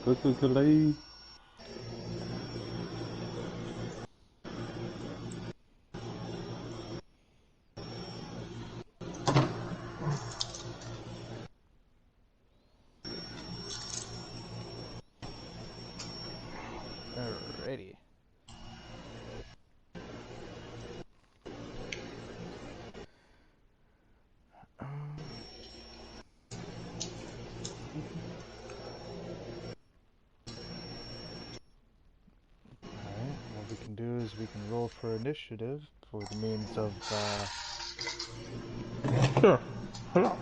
Quickly. Alrighty. Alright, what we can do is we can roll for initiative for the means of, Sure. Hold on.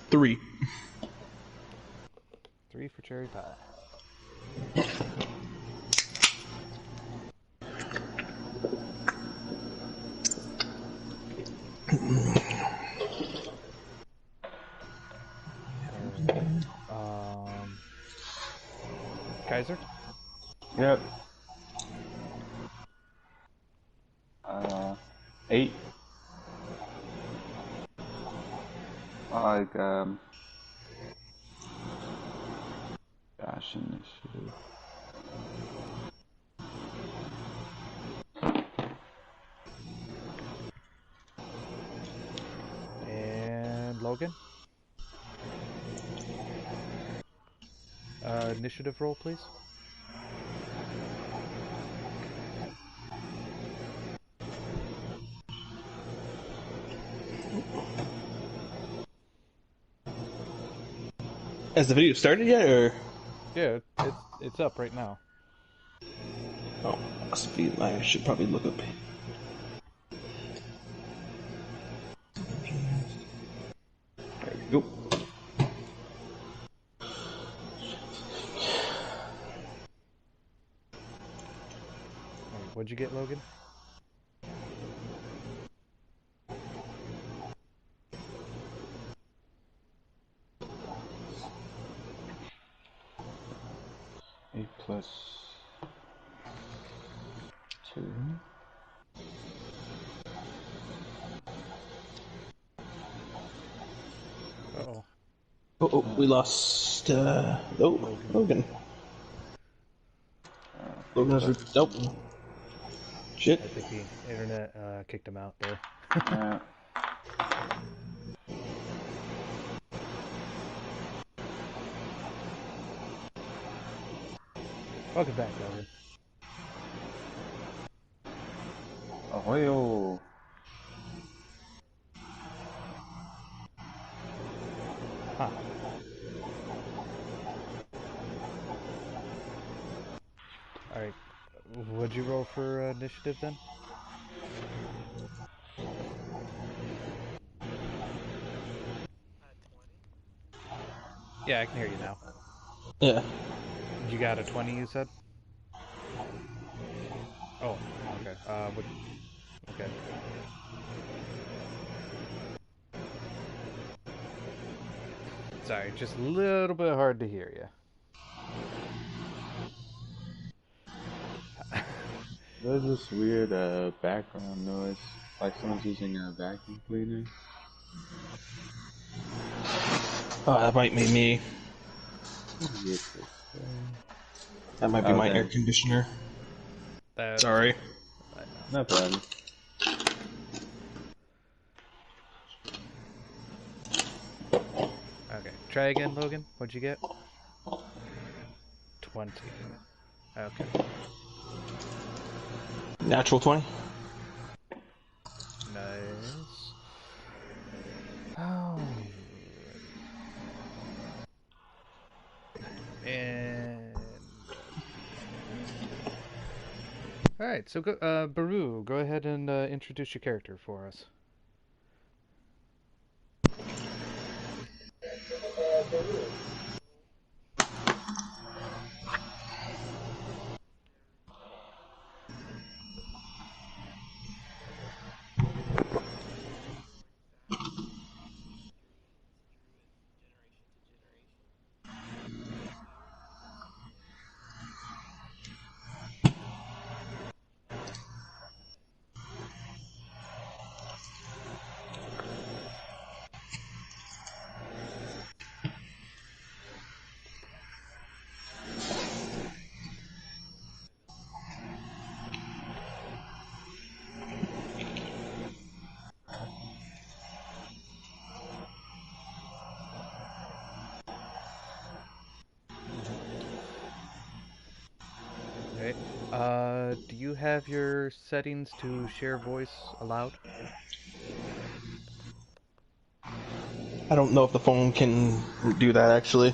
3. 3 for cherry pie. Kaiser? Yep. 8. Like, dash initiative. And Logan? Initiative roll, please. Has the video started yet, or? Yeah, it's up right now. Oh, must be. I should probably look up. There we go. What'd you get, Logan? Eight plus 2. Uh-oh. Oh, we lost. Logan. Logan was. Nope. Shit. I think the internet kicked him out there. Welcome back, Logan. Ahoyo! Huh. Alright. What'd you roll for initiative then? Yeah, I can hear you now. Yeah. You got a 20, you said? Oh, okay. Okay. Sorry, just a little bit hard to hear you. There's this weird background noise, like someone's using a vacuum cleaner. Oh, that might be me. That might be my air conditioner. Sorry. No problem. Okay, try again, Logan. What'd you get? 20. Okay. Natural 20. Nice. Oh. And all right, so Baru, go ahead and introduce your character for us. Do you have your settings to share voice allowed? I don't know if the phone can do that, actually.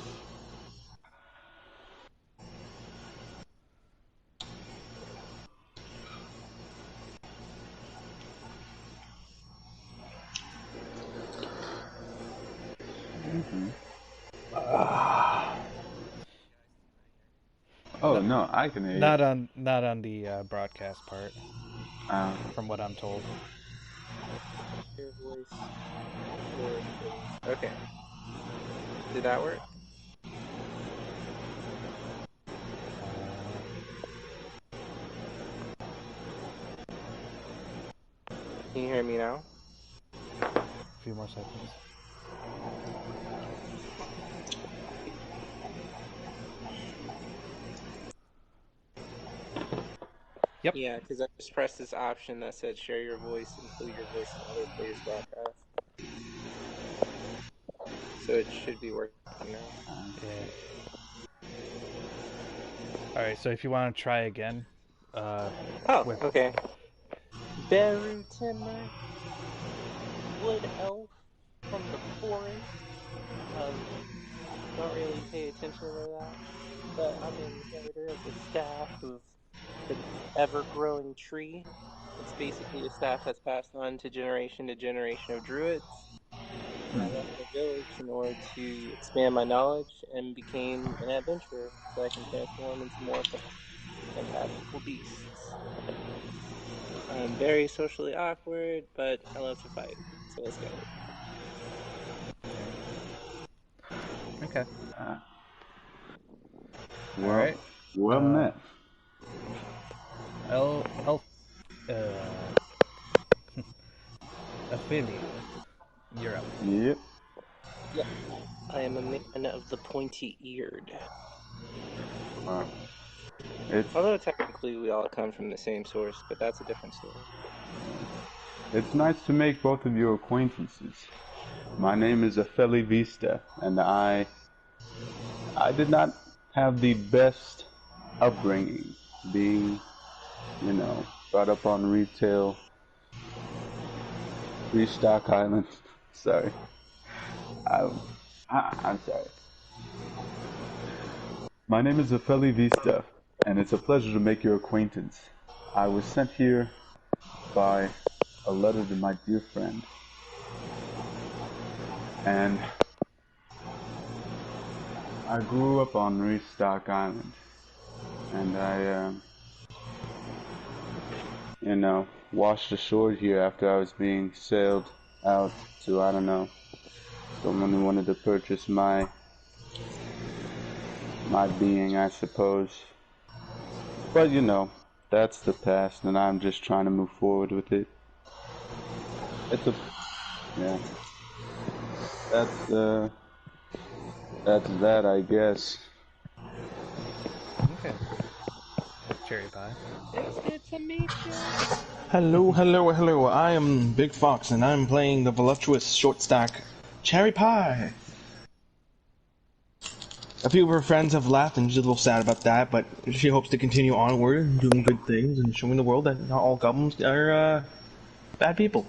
Oh no, I can hear you. Not on the broadcast part, from what I'm told. Your voice for things. Okay. Did that work? Can you hear me now? A few more seconds. Yep. Yeah, because I just pressed this option that said share your voice, include your voice in other players' broadcast. So it should be working now. Yeah. Alright, so if you want to try again, Okay. Beru Timmer, Wood Elf from the forest. Don't really pay attention to that, but I'm the inheritor of the staff of the ever-growing tree. It's basically a staff that's passed on to generation of druids. And I left my village in order to expand my knowledge and became an adventurer so I can transform into more fantastical beasts. I'm very socially awkward, but I love to fight, so let's go. Okay. Well, Alright. well met. Ophelia, you're up. Yep. Yes, I am a man of the pointy-eared. Wow. Although technically we all come from the same source, but that's a different story. It's nice to make both of your acquaintances. My name is Afeli Vista, and I did not have the best upbringing, being, brought up on retail, Restock Island. Sorry. I'm sorry. My name is Afeli Vista, and it's a pleasure to make your acquaintance. I was sent here by a letter to my dear friend, and I grew up on Restock Island, and I, washed ashore here after I was being sailed out to, I don't know, someone who wanted to purchase my being, I suppose. But that's the past, and I'm just trying to move forward with it. Yeah. That's that, I guess. Okay. Cherry pie. It's good to meet you. Hello, hello, hello. I am Big Fox, and I'm playing the voluptuous short stack Cherry Pie. A few of her friends have left, and she's a little sad about that, but she hopes to continue onward and doing good things and showing the world that not all goblins are bad people,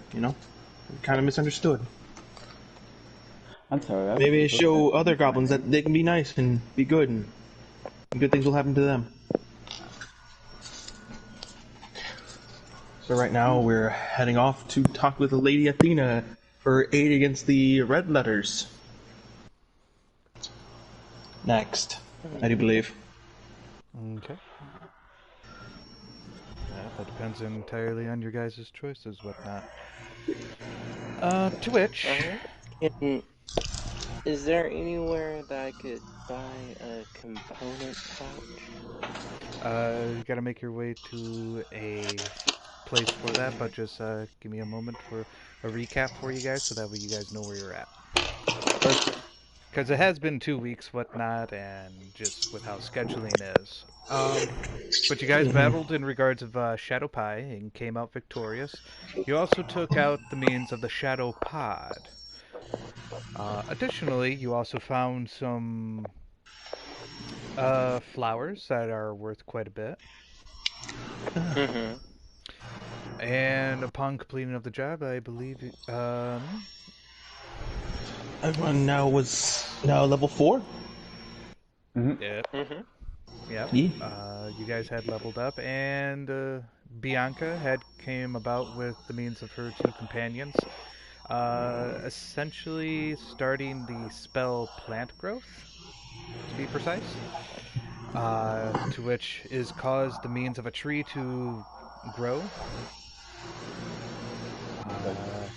Kind of misunderstood. I'm sorry. Maybe show other goblins that they can be nice and be good, and good things will happen to them. So right now we're heading off to talk with Lady Athena for aid against the Red Letters. Next, I do believe. Okay. That depends entirely on your guys' choices, whatnot. To which... Is there anywhere that I could buy a component pouch? You gotta make your way to a place for that, but just give me a moment for a recap for you guys so that way you guys know where you're at. Because it has been 2 weeks, whatnot, and just with how scheduling is. But you guys battled in regards of Shadow Pie and came out victorious. You also took out the means of the Shadow Pod. Additionally, you also found some flowers that are worth quite a bit. Mm-hmm. And upon completing of the job, I believe Everyone now level 4. yeah, Mm-hmm. yeah. Yeah. You guys had leveled up, and Bianca had came about with the means of her two companions, essentially starting the spell plant growth, to be precise, to which is caused the means of a tree to grow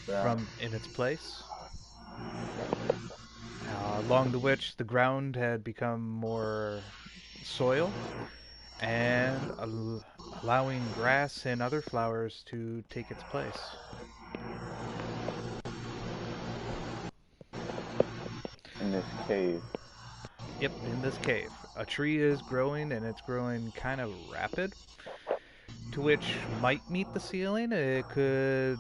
from in its place. Along the which the ground had become more soil and allowing grass and other flowers to take its place. In this cave. Yep, in this cave. A tree is growing and it's growing kind of rapid, to which might meet the ceiling. It could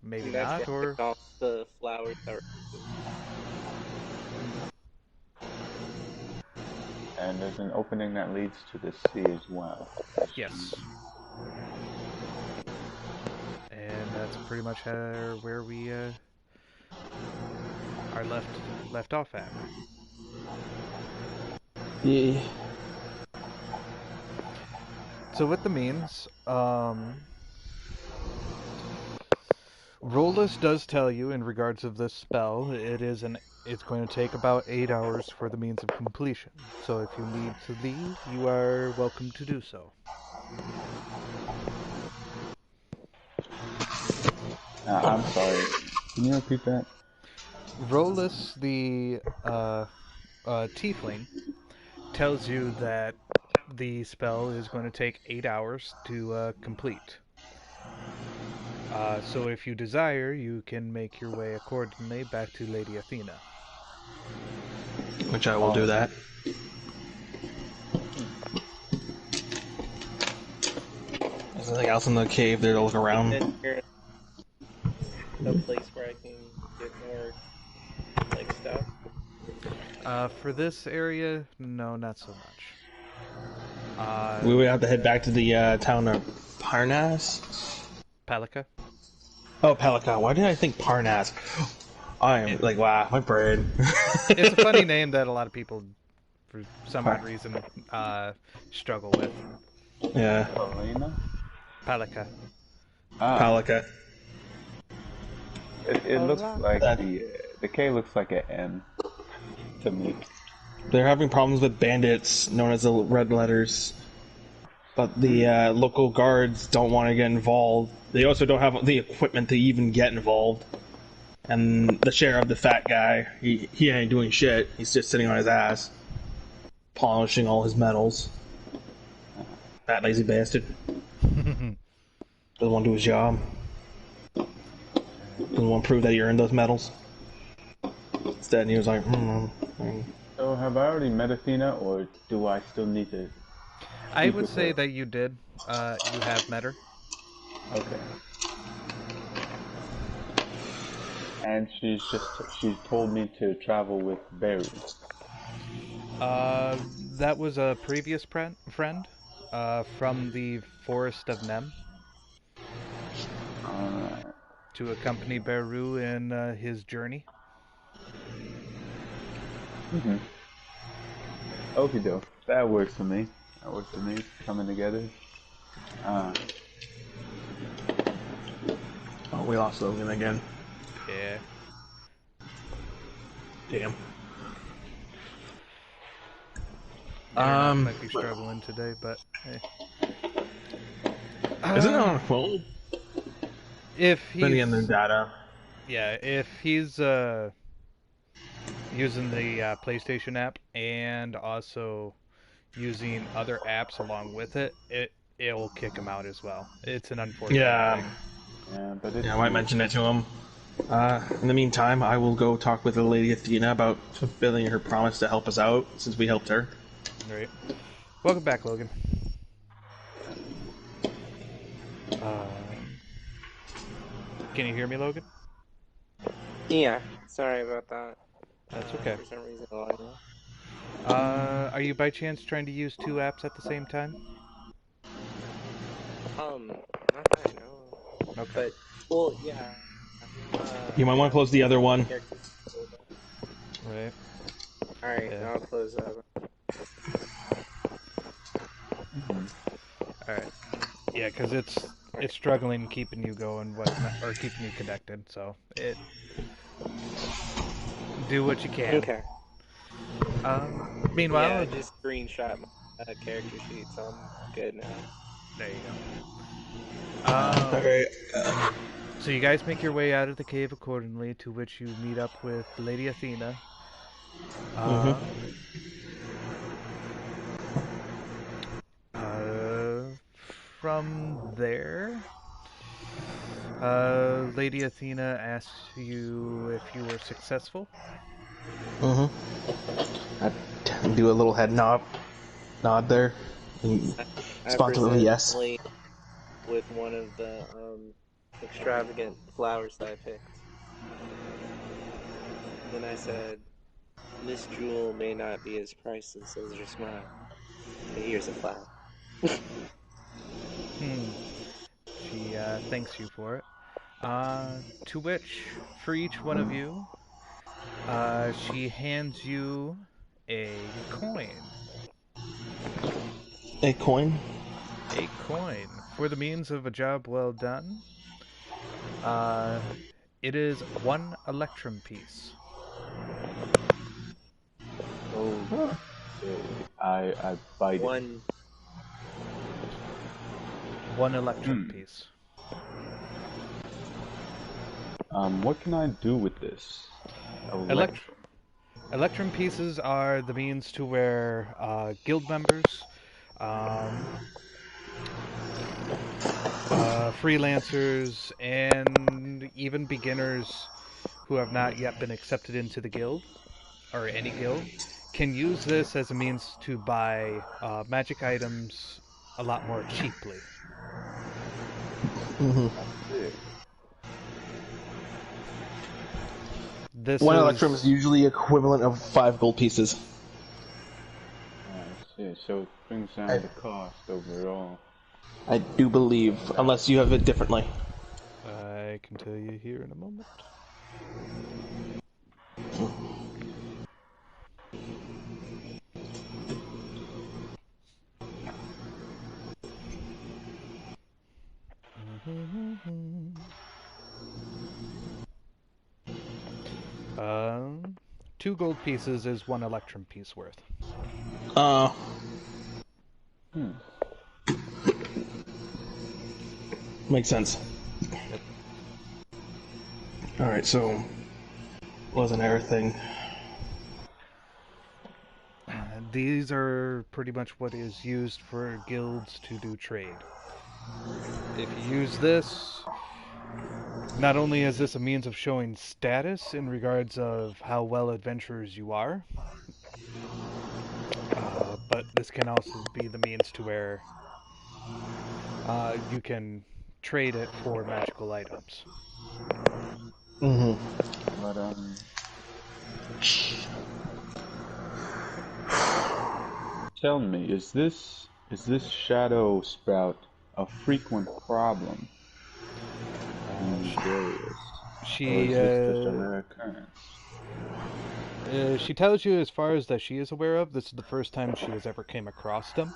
maybe And that's not, where or all the flowers are. And there's an opening that leads to the sea as well. yes. And that's pretty much where we are left off at. Yeah. So with the means, Rollis does tell you in regards of this spell, it's going to take about 8 hours for the means of completion. So if you need to leave, you are welcome to do so. I'm sorry. Can you repeat that? Rollis, the tiefling, tells you that the spell is going to take 8 hours to complete. So if you desire, you can make your way accordingly back to Lady Athena. Which I will do that. There's nothing else in the cave there to look around. Then here, a place where I can get more like stuff. For this area, no, not so much. We would have to head back to the town of Parnas. Palika? Oh, Palika. Why did I think Parnas? I am like, wow, my brain. It's a funny name that a lot of people, for some odd reason, struggle with. Yeah. Elena? Palika. Palika. It looks like the K looks like an N to me. They're having problems with bandits, known as the Red Letters. But the local guards don't want to get involved. They also don't have the equipment to even get involved. And the sheriff, the fat guy, he ain't doing shit. He's just sitting on his ass, polishing all his medals. Fat lazy bastard. Doesn't want to do his job. Doesn't want to prove that he earned those medals. Instead, he was like, So have I already met Athena, or do I still need to? I would say that you did. You have met her. Okay. And she's told me to travel with Barry. That was a previous friend from the Forest of Nem to accompany Beru in his journey. Okie doke. That works for me. That works for me. Coming together. oh, we lost Logan again. Yeah. Damn. Might be struggling today, but hey. Is it on a phone? If Putting in he's their data. yeah, if he's using the PlayStation app and also using other apps along with it, it'll kick him out as well. It's an unfortunate thing. Yeah, but I might mention it to him. In the meantime, I will go talk with the Lady Athena about fulfilling her promise to help us out, since we helped her. Right. Welcome back, Logan. Can you hear me, Logan? Yeah, sorry about that. That's okay. For some reason, logging. Are you by chance trying to use two apps at the same time? Not that I know. Okay. But well, yeah. You might Yeah. want to close the other one. Characters. Right. All right, Yeah. I'll close that one. All right. Yeah, because it's struggling keeping you going, or keeping you connected. So do what you can. Okay. Yeah, Meanwhile, I just screenshot my character sheet, so I'm good now. there you go. Alright. So you guys make your way out of the cave accordingly, to which you meet up with Lady Athena. From there, Lady Athena asks you if you were successful. I do a little head nod there. And I respond to it with present yes. Lady with one of the extravagant flowers that I picked. Then I said, "This jewel may not be as priceless as your smile, but here's a flower." She thanks you for it. To which, for each one of you, she hands you a coin. A coin? A coin for the means of a job well done. It is one electrum piece. Oh, I bite it. one. One electrum piece. What can I do with this? Elect- Electrum. Electrum pieces are the means to where guild members, freelancers, and even beginners who have not yet been accepted into the guild, or any guild, can use this as a means to buy magic items a lot more cheaply. This One is electrum is usually equivalent of 5 gold pieces. I see. So it brings down the cost overall. I do believe, unless you have it differently. I can tell you here in a moment. Um, 2 gold pieces is 1 electrum piece worth. Makes sense. Yep. Alright, so wasn't everything. These are pretty much what is used for guilds to do trade. If you use this, not only is this a means of showing status in regards of how well adventurers you are, but this can also be the means to where you can trade it for magical items. But tell me, is this shadow sprout a frequent problem in these areas, or is this just a rare occurrence? She tells you, as far as that she is aware of, this is the first time she has ever came across them.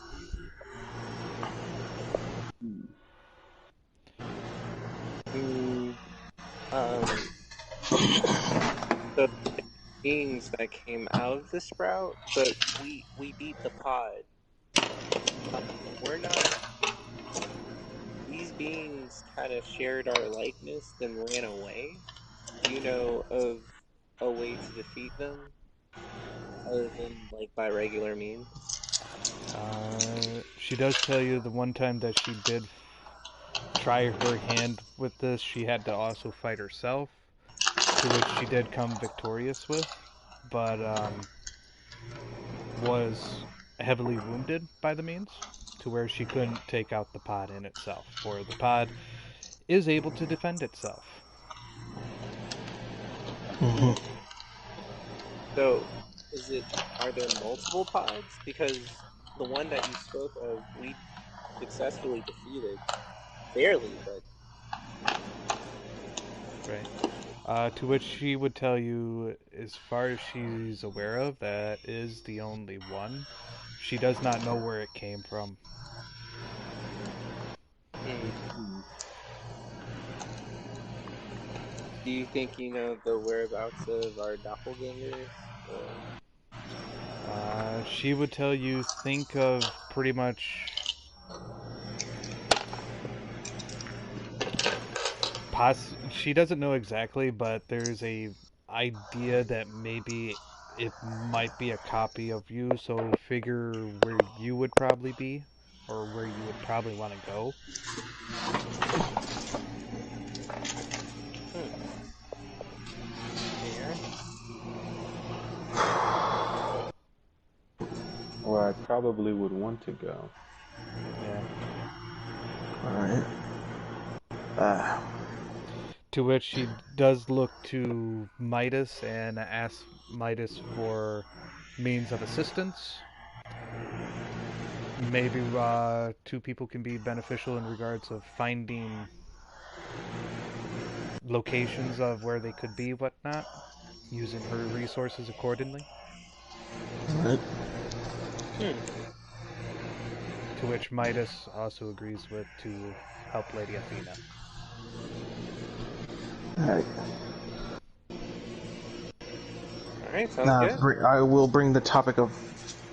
The beings that came out of the sprout, but we beat the pod. We're not. These beings kind of shared our likeness, then ran away. Do you know of a way to defeat them, other than like by regular means? She does tell you the one time that she did try her hand with this, she had to also fight herself, to which she did come victorious with, but was heavily wounded by the means, to where she couldn't take out the pod in itself, for the pod is able to defend itself. So, are there multiple pods? Because the one that you spoke of, successfully defeated. Fairly, but... Right. To which she would tell you, as far as she's aware of, that is the only one. She does not know where it came from. Do you think you know the whereabouts of our doppelgangers? Or... She would tell you, think of pretty much... She doesn't know exactly, but there's a idea that maybe it might be a copy of you, so figure where you would probably be, or where you would probably want to go. There? Where I probably would want to go. Yeah. Alright. To which she does look to Midas and asks Midas for means of assistance. Maybe two people can be beneficial in regards of finding locations of where they could be, whatnot, using her resources accordingly. Alright. To which Midas also agrees with to help Lady Athena. Alright. Alright, sounds good. I will bring the topic of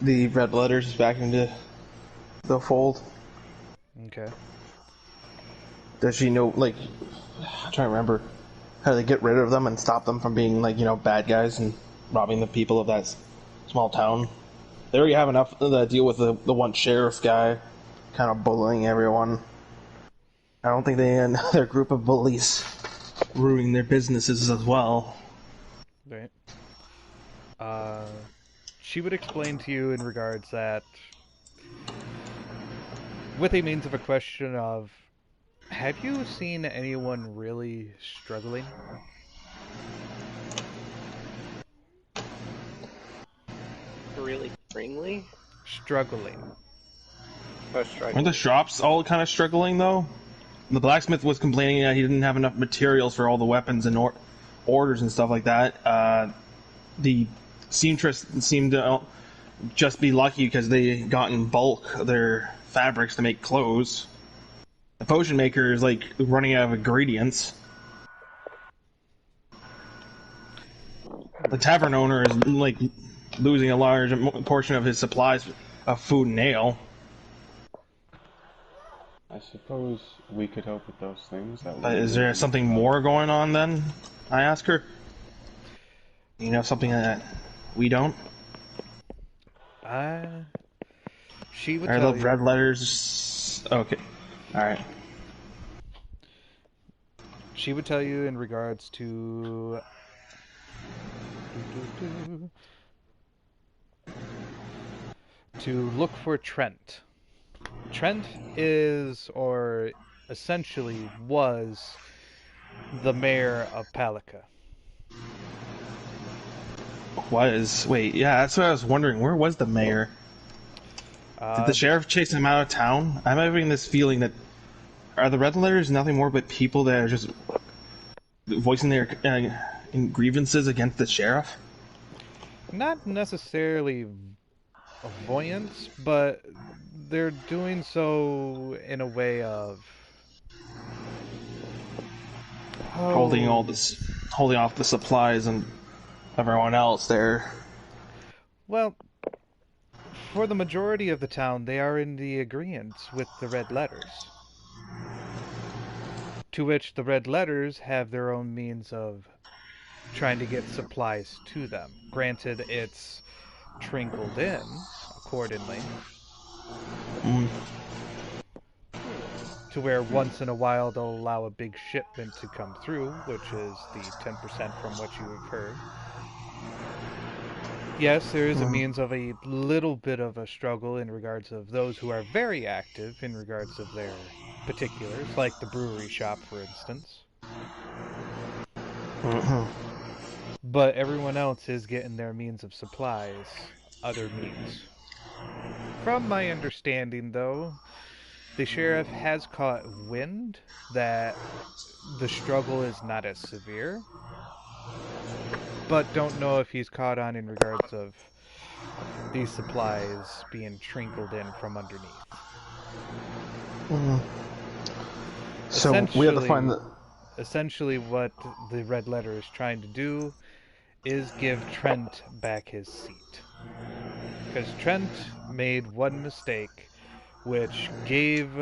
the red letters back into the fold. Okay. Does she know, like, I'm trying to remember how they get rid of them and stop them from being, like, bad guys and robbing the people of that small town? They already have enough to deal with the one sheriff guy kind of bullying everyone. I don't think they and their group of bullies ruining their businesses as well. Right. She would explain to you in regards that, with a means of a question of, have you seen anyone really struggling? Really springly? Struggling. Oh, struggling. Aren't the shops all kind of struggling, though? The blacksmith was complaining that he didn't have enough materials for all the weapons and orders and stuff like that. The seamstress seemed to just be lucky because they got in bulk their fabrics to make clothes. The potion maker is, like, running out of ingredients. The tavern owner is, like, losing a large portion of his supplies of food and ale. I suppose we could help with those things. But is there something more going on then? I ask her. You know, something that we don't? She would Are tell the you. red letters... Okay. Alright. She would tell you in regards to... to look for Trent. Trent is, or essentially was, the mayor of Palika. Wait, yeah, that's what I was wondering. Where was the mayor? Did the sheriff chase him out of town? I'm having this feeling that... Are the red letters nothing more but people that are just voicing their grievances against the sheriff? Not necessarily avoidance, but they're doing so in a way of holding off the supplies and everyone else there. Well, for the majority of the town, they are in the agreement with the red letters. To which the red letters have their own means of trying to get supplies to them. Granted, it's trickled in accordingly. To where once in a while they'll allow a big shipment to come through, which is the 10% from what you have heard. Yes, there is a means of a little bit of a struggle in regards of those who are very active in regards of their particulars, like the brewery shop, for instance. But everyone else is getting their means of supplies, other means. From my understanding, though, The sheriff has caught wind that the struggle is not as severe, but don't know if he's caught on in regards of these supplies being trickled in from underneath. So we have to find the. Essentially, what the red letter is trying to do is give Trent back his seat. Because Trent made one mistake, which gave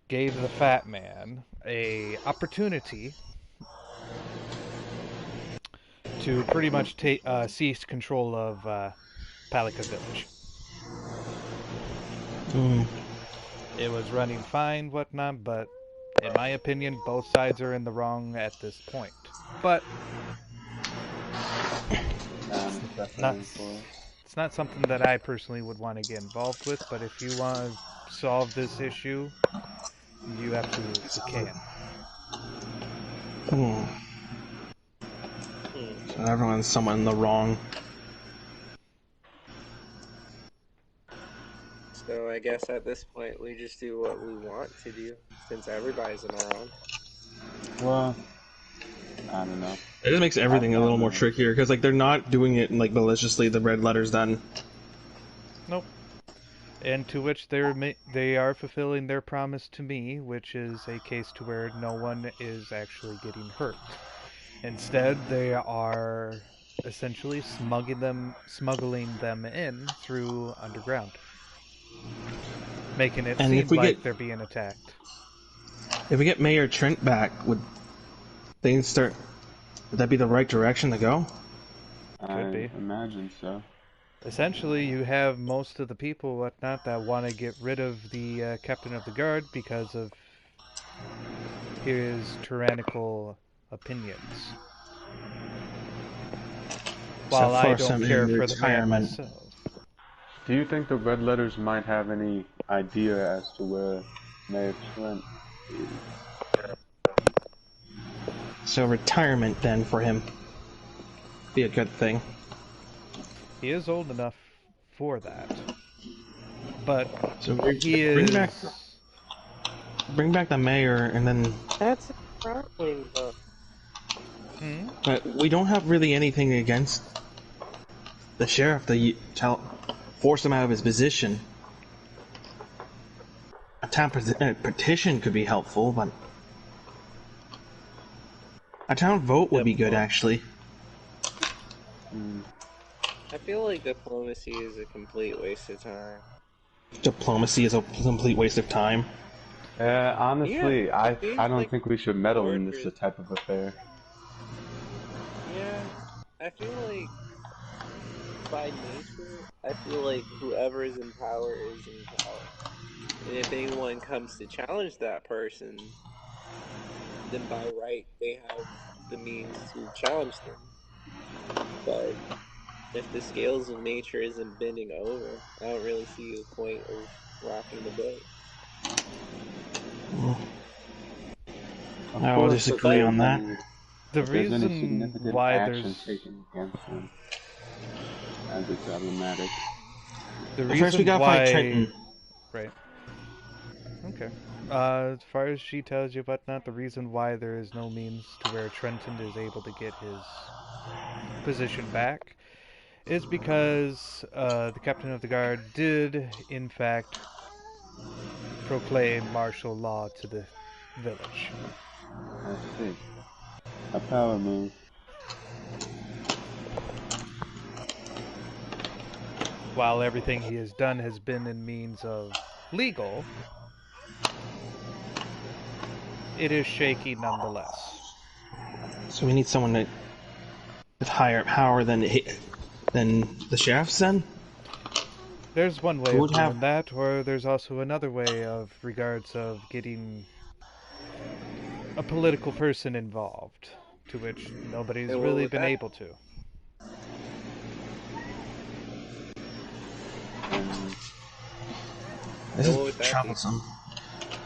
the fat man a opportunity to pretty much seize control of Palika Village. It was running fine, whatnot, but in my opinion, both sides are in the wrong at this point. But it's not something that I personally would want to get involved with, but if you want to solve this issue, you absolutely can. So everyone's somewhat in the wrong. So I guess at this point we just do what we want to do, since everybody's in the wrong. Well, I don't know. It just makes everything a little more trickier, because like they're not doing it like maliciously, the red letters then. Nope. And to which they are fulfilling their promise to me, which is a case to where no one is actually getting hurt. Instead, they are essentially smuggling them in through underground, making it seem like they're being attacked. If we get Mayor Trent back, would things start? Would that be the right direction to go? Could be. I imagine so. Essentially, you have most of the people, whatnot, that want to get rid of the captain of the guard because of his tyrannical opinions. While I don't care for the man myself. Do you think the red letters might have any idea as to where Mayor Trent is? So retirement then for him be a good thing. He is old enough for that, but so bring back the mayor, and then that's a problem though. But we don't have really anything against the sheriff to force him out of his position. A town petition could be helpful, but a town vote would be good, actually. I feel like diplomacy is a complete waste of time. Diplomacy is a complete waste of time? Honestly, yeah, I don't think we should meddle in this type of affair. Yeah, I feel like by nature, I feel like whoever is in power is in power. And if anyone comes to challenge that person, then by right, they have the means to challenge them. But if the scales of nature isn't bending over, I don't really see the point of rocking the boat. I will disagree on that. The reason why there's taken against him, as it's problematic. The reason first we gotta fight Trenton. Right. Okay. As far as she tells you whatnot, the reason why there is no means to where Trenton is able to get his position back is because the captain of the guard did, in fact, proclaim martial law to the village. I see. A power move. While everything he has done has been in means of legal, it is shaky nonetheless. So we need someone with higher power than the sheriff's then? There's one way of doing that, or there's also another way of regards of getting a political person involved, to which nobody's really been able to. This is troublesome.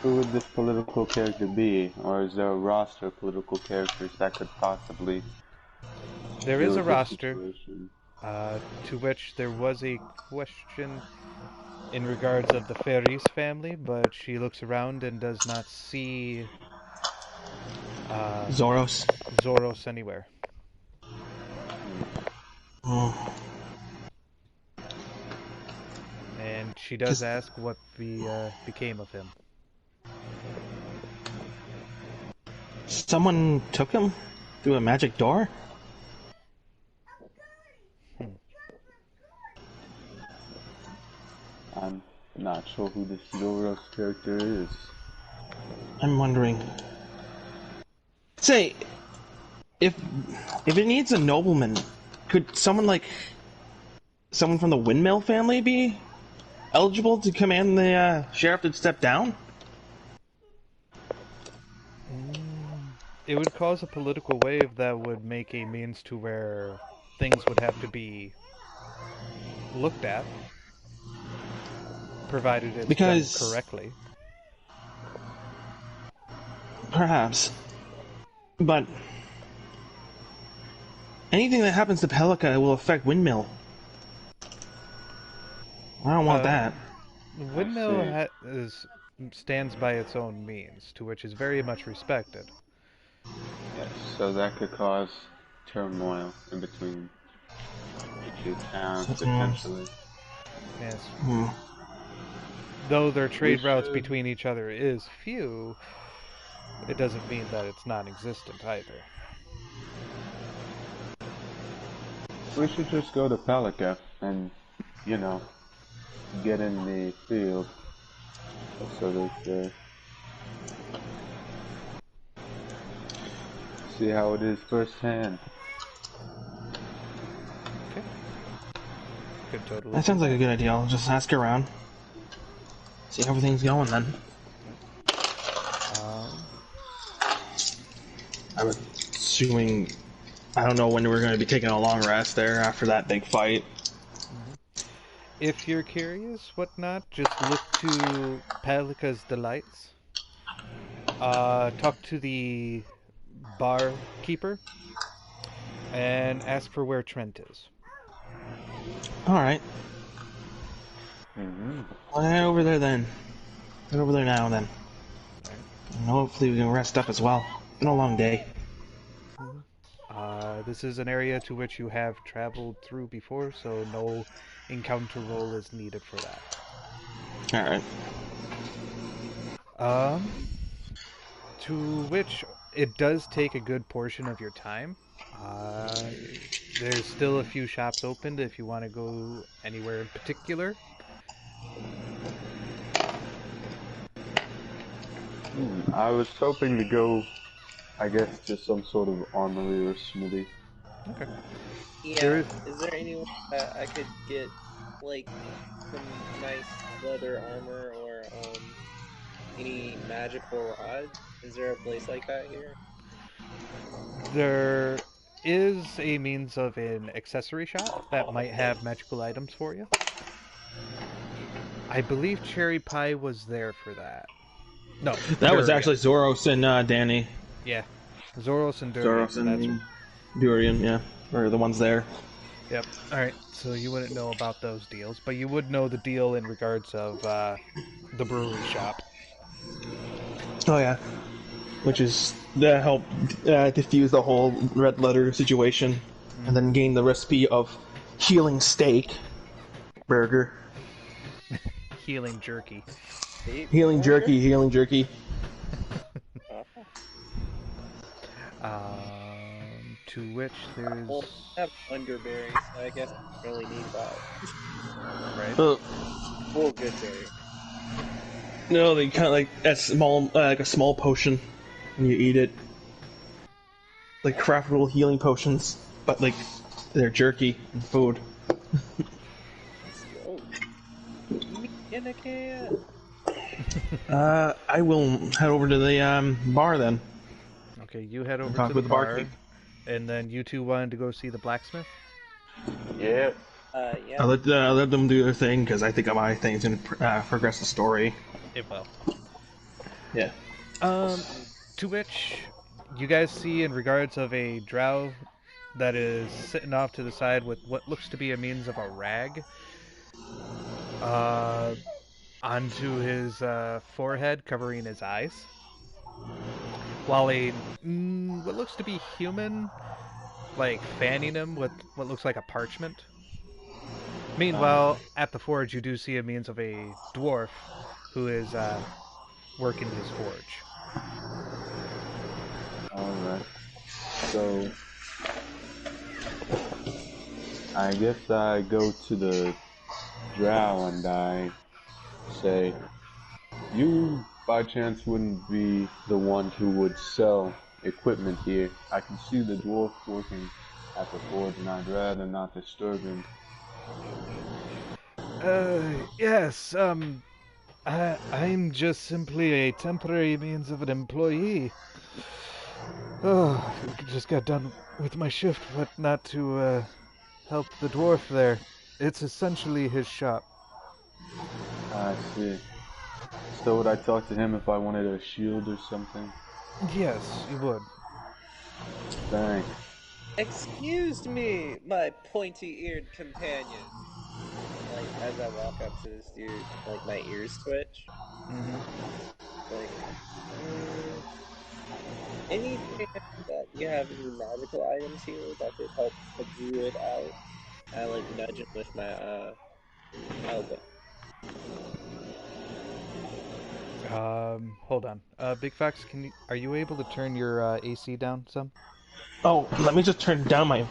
Who would this political character be? Or is there a roster of political characters that could possibly... There is a roster, to which there was a question in regards of the Ferris family, but she looks around and does not see Zoros. Zoros anywhere. Oh. And she does ask what became of him. Someone took him through a magic door? I'm not sure who this Zoros character is. I'm wondering. Say, if it needs a nobleman, could someone from the Windmill family be eligible to command the sheriff to step down? It would cause a political wave that would make a means to where things would have to be looked at, provided it's done correctly. Perhaps. But anything that happens to Pelika will affect Windmill. I don't want that. Windmill stands by its own means, to which is very much respected. Yes, so that could cause turmoil in between the two towns, potentially. Yes. Though their trade routes between each other is few, it doesn't mean that it's non-existent either. We should just go to Pelika and, get in the field, so that see how it is firsthand. Okay. Could totally. That sounds like a good idea. I'll just ask around. See how everything's going then. I'm assuming... I don't know when we're going to be taking a long rest there after that big fight. If you're curious, whatnot, just look to Pelika's Delights. Talk to the barkeeper and ask for where Trent is. Alright. I'll head over there then. Head over there now then. And hopefully we can rest up as well. Been a long day. This is an area to which you have traveled through before, so no encounter roll is needed for that. Alright. To which it does take a good portion of your time. There's still a few shops opened if you want to go anywhere in particular. I was hoping to go, I guess, to some sort of armory or smithy. Okay. Yeah, is there anyone that I could get, like, some nice leather armor or, any magical rods? Is there a place like that here? There is a means of an accessory shop that might have magical items for you. I believe Cherry Pie was there for that. No, that was actually Zoros and Danny. Yeah, Zoros and Durian. Zoros and Durian, yeah, are the ones there. Yep. All right. So you wouldn't know about those deals, but you would know the deal in regards of the brewery shop. Oh yeah, which is to help diffuse the whole red letter situation, and then gain the recipe of healing steak burger. Healing jerky. Healing jerky. To which there's... Well, I have underberries, so I guess I don't really need that. Right? Full good berry. No, they kind of like a small potion, and you eat it. Like craftable healing potions, but like they're jerky and food. In a can. I will head over to the bar then. Okay, you head over Talk to with the the bar, barkeep. and then you two wanted to go see the blacksmith? Yeah. Yeah. I'll let them do their thing, because I think my thing's going to progress the story. It will. Yeah. To which you guys see in regards of a drow that is sitting off to the side with what looks to be a means of a rag. onto his forehead, covering his eyes, while a what looks to be human, like fanning him with what looks like a parchment. Meanwhile, at the forge, you do see a means of a dwarf who is working his forge. Alright. So, I guess I go to the drow and I say, you by chance wouldn't be the one who would sell equipment here. I can see the dwarf working at the forge and I'd rather not disturb him. Yes, I'm just simply a temporary means of an employee. Oh, just got done with my shift, but not to help the dwarf there. It's essentially his shop. I see. So would I talk to him if I wanted a shield or something? Yes, you would. Thanks. Excuse me, my pointy-eared companion. Like, as I walk up to this dude, like, my ears twitch. Like, mm, any chance that you have any magical items here that could help a druid out? I, like, nudge him with my, elbow. Hold on. Big Fox, are you able to turn your AC down some? Oh, let me just turn down my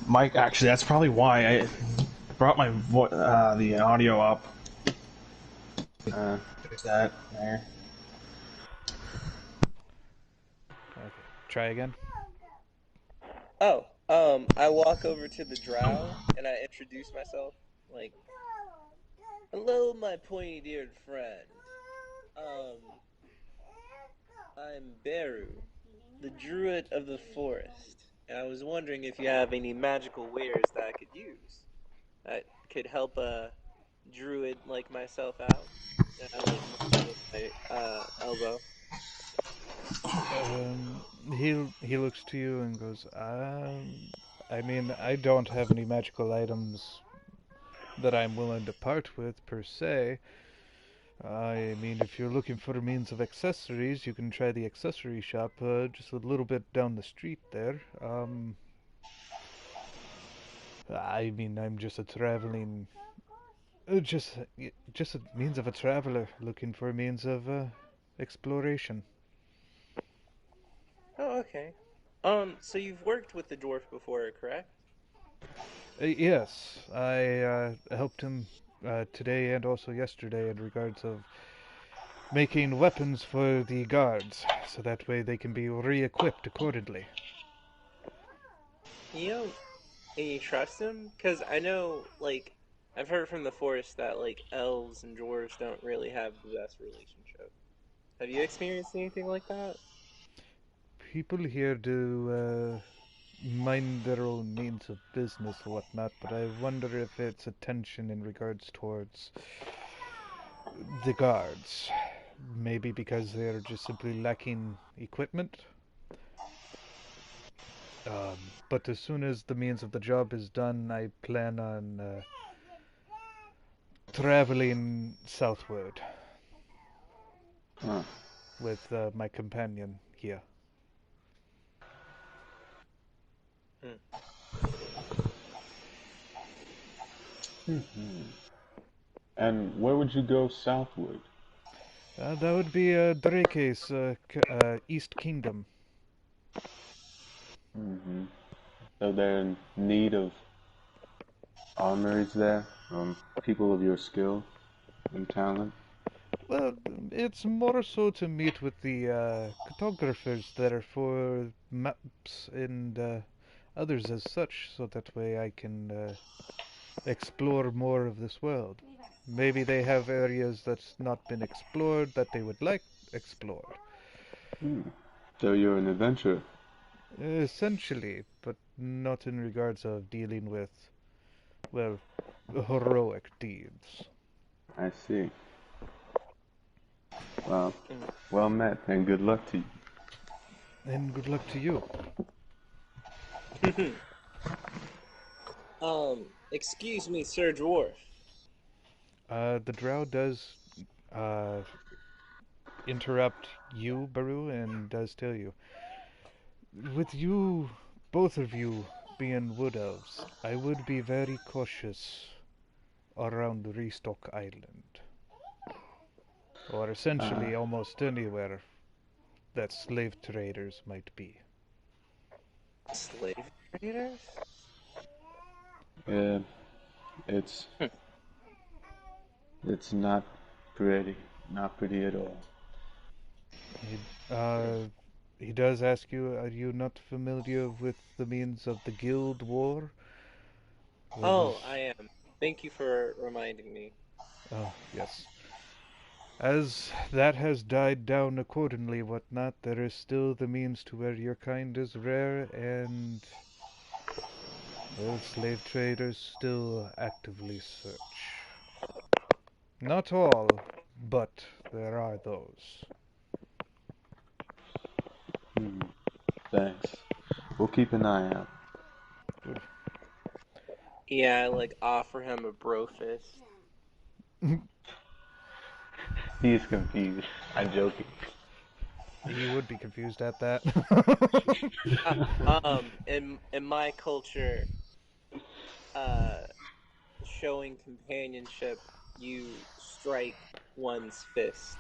mic. Actually, that's probably why I brought my the audio up. Fix that there. Okay. Try again. Oh, I walk over to the drow and I introduce myself. Like, hello, my pointy-eared friend. I'm Beru, the druid of the forest, and I was wondering if you have any magical wares that I could use that could help a druid like myself out. And I like nudge him with my elbow. He looks to you and goes, I mean, I don't have any magical items that I'm willing to part with per se. I mean, if you're looking for a means of accessories, you can try the accessory shop just a little bit down the street there. I mean, I'm just a traveling, just a means of a traveler looking for a means of exploration. Oh, okay. So you've worked with the dwarf before, correct? Yes, I helped him today and also yesterday in regards of making weapons for the guards, so that way they can be re-equipped accordingly. You know, and you trust him? Because I know, like, I've heard from the forest that, like, elves and dwarves don't really have the best relationship. Have you experienced anything like that? People here do mind their own means of business or whatnot, but I wonder if it's a tension in regards towards the guards. Maybe because they're just simply lacking equipment. But as soon as the means of the job is done, I plan on traveling southward Huh. with my companion here. And where would you go southward? That would be Drake's East Kingdom. So they're in need of armories there, people of your skill and talent. Well, it's more so to meet with the cartographers there for maps and others as such, so that way I can explore more of this world. Maybe they have areas that's not been explored that they would like explored. So you're an adventurer. Essentially, but not in regards of dealing with, well, heroic deeds. I see. Well, well met, and good luck to you. And good luck to you. Excuse me, Sir Dwarf. The drow does uh, interrupt you, Baru, and does tell you, with you, both of you, being wood elves, I would be very cautious around Restock Island, or Uh, essentially almost anywhere that slave traders might be. Slave traders? yeah, it's Hmm. it's not pretty, not pretty at all. He, uh, he does ask you, are you not familiar with the means of the Guild War? What is... Oh, I am. Thank you for reminding me. Oh, yes. As that has died down accordingly, whatnot, there is still the means to where your kind is rare and, well, slave traders still actively search. Not all, but there are those. Hmm, thanks. We'll keep an eye out. Good. Yeah, I like offer him a bro fist. He's confused. I'm joking. He would be confused at that. In my culture, uh, showing companionship, you strike one's fist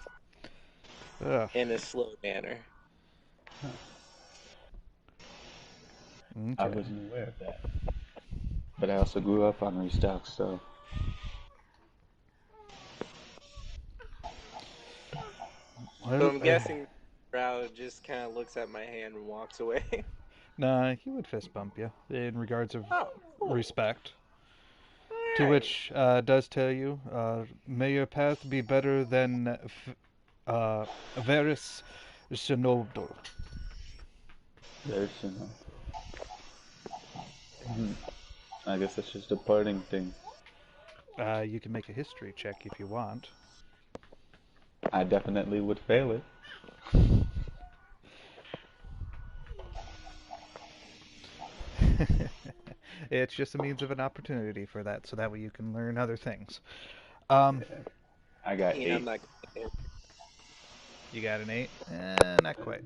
Ugh. in a slow manner. I Okay. wasn't aware of that, but I also grew up on restock, so So Well, I'm guessing Drow just kind of looks at my hand and walks away. nah, he would fist bump you in regards of Oh, cool. respect. To Alright. which does tell you, may your path be better than Varys Shinobdal. there's I guess that's just a parting thing. You can make a history check if you want. I definitely would fail it. It's just a means of an opportunity for that, so that way you can learn other things. Um, I got Yeah, I'm 8. not gonna. you got an 8? Not quite.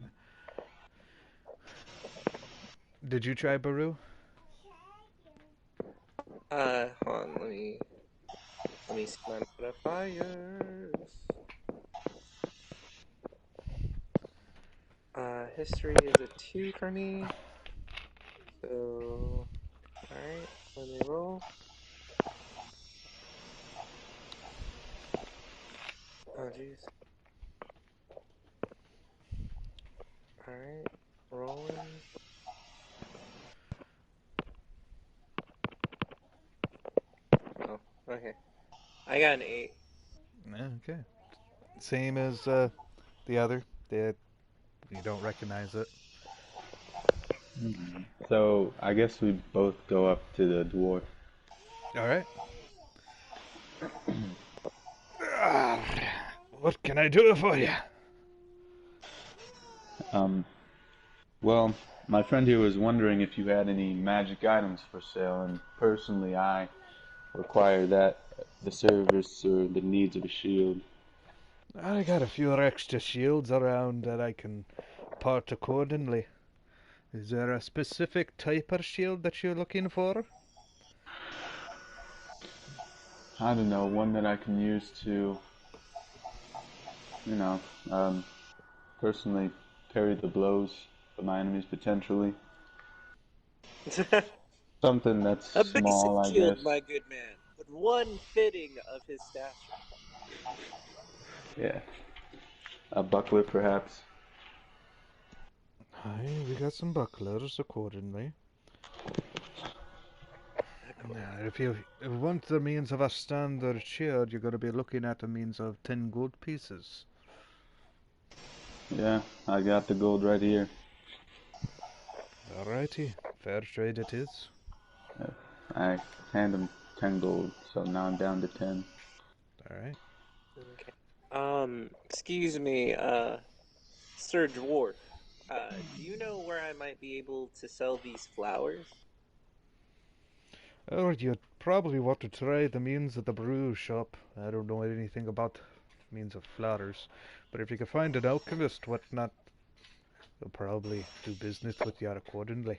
Did you try Baru? Hold on, let me see my modifiers. History is a 2 for me. So, alright, let me roll. Oh, jeez. Alright, rolling. Oh, okay. I got an 8. Okay. Same as the other. That you don't recognize it. So I guess we both go up to the dwarf. All right. What can I do for you? Um, well, my friend here was wondering if you had any magic items for sale, and personally, I require that the service or the needs of a shield. I got a few extra shields around that I can part accordingly. Is there a specific type of shield that you're looking for? I don't know, one that I can use to, you know, um, personally parry the blows of my enemies potentially. Something that's A basic small, I shield, guess. my good man, but one fitting of his stature. Yeah, a buckler perhaps. Aye, we got some bucklers accordingly. Now, if you want the means of a standard shield, you're going to be looking at the means of 10 gold pieces. Yeah, I got the gold right here. Alrighty, fair trade it is. I hand him 10 gold, so now I'm down to 10. Alright. Okay. Excuse me, Sir Dwarf. Do you know where I might be able to sell these flowers? Or you'd probably want to try the means at the brew shop. I don't know anything about means of flowers, but if you can find an alchemist, whatnot, they'll probably do business with you accordingly.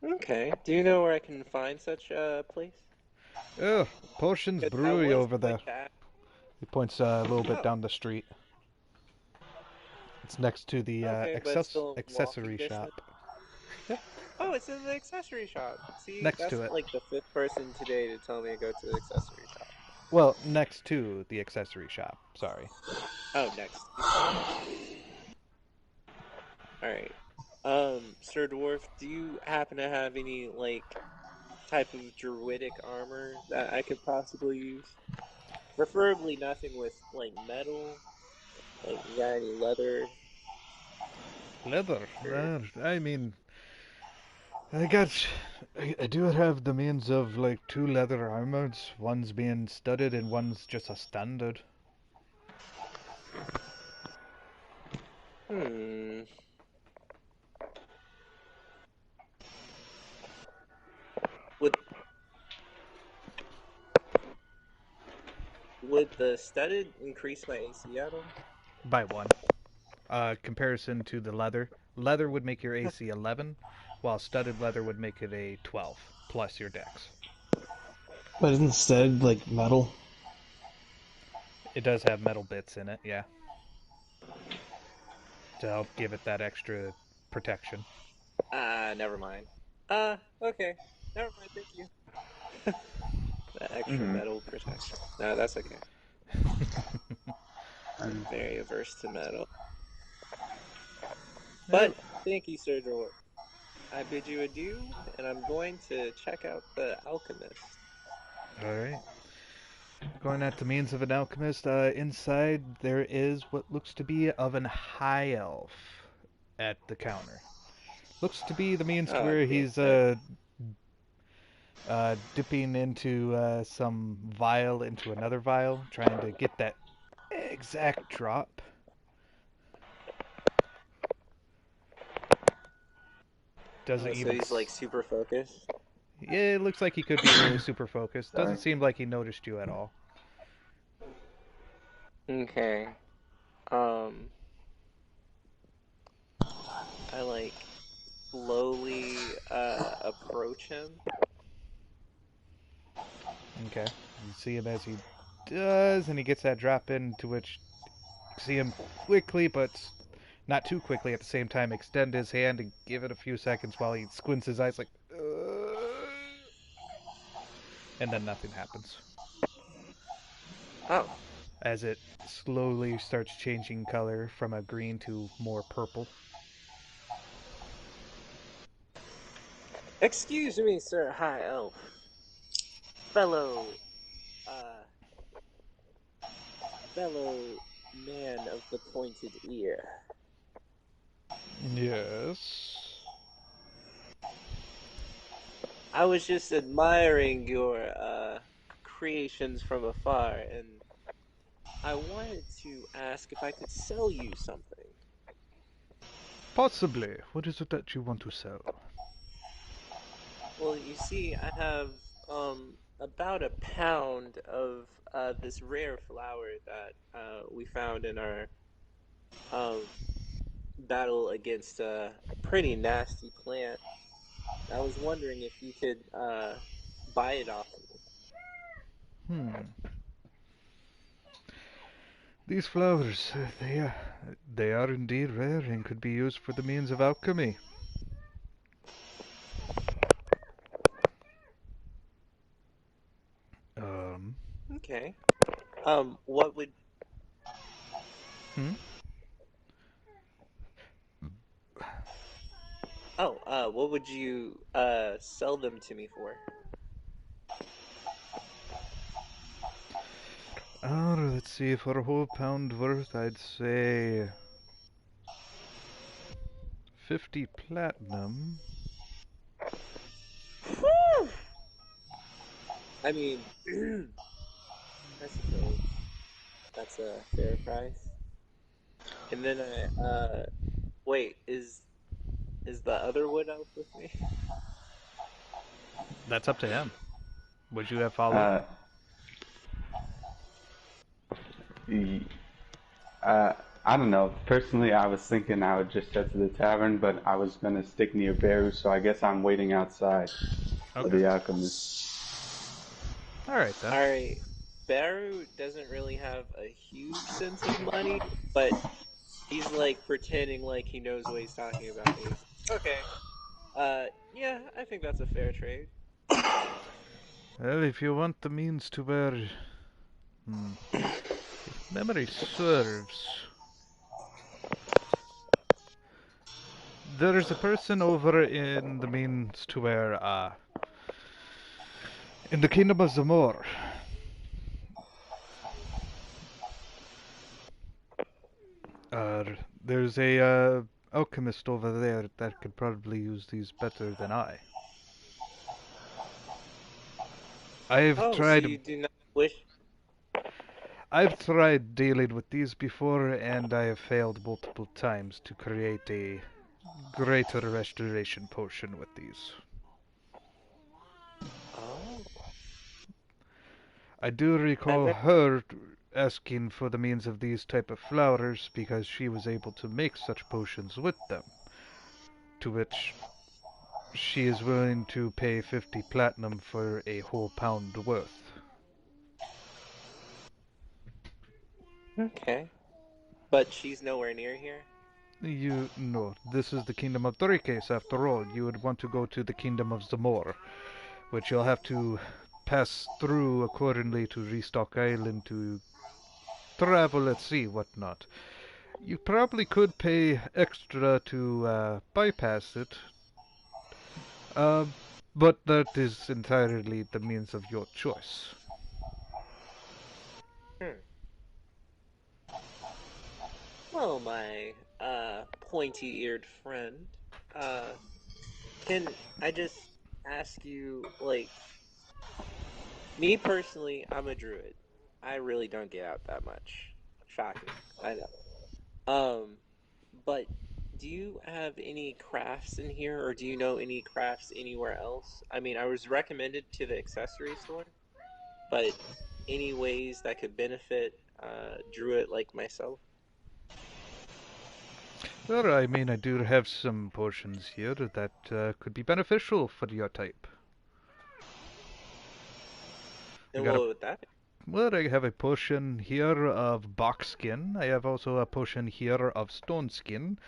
Okay. Do you know where I can find such a place? Oh, Potions Because I Brewery was over going there. to ask. He points a little bit Oh, down the street. It's next to the okay, but it's still in walking accessory shop. distance. Oh, it's in the accessory shop. See, Next that's to it. like the fifth person today to tell me to go to the accessory shop. Well, next to the accessory shop. Sorry. Oh, next. All right. Sir Dwarf, do you happen to have any like type of druidic armor that I could possibly use? Preferably nothing with like metal. Like you got any leather? Leather. Or... I mean, I got. I do have the means of like two leather armors. One's being studded and one's just a standard. Hmm. Would would the studded increase my AC at all? By one. Comparison to the leather. Leather would make your AC 11, while studded leather would make it a 12 plus your dex. But instead, like metal. It does have metal bits in it, yeah, to help give it that extra protection. Never mind. Okay. Never mind, thank you. That extra Mm-hmm. metal protection. No, that's okay. And Very averse to metal. Oh, But thank you, Sir Dwarf. I bid you adieu, and I'm going to check out the alchemist. all right. Going at the means of an alchemist. Inside there is what looks to be of an high elf at the counter. Looks to be the means to Oh, where damn he's it. dipping into some vial into another vial, trying to get that exact drop. Doesn't Oh, so even. he's like super focused. Yeah, it looks like he could be really super focused. Doesn't sorry. seem like he noticed you at all. Okay. Um, I like slowly approach him. Okay. You see him as he does, and he gets that drop in, to which you see him quickly, but not too quickly at the same time, extend his hand and give it a few seconds while he squints his eyes like, and then nothing happens. Oh, As it slowly starts changing color from a green to more purple. excuse me, Sir High Elf, fellow, uh, fellow man of the pointed ear. Yes. I was just admiring your creations from afar, and I wanted to ask if I could sell you something. Possibly. What is it that you want to sell? Well, you see, I have about a pound of this rare flower that we found in our um battle against a pretty nasty plant. I was wondering if you could buy it off me. Hmm. These flowers, they are indeed rare and could be used for the means of alchemy. Um, Okay. What would hmm? what would you sell them to me for? Let's see, for a whole pound worth, I'd say 50 platinum. I mean, I suppose that's a fair price. And then wait, is the other wood elf with me? That's up to him. Would you have followed? Uh, y- uh, I don't know. Personally, I was thinking I would just head to the tavern, but I was gonna stick near Beru, so I guess I'm waiting outside for Okay. the alchemist. All right then. Alright, Baru doesn't really have a huge sense of money, but he's like pretending like he knows what he's talking about. He's okay. Yeah, I think that's a fair trade. Well, if you want the means to where, if memory serves, there is a person over in the means to where, in the Kingdom of Zamor. Uh, there's a alchemist over there that could probably use these better than I. I've Oh, so tried you do not wish. I've tried dealing with these before, and I have failed multiple times to create a greater restoration potion with these. Oh, I do I've recall never. her asking for the means of these type of flowers because she was able to make such potions with them, to which she is willing to pay 50 platinum for a whole pound worth. Okay, but she's nowhere near here. You know, this is the Kingdom of Torikes after all. You would want to go to the Kingdom of Zamor, which you'll have to pass through accordingly to Restock Island to travel at sea, whatnot. You probably could pay extra to bypass it, uh, but that is entirely the means of your choice. Hmm. Well, my pointy-eared friend, uh, can I just ask you, like, me personally, I'm a druid. I really don't get out that much. Shocking, I know. But do you have any crafts in here, or do you know any crafts anywhere else? I mean, I was recommended to the accessory store, but any ways that could benefit druid like myself? Well, I mean, I do have some potions here that could be beneficial for your type. I And got a what would that be? Well, I have a potion here of box skin. I have also a potion here of stone skin.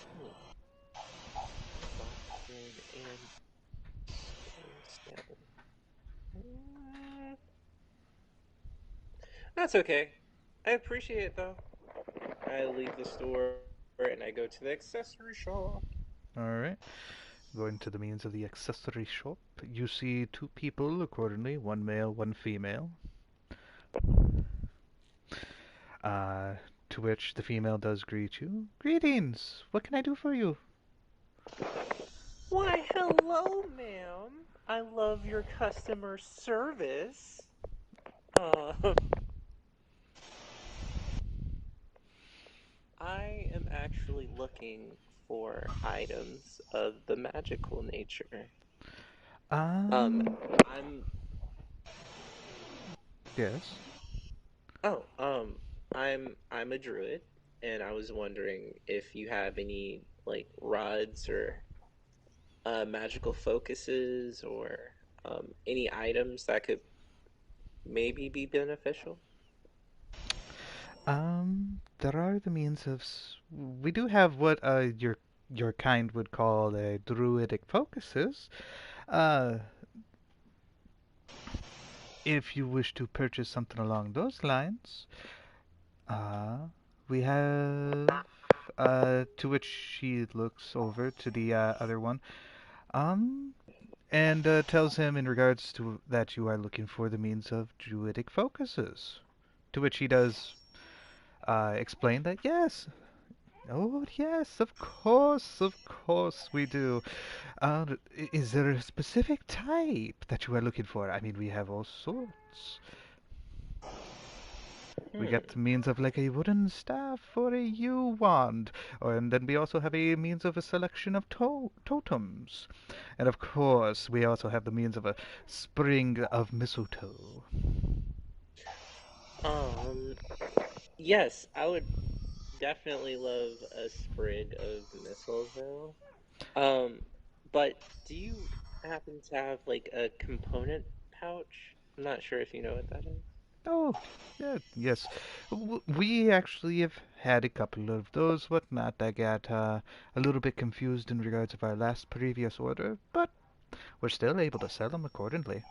Hmm. Box skin and stone skin. Mm, That's okay. I appreciate it though. I leave the store and I go to the accessory shop. Alright. Going to the means of the accessory shop. You see two people accordingly, one male, one female. Uh, to which the female does greet you. Greetings! What can I do for you? Why, hello, ma'am. I love your customer service. Uh, I am actually looking for items of the magical nature. Um, Um, I'm yes. oh, I'm a druid, and I was wondering if you have any like rods or magical focuses or any items that could maybe be beneficial. There are the means of. We do have what your kind would call a druidic focuses. Uh, if you wish to purchase something along those lines, uh, we have. To which she looks over to the other one. Um, and tells him in regards to that you are looking for the means of druidic focuses. To which he does explain that yes, oh yes, of course we do. Is there a specific type that you are looking for? I mean, we have all sorts. We get the means of like a wooden staff or a yew wand, and then we also have a means of a selection of totems. And of course, we also have the means of a sprig of mistletoe. Um, yes, I would definitely love a sprig of mistletoe. Um, but do you happen to have like a component pouch? I'm not sure if you know what that is. Oh, yeah, yes. We actually have had a couple of those, whatnot. I got a little bit confused in regards of our last previous order, but we're still able to sell them accordingly.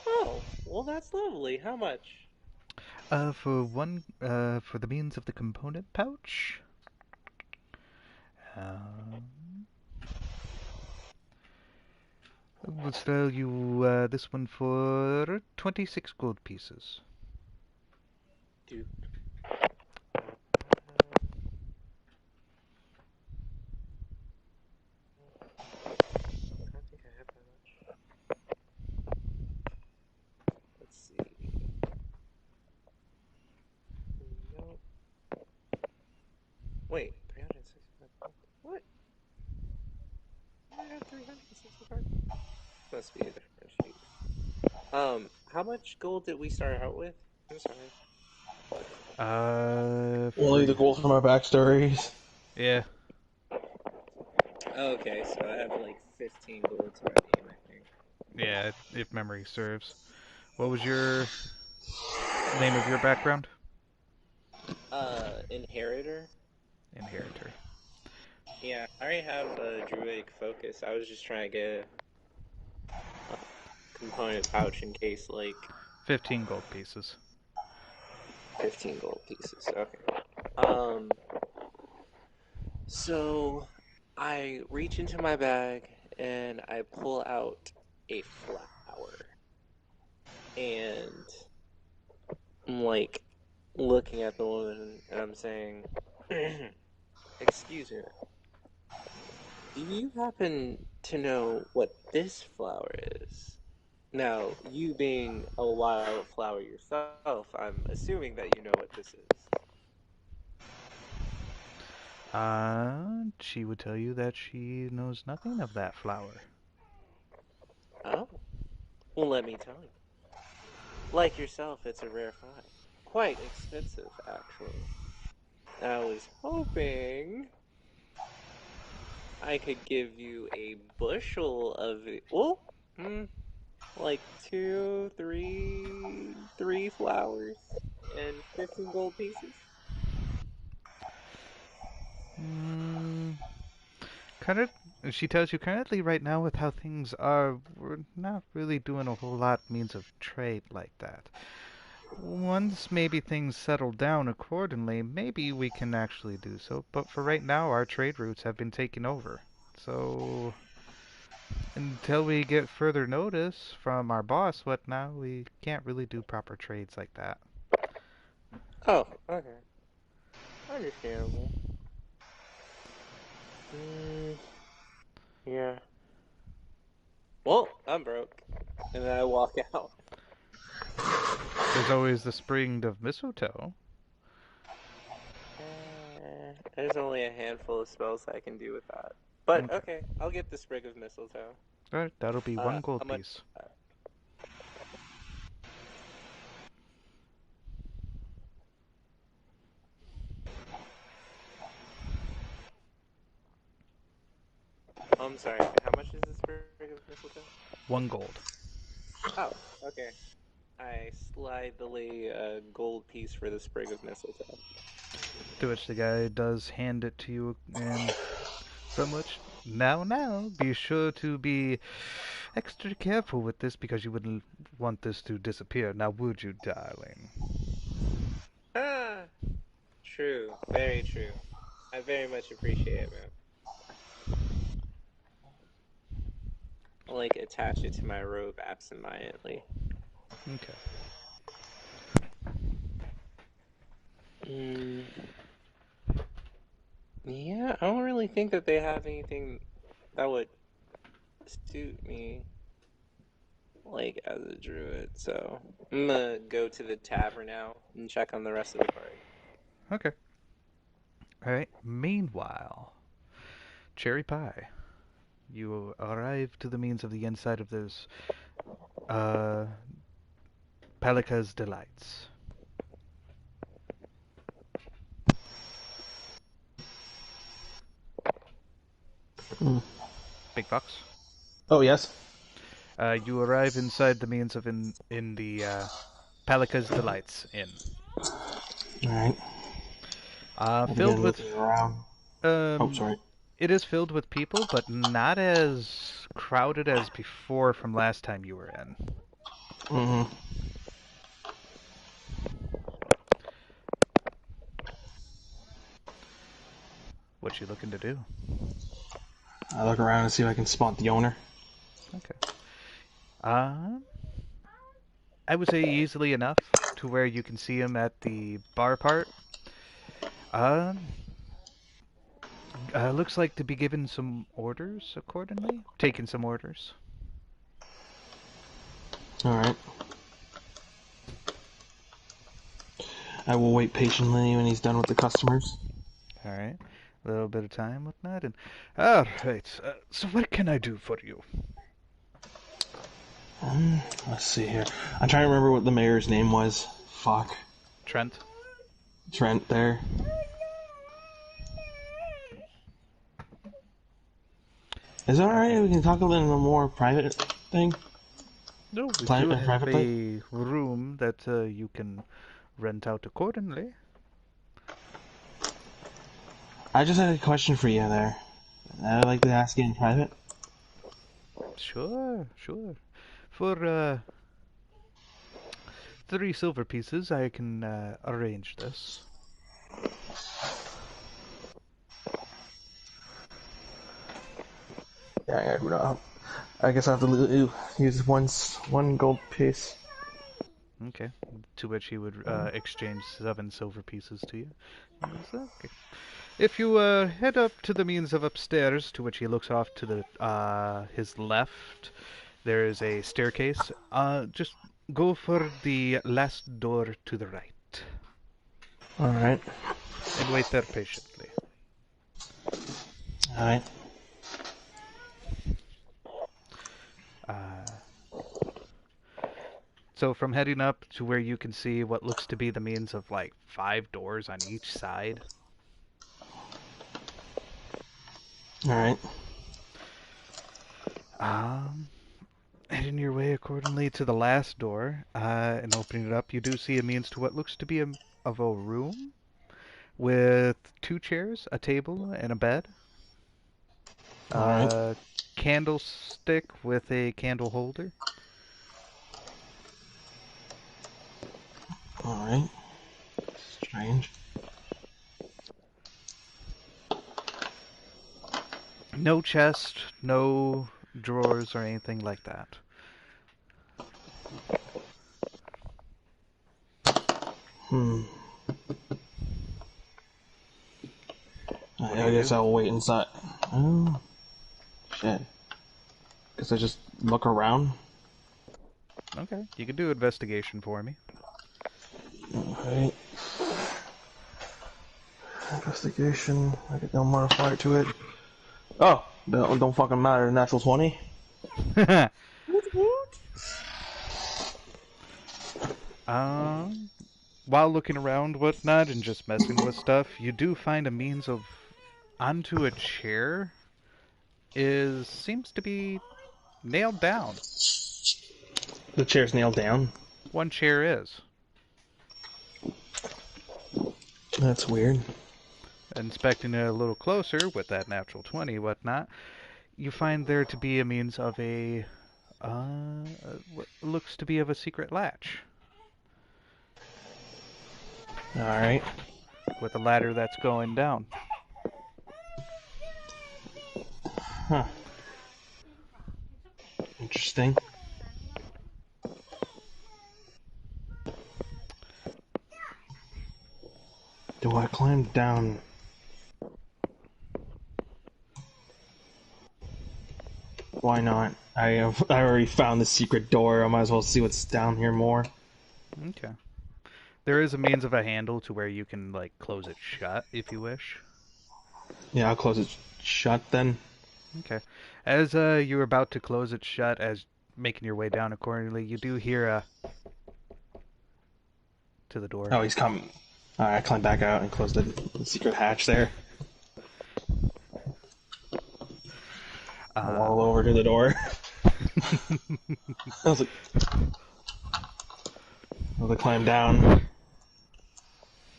Oh, well, that's lovely. How much? For the means of the component pouch, um, we'll sell you this one for 26 gold pieces. Do I don't think I have that much. Let's see. Nope. Wait, 365. What? I had 365. Must be a different sheet. How much gold did we start out with? I'm sorry. Only the gold from our backstories. Yeah, Okay, so I have like 15 gold to my name, I think. yeah, if memory serves. What was your name of your background? Inheritor? Inheritor. Yeah, I already have a druidic focus. I was just trying to get a component pouch in case, like, 15 gold pieces. 15 gold pieces. Okay. Um, so I reach into my bag and I pull out a flower. And I'm like looking at the woman and I'm saying, excuse me, do you happen to know what this flower is? Now, you being a wildflower yourself, I'm assuming that you know what this is. She would tell you that she knows nothing of that flower. Oh, well, let me tell you. Like yourself, it's a rare find. Quite expensive, actually. I was hoping I could give you a bushel of it. Well, like three flowers and 15 gold pieces. Mm, current, she tells you currently right now with how things are, we're not really doing a whole lot means of trade like that. Once maybe things settle down accordingly, maybe we can actually do so. But for right now, our trade routes have been taken over. So until we get further notice from our boss, whatnot, we can't really do proper trades like that. Oh, okay. Understandable. Mm, yeah. Well, I'm broke. And then I walk out. There's always the spring of mistletoe. There's only a handful of spells I can do with that. But Okay. okay, I'll get the sprig of mistletoe. Alright, that'll be one How gold much? piece. I'm sorry. How much is the sprig of mistletoe? One gold. Oh, okay. I slidely a gold piece for the sprig of mistletoe. To which the guy does hand it to you in so much. Now, be sure to be extra careful with this because you wouldn't want this to disappear. Now, would you, darling? Ah, true. Very true. I very much appreciate it, man. I'll, like, attach it to my robe absentmindedly. Okay. Mm, yeah, I don't really think that they have anything that would suit me. like as a druid. So I'm gonna go to the tavern now and check on the rest of the party. Okay. All right. Meanwhile, Cherry Pie, you arrive to the means of the inside of those uh, Palika's Delights. Big Fox. Oh, yes. You arrive inside the means of in the Palika's Delights Inn. Alright. Filled with Around. Oh, sorry. it is filled with people, but not as crowded as before from last time you were in. Mm-hmm. What you looking to do? I look around and see if I can spot the owner. Okay. I would say easily enough to where you can see him at the bar part. Looks like to be given some orders accordingly. Taking some orders. Alright. I will wait patiently when he's done with the customers. Alright. A little bit of time, whatnot, and... Alright, so what can I do for you? Let's see here. I'm trying to remember what the mayor's name was. Fuck. Trent? Trent there. Is it alright if we can talk a little more private thing? No, we Private- do have privately? a room that you can rent out accordingly. I just had a question for you there. I'd like to ask you in private. Sure, sure. For 3 silver pieces, I can arrange this. Yeah, I guess I have to use one gold piece. Okay. To which he would exchange 7 silver pieces to you. He goes, okay. If you head up to the means of upstairs, to which he looks off to the his left, there is a staircase. Just go for the last door to the right. Alright. And wait there patiently. Alright. So from heading up to where you can see what looks to be the means of like 5 doors on each side. Alright. Heading your way accordingly to the last door, and opening it up, you do see a means to what looks to be of a room with 2 chairs, a table, and a bed. Alright. Candlestick with a candle holder. Alright. Strange. No chest, no drawers or anything like that. I guess I'll wait inside. Oh, shit. Guess I just look around. Okay, you can do investigation for me. Alright. Investigation. I get no modifier to it. Oh, don't fucking matter. Natural 20. While looking around, whatnot, and just messing with stuff, you do find a means of onto a chair seems to be nailed down. The chair's nailed down. One chair is. That's weird. Inspecting it a little closer with that natural 20, whatnot, you find there to be a means of what looks to be of a secret latch. Alright. With a ladder that's going down. Huh. Interesting. Do I climb down? Why not? I already found the secret door. I might as well see what's down here more. Okay. There is a means of a handle to where you can like close it shut if you wish. Yeah, I'll close it shut then. Okay. As you're about to close it shut, as making your way down accordingly, you do hear to the door. Oh, he's coming. Alright, I climb back out and close the secret hatch there. Wall over to the door. I was like, climb down.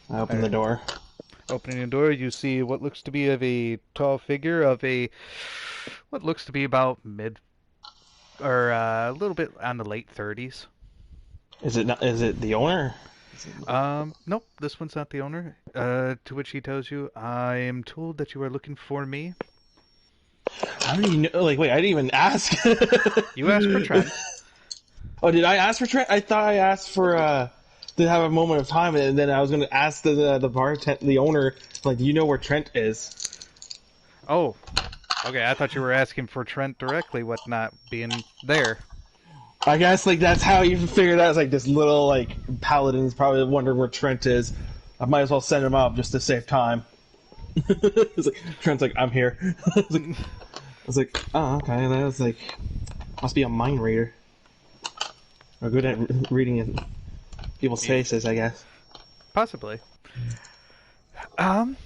I open the door. Opening the door, you see what looks to be of a tall figure of what looks to be about mid, or a little bit on the late 30s. Is it the owner? Nope, this one's not the owner. To which he tells you, I am told that you are looking for me. How do you know? Like, wait, I didn't even ask. You asked for Trent. Oh, did I ask for Trent? I thought I asked for to have a moment of time, and then I was going to ask the owner, like, do you know where Trent is? Oh, okay. I thought you were asking for Trent directly, what not being there. I guess like that's how you figured out. It's like this little like paladin's probably wondering where Trent is. I might as well send him up just to save time. It's like Trent's like, I'm here. I was like, oh, okay. That was like, must be a mind reader. Or good at reading people's faces, I guess. Possibly. To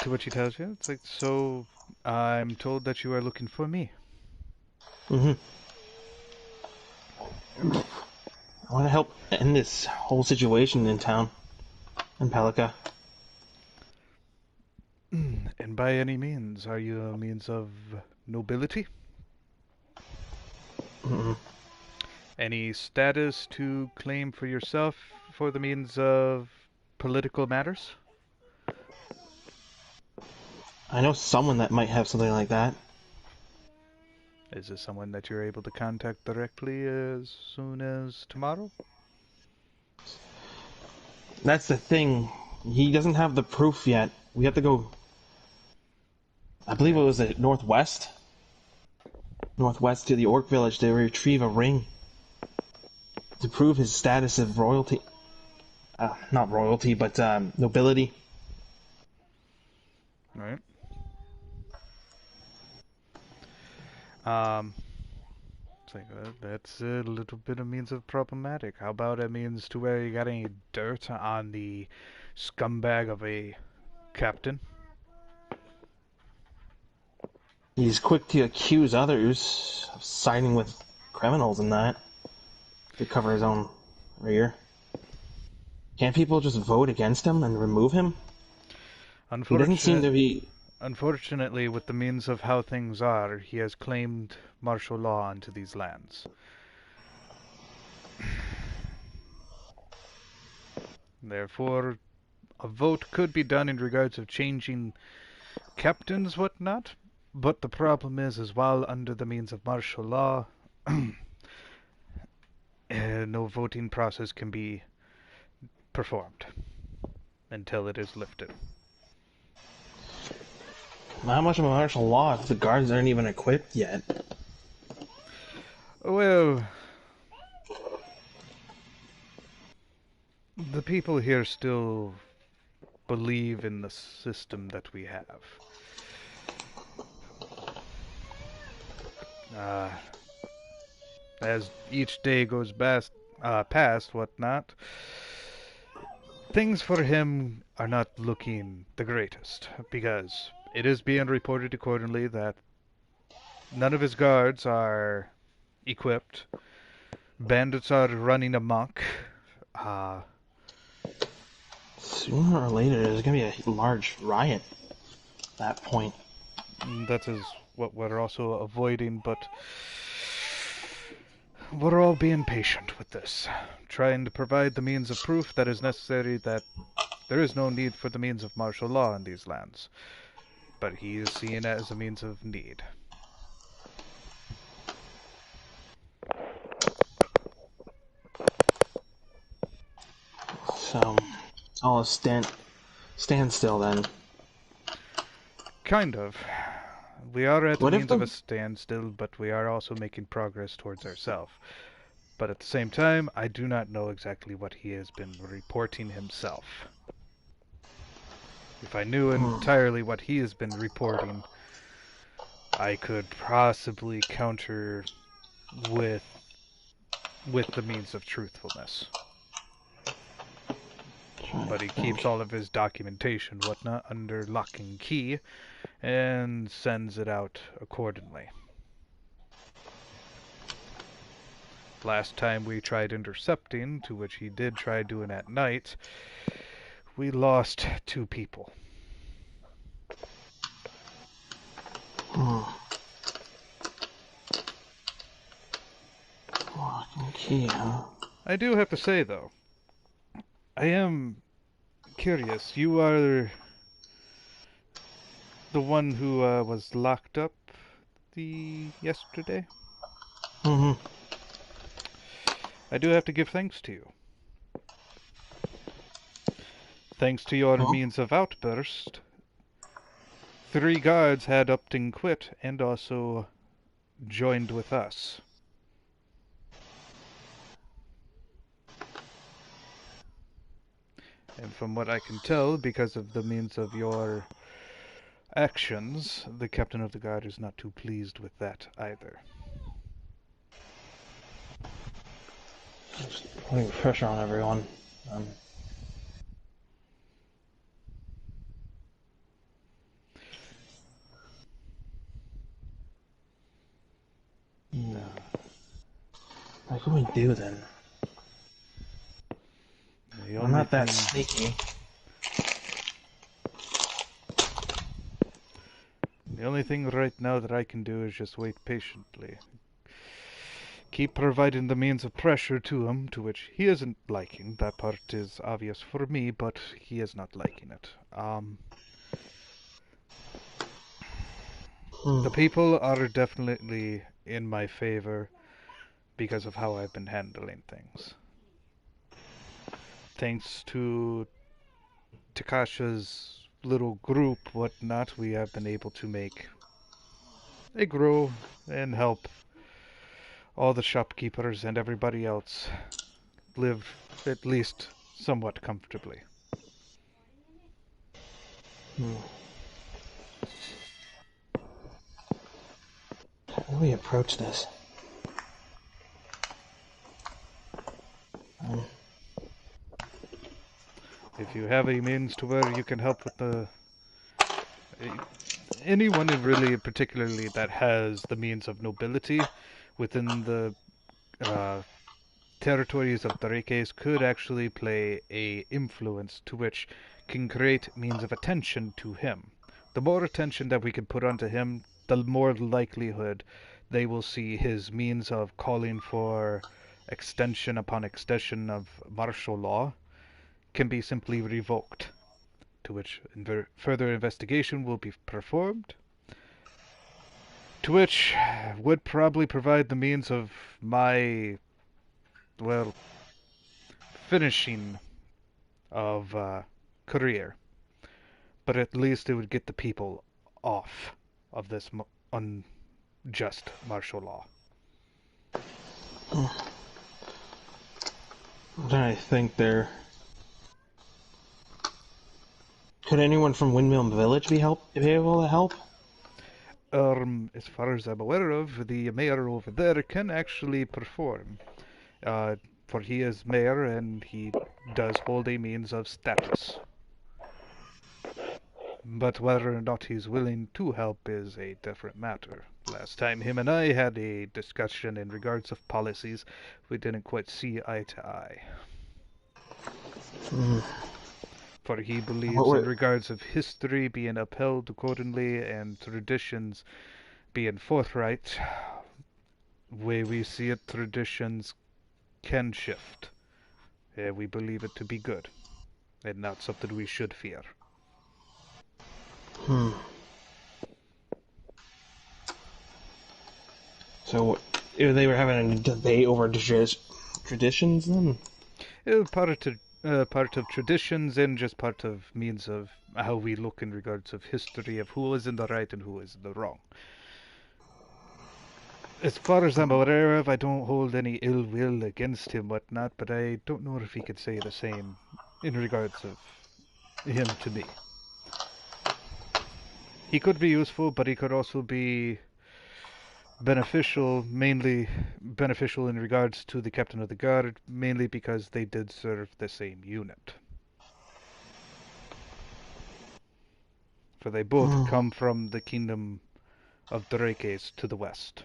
which he tells you, it's like, so I'm told that you are looking for me. Mm-hmm. I want to help end this whole situation in town, in Pelica. And by any means, are you a means of nobility? Mm-mm. Any status to claim for yourself for the means of political matters? I know someone that might have something like that. Is this someone that you're able to contact directly as soon as tomorrow? That's the thing. He doesn't have the proof yet. We have to go... I believe it was the northwest. Northwest to the Orc Village to retrieve a ring. To prove his status of royalty. Not royalty, but nobility. Right. It's like, that's a little bit of means of problematic. How about a means to where you got any dirt on the scumbag of a captain? He's quick to accuse others of siding with criminals and that. To cover his own rear. Can't people just vote against him and remove him? He doesn't seem to be... Unfortunately, with the means of how things are, he has claimed martial law onto these lands. Therefore, a vote could be done in regards of changing captains, whatnot, but the problem is while under the means of martial law, no voting process can be performed until it is lifted. How much of a martial law if the guards aren't even equipped yet? Well, the people here still believe in the system that we have. As each day goes past, whatnot, things for him are not looking the greatest, because it is being reported accordingly that none of his guards are equipped. Bandits are running amok. Sooner or later, there's gonna be a large riot at that point. That is what we're also avoiding, but we're all being patient with this, trying to provide the means of proof that is necessary that there is no need for the means of martial law in these lands. But he is seeing it as a means of need. So, it's all a standstill then. Kind of. We are at the What if means of the- a standstill, but we are also making progress towards ourselves. But at the same time, I do not know exactly what he has been reporting himself. If I knew entirely what he has been reporting, I could possibly counter with the means of truthfulness. But he keeps all of his documentation, whatnot, under lock and key, and sends it out accordingly. Last time we tried intercepting, to which he did try doing at night, we lost 2 people. Lock and key, huh? I do have to say, though, I am curious. You are the one who was locked up yesterday? Mm-hmm. I do have to give thanks to you. Thanks to your means of outburst, 3 guards had upped and quit and also joined with us. And from what I can tell, because of the means of your actions, the captain of the guard is not too pleased with that either. Just putting pressure on everyone. What can we do then? I'm not that sneaky. The only thing right now that I can do is just wait patiently. Keep providing the means of pressure to him, to which he isn't liking. That part is obvious for me, but he is not liking it. The people are definitely in my favor because of how I've been handling things. Thanks to Takasha's little group, whatnot, we have been able to make it grow and help all the shopkeepers and everybody else live at least somewhat comfortably. How do we approach this? If you have a means to where you can help with anyone really particularly that has the means of nobility within the territories of Darekes could actually play a influence to which can create means of attention to him. The more attention that we can put onto him, the more likelihood they will see his means of calling for extension upon extension of martial law can be simply revoked, to which further investigation will be performed, to which would probably provide the means of my, well, finishing of career. But at least it would get the people off of this unjust martial law. Then I think there. Could anyone from Windmill Village be able to help? As far as I'm aware of, the mayor over there can actually perform. For he is mayor and he does hold a means of status. But whether or not he's willing to help is a different matter. Last time him and I had a discussion in regards of policies, we didn't quite see eye to eye. For he believes in regards of history being upheld accordingly and traditions being forthright, way we see it, traditions can shift. We believe it to be good, and not something we should fear. So, if they were having a debate over traditions then? Part of part of traditions and just part of means of how we look in regards of history of who is in the right and who is in the wrong. As far as I'm aware of, I don't hold any ill will against him, whatnot, but I don't know if he could say the same in regards of him to me. He could be useful, but he could also be beneficial, mainly beneficial in regards to the captain of the guard, mainly because they did serve the same unit. For they both come from the kingdom of Drakes to the west.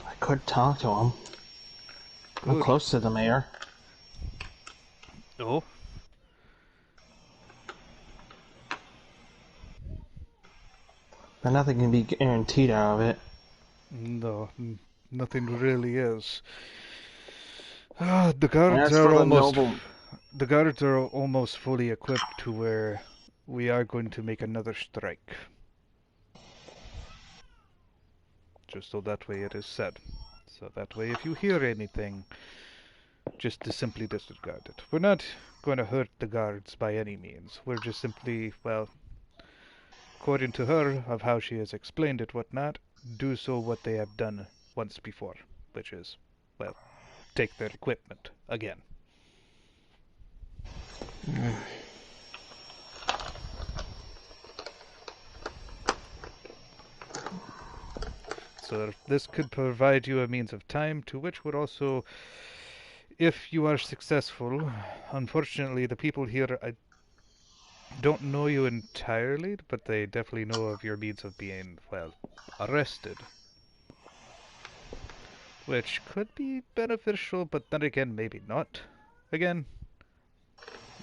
I could talk to him. I'm Good. close to the mayor. Oh? But nothing can be guaranteed out of it. No, nothing really is. The guards As are for the almost noble... the guards are almost fully equipped to where we are going to make another strike. Just so that way it is said. So that way if you hear anything, just to simply disregard it. We're not going to hurt the guards by any means. We're just simply, well, according to her, of how she has explained it, whatnot, do so what they have done once before, which is, well, take their equipment again. So this could provide you a means of time, to which would also, if you are successful, unfortunately the people here, I don't know you entirely, but they definitely know of your means of being, well, arrested. Which could be beneficial, but then again, maybe not. Again,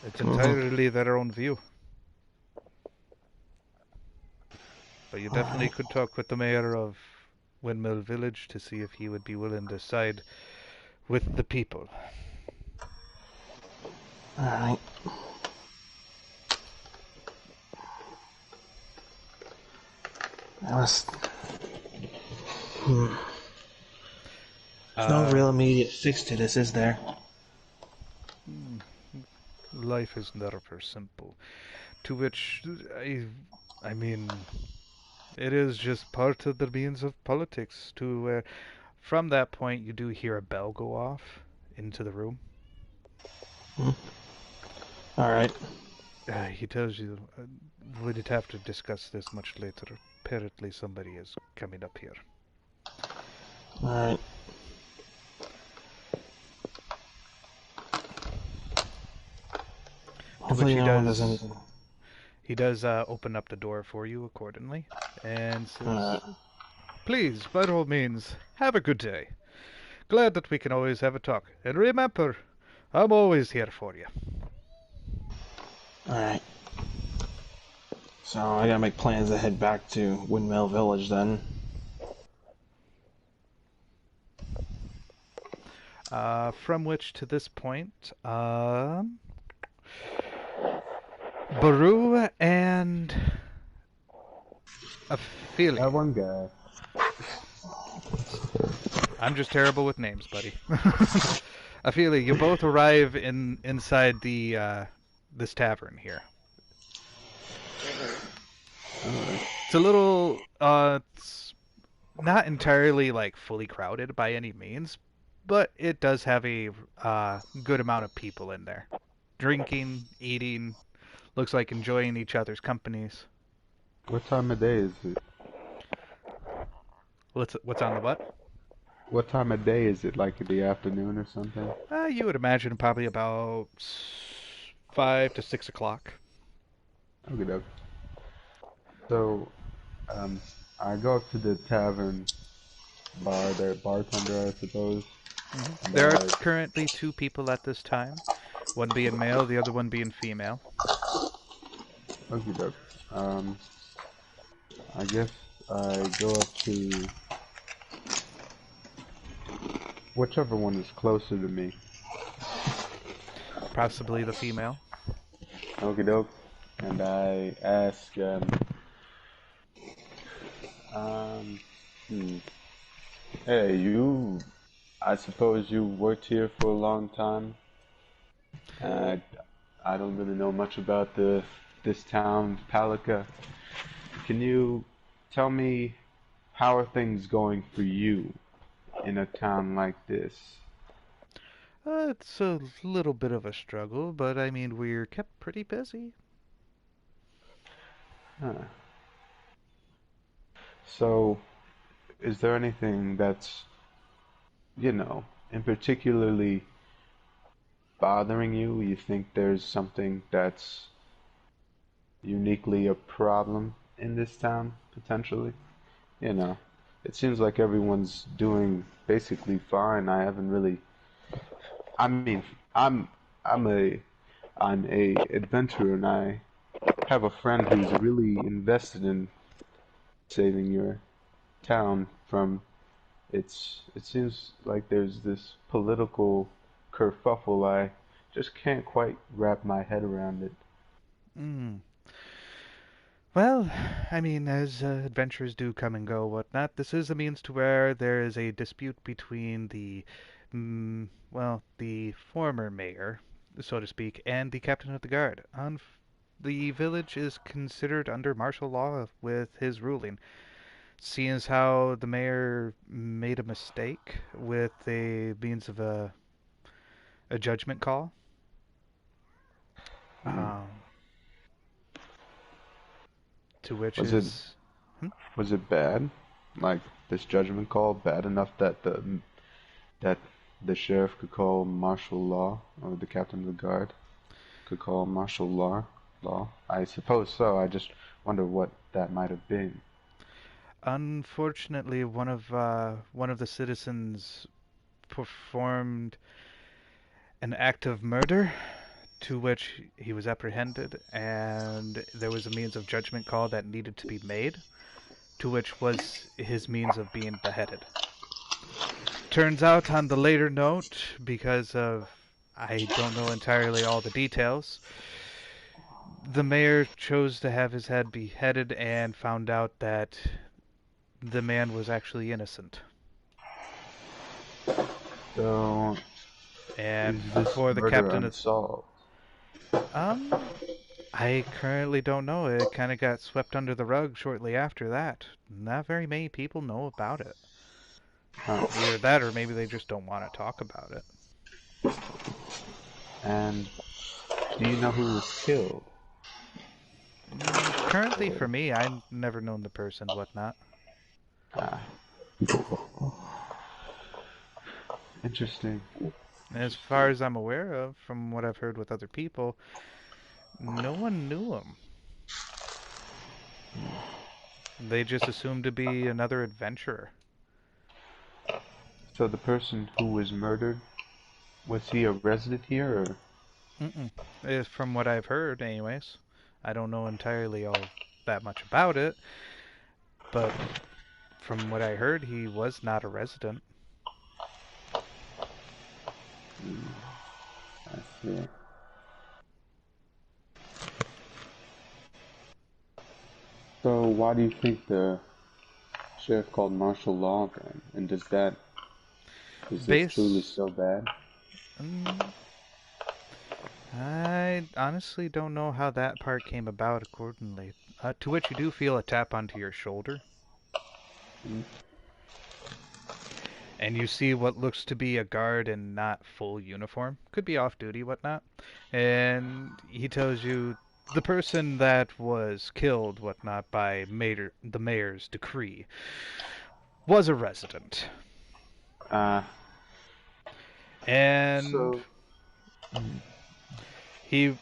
it's entirely their own view. But you definitely could talk with the mayor of Windmill Village to see if he would be willing to side with the people. Alright. There's no real immediate fix to this, is there? Life is never simple. To which, I mean, it is just part of the means of politics. To where, from that point, you do hear a bell go off into the room. Alright. He tells you, we'd have to discuss this much later. Apparently somebody is coming up here. Alright. Hopefully no one does anything. He does open up the door for you accordingly, and says, please, by all means, have a good day. Glad that we can always have a talk. And remember, I'm always here for you. Alright. So I gotta make plans to head back to Windmill Village then. From which to this point, Baru and Ophelia. That one guy. I'm just terrible with names, buddy. Ophelia, you both arrive inside the this tavern here. It's a little it's not entirely like fully crowded by any means, but it does have a good amount of people in there. Drinking, eating, looks like enjoying each other's companies. What time of day is it? What's on the what? What time of day is it? Like in the afternoon or something? You would imagine probably about 5 to 6 o'clock. Okay, doke. So, I go up to the tavern bar, their bartender, I suppose. Mm-hmm. There are currently 2 people at this time. One being male, the other one being female. Okay, doke. I guess I go up to whichever one is closer to me. Possibly the female. Okay, doke. And I ask, hey, I suppose you worked here for a long time? Uh, I don't really know much about this town, Palika. Can you tell me how are things going for you in a town like this? It's a little bit of a struggle, but I mean, we're kept pretty busy. Huh. So, is there anything that's, in particularly bothering you? You think there's something that's uniquely a problem in this town, potentially? You know, it seems like everyone's doing basically fine. I haven't really. I mean, I'm I'm a I'm a adventurer, and I have a friend who's really invested in saving your town from its. It seems like there's this political kerfuffle. I just can't quite wrap my head around it. Hmm. Well, I mean, as adventures do come and go, whatnot, this is a means to where there is a dispute between the former mayor, so to speak, and the captain of the guard. The village is considered under martial law with his ruling, seeing as how the mayor made a mistake with a means of a judgment call. Hmm. Um, to which Was it is was it bad? Like this judgment call bad enough that the sheriff could call martial law, or the captain of the guard could call martial law? I suppose so. I just wonder what that might have been. unfortunately one of the citizens performed an act of murder to which he was apprehended, and there was a means of judgment call that needed to be made, to which was his means of being beheaded. Turns out, on the later note, because of I don't know entirely all the details, the mayor chose to have his head beheaded and found out that the man was actually innocent. So, is And this for the murder captain of unsolved? um I currently don't know. It kind of got swept under the rug shortly after that. Not very many people know about it. Huh. Either that or maybe they just don't want to talk about it. And do you know who was killed? Currently, for me, I've never known the person, whatnot. Ah, interesting. As far Interesting. as I'm aware of, from what I've heard with other people, no one knew him. They just assumed to be another adventurer. So the person who was murdered, was he a resident here, or? Mm-mm. From what I've heard, anyways. I don't know entirely all that much about it, but from what I heard, he was not a resident. Hmm, I see. So why do you think the sheriff called martial law then? And is this truly Base. so bad? Mm, I honestly don't know how that part came about accordingly. To which you do feel a tap onto your shoulder, Hmm? and you see what looks to be a guard in not full uniform. Could be off duty, whatnot. And he tells you the person that was killed, whatnot, by the mayor's decree was a resident. Uh, And so, mm, he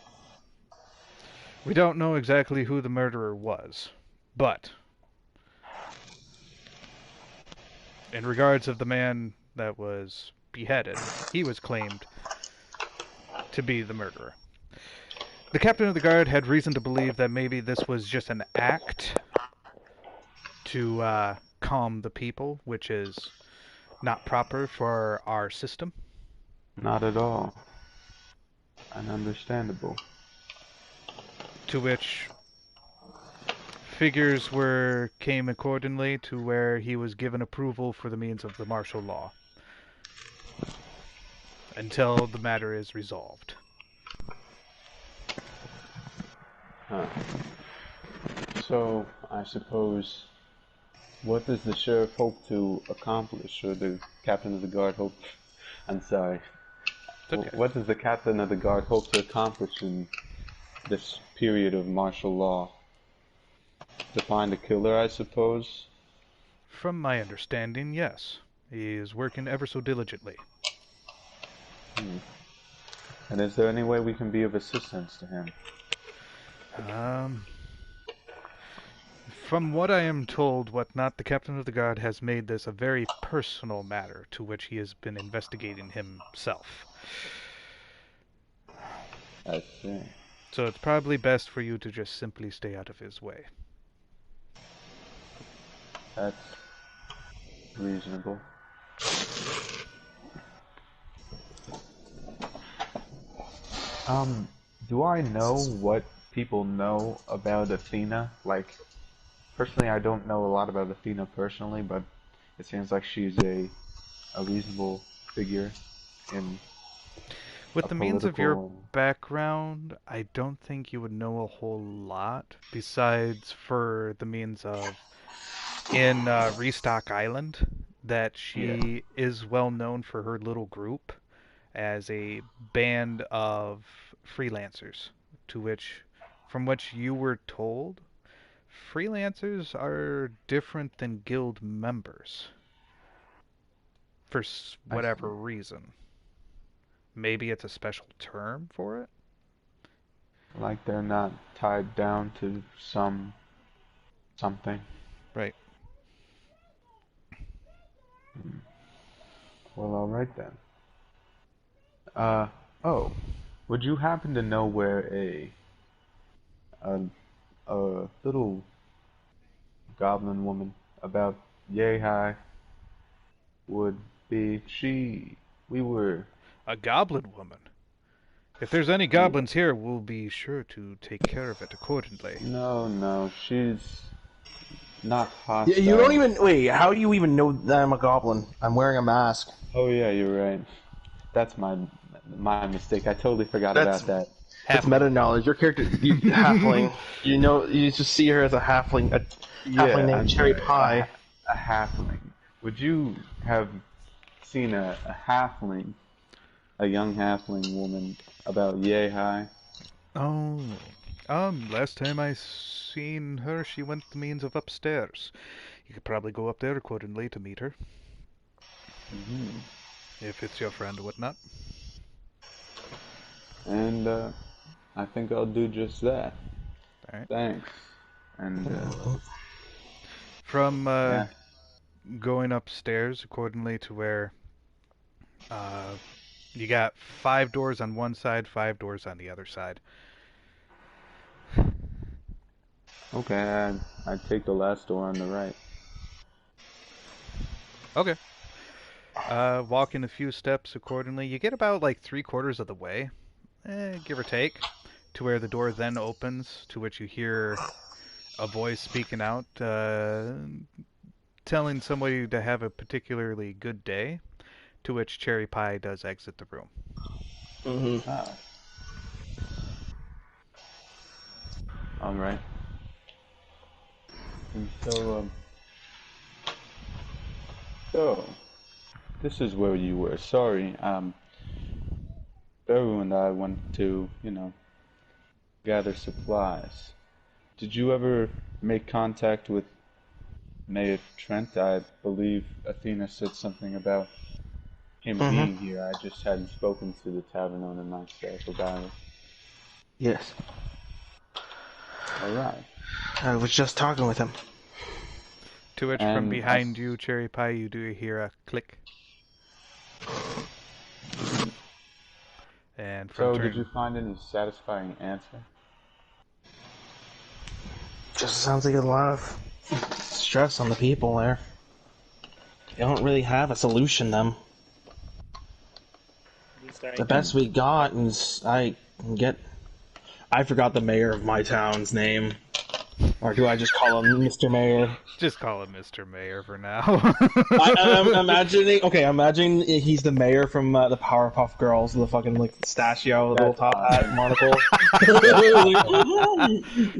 we don't know exactly who the murderer was, but in regards of the man that was beheaded, he was claimed to be the murderer. The captain of the guard had reason to believe that maybe this was just an act to calm the people, which is not proper for our system. not at all. Ununderstandable. To which figures were came accordingly to where he was given approval for the means of the martial law until the matter is resolved. Huh. So, I suppose, what does the sheriff hope to accomplish, or the captain of the guard hope? I'm sorry. Okay. What does the captain of the guard hope to accomplish in this period of martial law? To find a killer, I suppose? From my understanding, yes. He is working ever so diligently. And is there any way we can be of assistance to him? From what I am told, whatnot, the captain of the guard has made this a very personal matter to which he has been investigating himself. I see. So it's probably best for you to just simply stay out of his way. That's reasonable. Do I know what people know about Athena? Like, personally, I don't know a lot about Athena personally, but it seems like she's a reasonable figure in With a the means of your political... background, I don't think you would know a whole lot, besides for the means of in Restock Island, that she is well known for her little group as a band of freelancers, to which, from which you were told, freelancers are different than guild members for whatever reason. Maybe it's a special term for it? Like they're not tied down to something. Right. Well, alright then. Oh, would you happen to know where a little goblin woman about yay high would be? We were... A goblin woman? If there's any goblins here, we'll be sure to take care of it accordingly. No, she's not hostile. You don't even... Wait, how do you even know that I'm a goblin? I'm wearing a mask. Oh yeah, you're right. That's my mistake. I totally forgot about that. That's meta knowledge. Your character, halfling. You know, you just see her as a halfling. Halfling named Cherry Pie. A halfling. Would you have seen a halfling, a young halfling woman about yay high? Oh, last time I seen her, she went the means of upstairs. You could probably go up there accordingly to meet her. Mm-hmm. If it's your friend or whatnot. And, I think I'll do just that. Alright. Thanks. And, From, yeah. going upstairs accordingly to where, you got 5 doors on one side, 5 doors on the other side. Okay, I take the last door on the right. Okay. Walking a few steps accordingly, you get about like 3/4 of the way, give or take, to where the door then opens, to which you hear a voice speaking out, telling somebody to have a particularly good day, to which Cherry Pie does exit the room. Mm-hmm. Alright. And so, this is where you were. Sorry, Beru and I went to, gather supplies. Did you ever make contact with Mayor Trent? I believe Athena said something about him being here. I just hadn't spoken to the tavern owner myself about it. Yes. Alright. I was just talking with him. To which, from behind you, Cherry Pie, you do hear a click. And from did you find any satisfying answer? Just sounds like a lot of stress on the people there. They don't really have a solution, them. The best we got is I forgot the mayor of my town's name. Or do I just call him Mr. Mayor? Just call him Mr. Mayor for now. I'm imagining. Okay, imagine he's the mayor from the Powerpuff Girls, the fucking like pistachio, little That's top hat, monocle.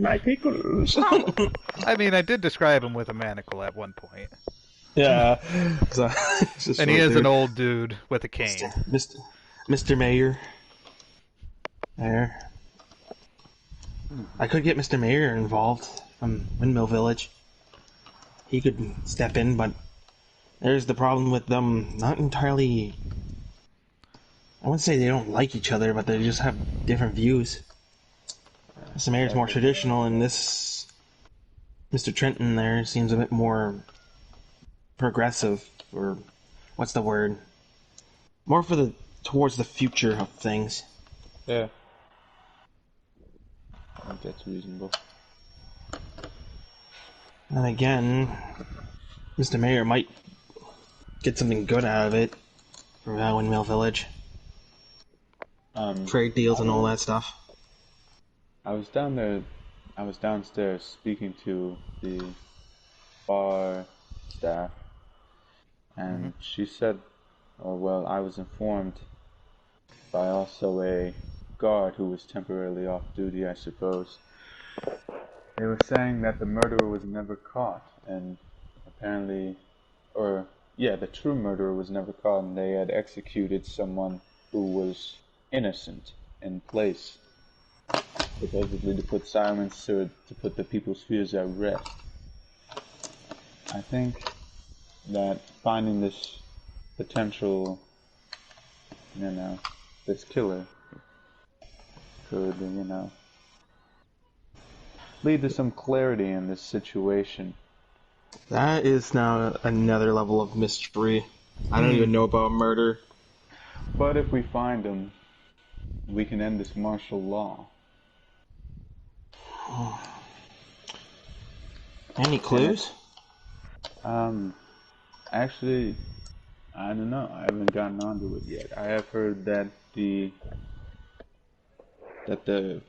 My pickles. I mean, I did describe him with a manacle at one point. Yeah. So, And he is an old dude with a cane. Mr. Mayor. There. I could get Mr. Mayor involved from Windmill Village. He could step in, but there's the problem with them not entirely... I wouldn't say they don't like each other, but they just have different views. Mr. Mayor's more traditional, and this... Mr. Trenton there seems a bit more progressive, or what's the word? More for the towards the future of things. Yeah. I think that's reasonable. And again, Mr. Mayor might get something good out of it for Windmill Village. Trade deals and all that stuff. I was downstairs speaking to the bar staff, and she said, or well, I was informed by also a guard who was temporarily off duty, I suppose. They were saying that the murderer was never caught, and apparently, the true murderer was never caught, and they had executed someone who was innocent in place, supposedly to put silence or to put the people's fears at rest. I think that finding this potential, this killer could, lead to some clarity in this situation. That is now another level of mystery. I don't even know about murder. But if we find him, we can end this martial law. Any clues? Actually, I don't know. I haven't gotten onto it yet. I have heard that the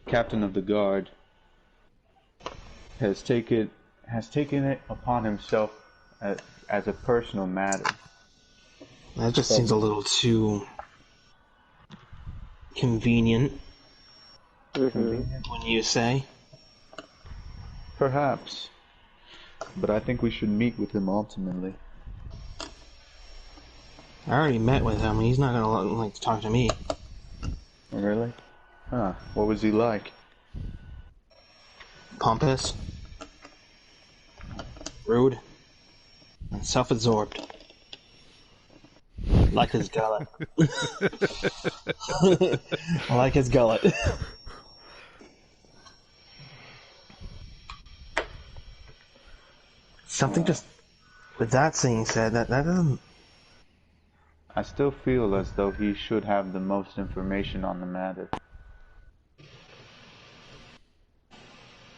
captain of the guard has taken it upon himself as a personal matter. That just seems a little too convenient. Convenient? When you say. Perhaps. But I think we should meet with him ultimately. I already met with him. He's not gonna like to talk to me. Really? Huh. What was he like? Pompous, rude, and self-absorbed. Like his gullet. Like his gullet. Something just, with that being said, that doesn't... I still feel as though he should have the most information on the matter.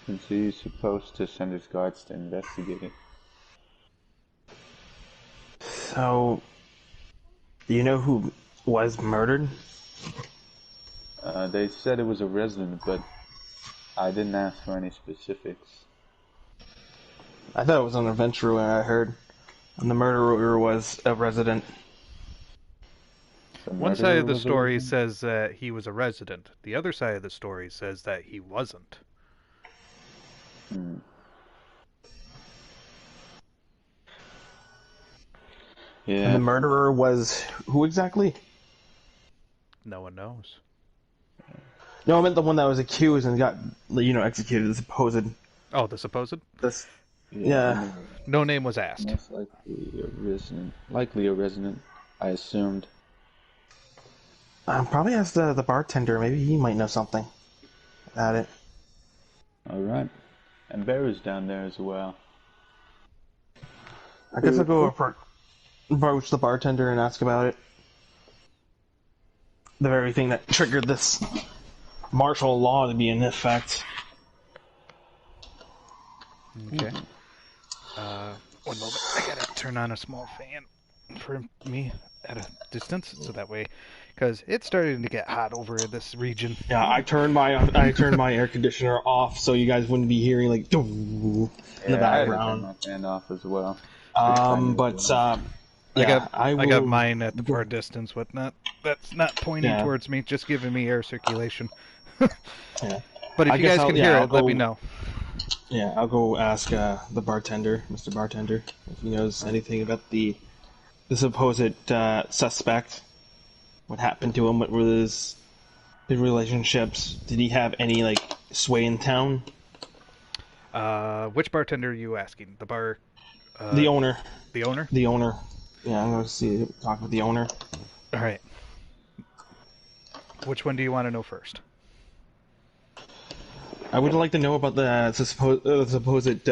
Since he's supposed to send his guards to investigate it. So, do you know who was murdered? They said it was a resident, but I didn't ask for any specifics. I thought it was an adventurer, I heard. And the murderer was a resident. One side of the story says that he was a resident. The other side of the story says that he wasn't. Yeah. And the murderer was who exactly? No one knows. No, I meant the one that was accused and got, executed. The supposed. Oh, the supposed? This. Yeah. No name was asked. Most likely a resident. Likely a resident, I assumed. Probably ask the bartender. Maybe he might know something about it. Alright. And Bear's down there as well. I guess I'll go approach the bartender and ask about it. The very thing that triggered this martial law to be in effect. Okay. One moment. I gotta turn on a small fan for me. at a distance, so that way, because it's starting to get hot over in this region. Yeah, I turned my air conditioner off so you guys wouldn't be hearing like in the Yeah, I had to turn background. my fan off as well. Big fan as But well. yeah, I I got will. mine at the far distance, whatnot. That's not pointing Yeah, towards me, just giving me air circulation. yeah. But if I you guess guys can hear I'll it, let go. me know. Yeah, I'll go ask the bartender, Mr. Bartender, if he knows anything about the supposed suspect. What happened to him? What were his relationships? Did he have any like sway in town? Which bartender are you asking? The bar, The owner. the owner? The owner. Yeah, I'm going to talk with the owner. All right. Which one do you want to know first? I would like to know about the supposed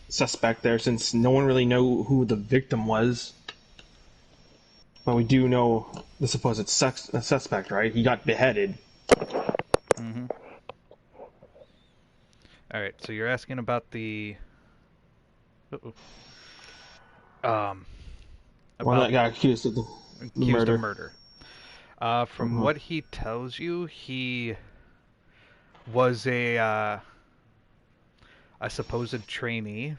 suspect there, since no one really know who the victim was. But we do know the supposed suspect, right? He got beheaded. Mm-hmm. All right. So you're asking about the. Uh-oh. One that About got accused of the murder. of murder. From what he tells you, he was a supposed trainee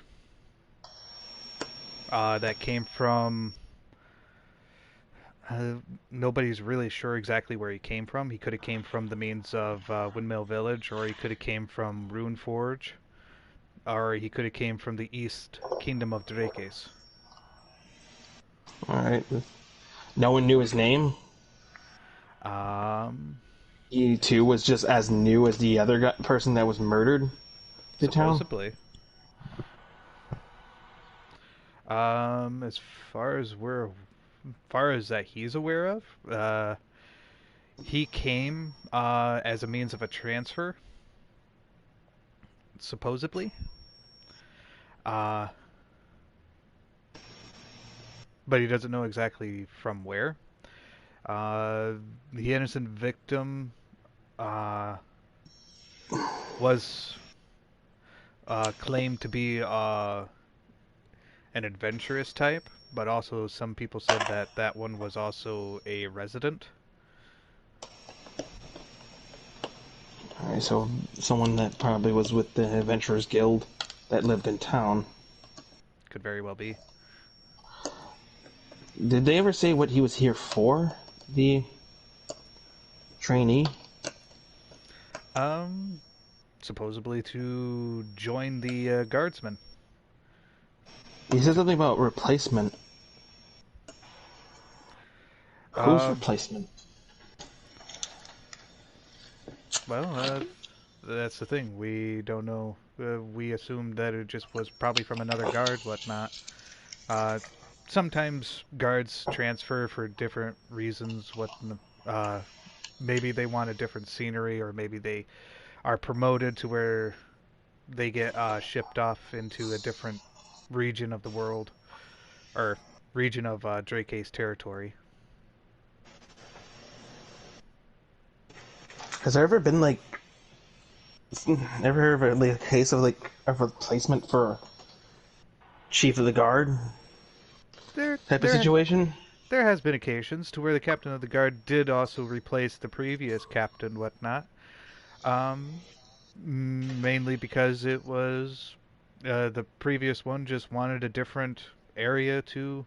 that came from. Nobody's really sure exactly where he came from. He could have came from the means of Windmill Village, or he could have came from Rune Forge, or he could have came from the East Kingdom of Drakes. Alright. No one knew his name. Um, He too was just as new as the other person that was murdered to town. supposedly. As far as that he's aware of, he came as a means of a transfer, supposedly. Uh, but he doesn't know exactly from where. The innocent victim was claimed to be an adventurous type, but also some people said that that one was also a resident. Alright, so someone that probably was with the Adventurers Guild that lived in town. Could very well be. Did they ever say what he was here for? The trainee? Supposedly to join the guardsmen. He said something about replacement. Who's replacement? Well, that's the thing. We don't know. We assumed that it just was probably from another guard, whatnot. Sometimes guards transfer for different reasons. Maybe they want a different scenery, or maybe they are promoted to where they get shipped off into a different region of the world, or region of Drake's territory. Has there ever been like ever heard of a case of like a replacement for chief of the guard type of situation? There has been occasions to where the captain of the guard did also replace the previous captain, whatnot. Mainly because it was the previous one just wanted a different area to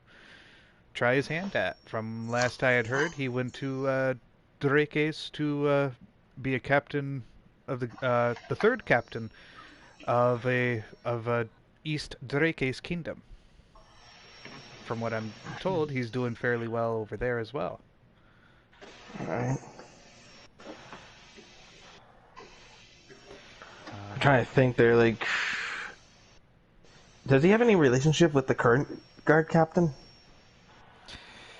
try his hand at. From last I had heard, he went to Drake's to be a captain of the third captain of a East Drake's kingdom. From what I'm told, he's doing fairly well over there as well. Alright. I'm trying to think there, like... Does he have any relationship with the current guard captain?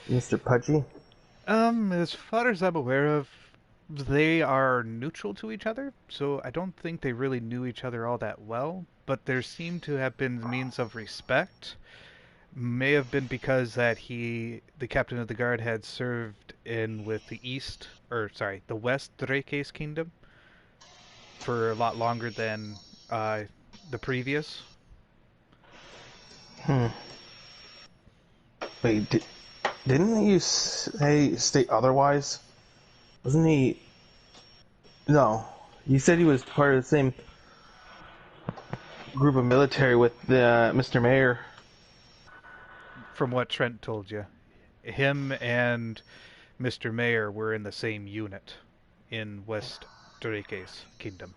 Mr. Pudgy? As far as I'm aware of, they are neutral to each other, so I don't think they really knew each other all that well, but there seemed to have been means of respect. May have been because that the captain of the guard, had served in with the West Drake's kingdom for a lot longer than the previous. Wait, Didn't you state otherwise? Wasn't he? No, you said he was part of the same group of military with Mr. Mayor. From what Trent told you, him and Mr. Mayor were in the same unit in West Drake's kingdom.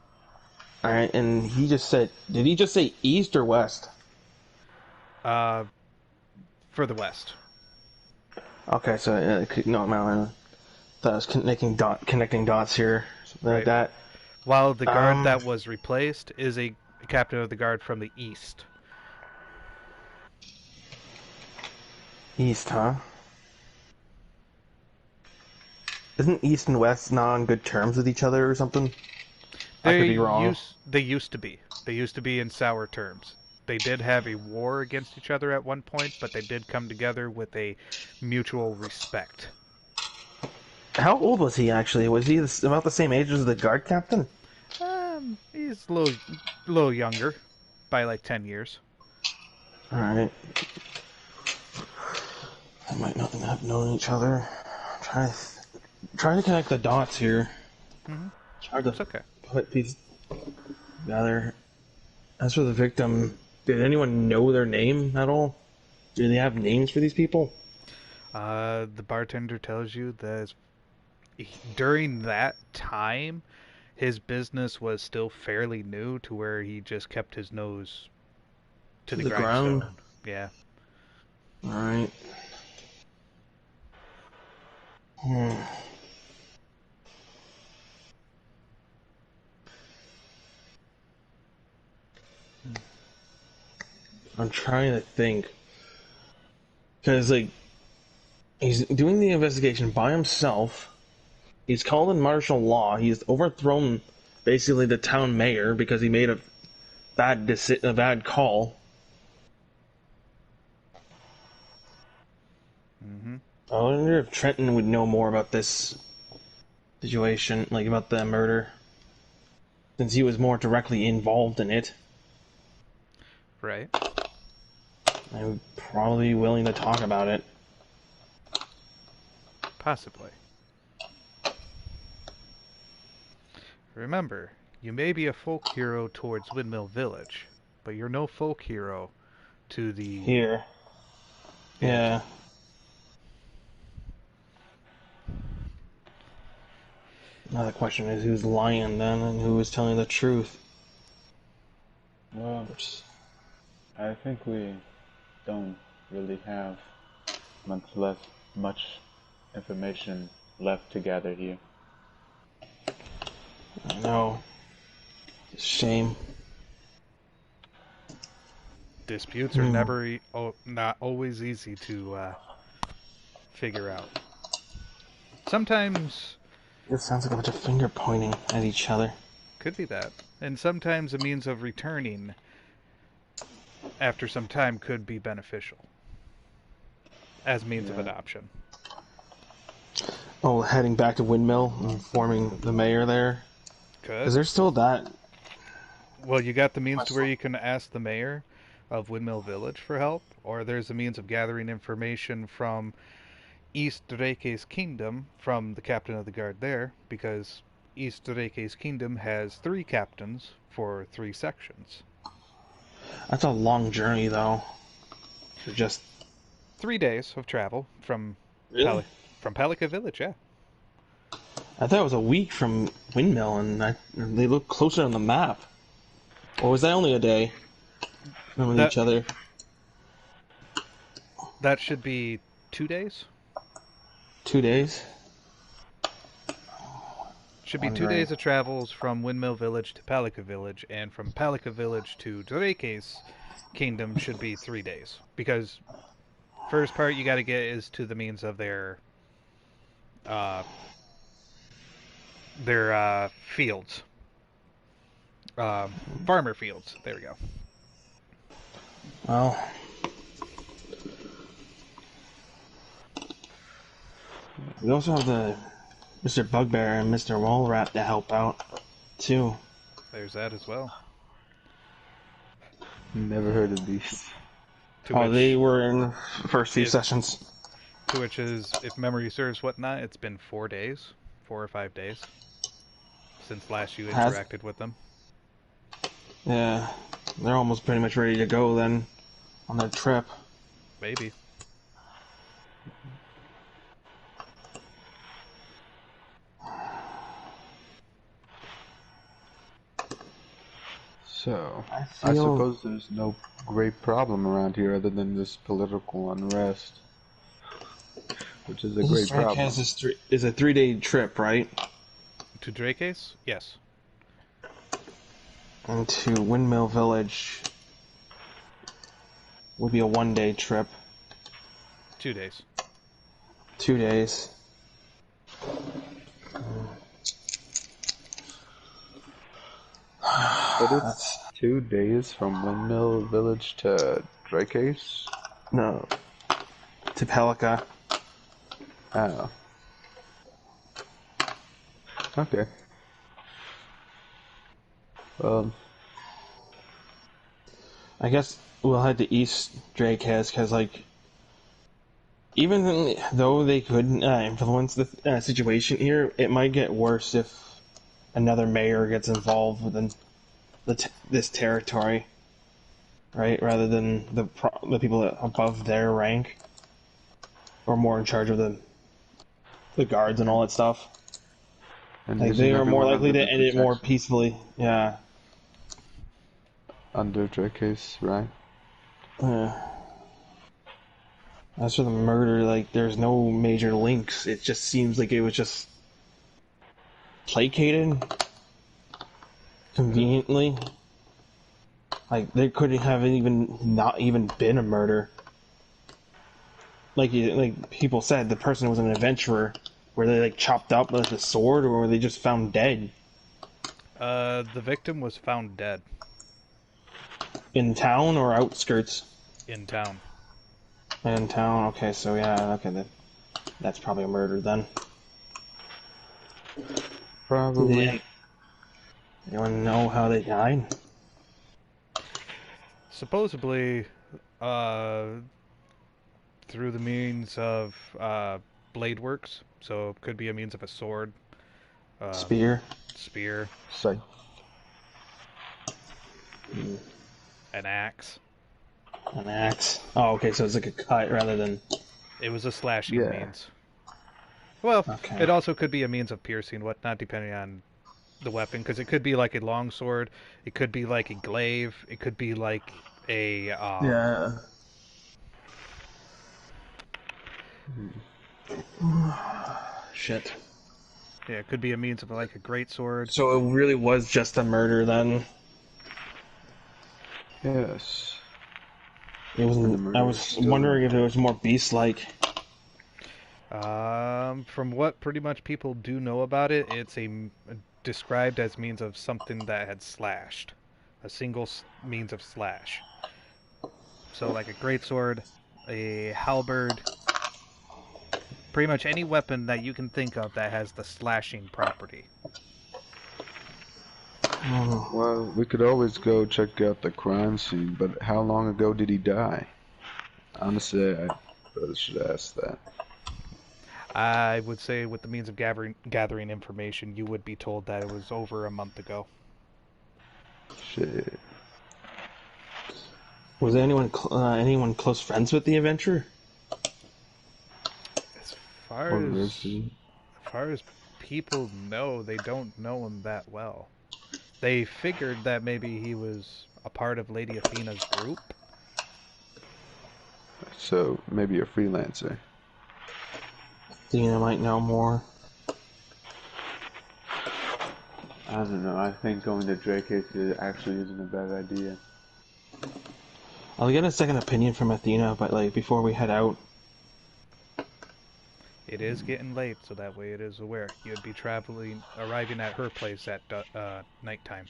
All right, and he just said, did he just say east or west? For the West. Okay, so no, I thought I was connecting dots here, something like that. While the guard that was replaced is a captain of the guard from the East. East, huh? Isn't East and West not on good terms with each other or something? I could be wrong. They used to be. They used to be in sour terms. They did have a war against each other at one point, but they did come together with a mutual respect. How old was he actually? Was he about the same age as the guard captain? He's a little younger, by like 10 years. All right. They might not have known each other. Trying to connect the dots here. Mm-hmm. It's okay. Put these together. As for the victim, did anyone know their name at all? Do they have names for these people? The bartender tells you that during that time, his business was still fairly new to where he just kept his nose to the ground. Yeah. All right. I'm trying to think. Because, like, he's doing the investigation by himself. He's called in martial law. He's overthrown, basically, the town mayor because he made a bad call. Mm-hmm. I wonder if Trenton would know more about this situation, like about the murder, since he was more directly involved in it. Right. I'm probably willing to talk about it. Possibly. Remember, you may be a folk hero towards Windmill Village, but you're no folk hero to the... Here. Yeah. Now the question is, who's lying then, and who is telling the truth? Well, I think we don't really have much information left to gather here. I know. It's a shame. Disputes are not always easy to figure out. Sometimes... It sounds like a bunch of finger pointing at each other. Could be that. And sometimes a means of returning after some time could be beneficial. As means of adoption. Oh, heading back to Windmill and informing the mayor there? Could. Is there still that? Well, you got the means to where you can ask the mayor of Windmill Village for help, or there's a means of gathering information from East Drake's kingdom from the captain of the guard there, because East Drake's kingdom has 3 captains for 3 sections. That's a long journey, though. To just 3 days of travel from from Palika Village, yeah. I thought it was a week from Windmill, and they look closer on the map. Or was that only a day? With each other. That should be 2 days. 2 days? Should be 2 days of travels from Windmill Village to Palika Village, and from Palika Village to Drake's kingdom should be 3 days. Because first part you got to get is to the means of their fields. Farmer fields. There we go. Well, we also have the Mr. Bugbear and Mr. Wallrat to help out, too. There's that as well. Never heard of these. They were in the first few sessions. To which is, if memory serves whatnot, it's been 4 days, 4 or 5 days, since last you Has interacted with them. Yeah, they're almost pretty much ready to go then on their trip. Maybe. So, I I feel suppose there's no great problem around here other than this political unrest, which is a this great strike problem. has is a 3-day trip, right? To Drake's? Yes. And to Windmill Village will be a 1-day trip. 2 days. 2 days. But it's That's 2 days from Windmill Village to Drake's? no to Pelica. Oh. Okay. I guess we'll head to East Drake has because like even though they could influence the situation here, it might get worse if another mayor gets involved within this territory, right? Rather than the people above their rank, or more in charge of the guards and all that stuff. And Like isn't they are more everyone likely under to the end it more protection peacefully. Yeah. under Drake's, right? As for the murder, like there's no major links. It just seems like it was just placated conveniently. Like there could have even not even been a murder. Like people said, the person was an adventurer. Were they like chopped up with a sword, or were they just found dead The victim was found dead in town or outskirts? in town. In town. Okay, so yeah, okay, that's probably a murder then. Probably. Anyone know how they died? Supposedly, through the means of blade works. So it could be a means of a sword, Spear. spear, Say. an axe. An axe. Oh, okay, so it's like a cut rather than. It was a slashing Yeah. means. Well, Okay. it also could be a means of piercing, whatnot, depending on the weapon, because it could be like a long sword, it could be like a glaive, it could be like a Yeah. Shit. yeah, it could be a means of like a great sword. So it really was just a murder then. Yes. It wasn't. I was wondering if it was more beast-like. From what pretty much people do know about it, it's described as means of something that had slashed, a single means of slash. So like a greatsword, a halberd, pretty much any weapon that you can think of that has the slashing property. Well, we could always go check out the crime scene, but how long ago did he die? Honestly, I probably should ask that. I would say with the means of gathering information, you would be told that it was over a month ago. Shit. Was anyone close friends with the adventurer? As far Or as Ricky. as far as people know, they don't know him that well. They figured that maybe he was a part of Lady Athena's group. So, maybe a freelancer. Dina might know more. I don't know, I think going to Drake's actually isn't a bad idea. I'll get a second opinion from Athena, but like before we head out. It is getting late, so that way it is aware. You'd be arriving at her place at nighttime.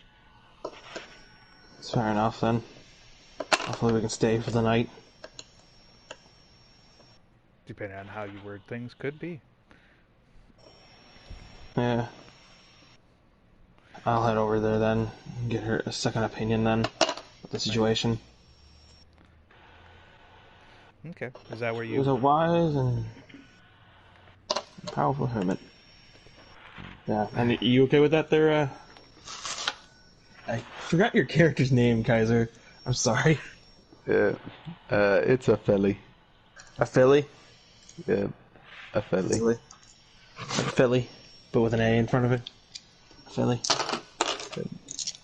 It's fair enough then. Hopefully we can stay for the night. Depending on how you word things, could be. Yeah. I'll head over there then and get her a second opinion then of the situation. Okay, is that where It was you? a wise and Powerful hermit. Yeah, and are you okay with that there, I forgot your character's name, Kaiser. I'm sorry. Yeah. It's a Philly. A Philly? Yeah. A Philly. Philly. Philly, but with an A in front of it. Philly.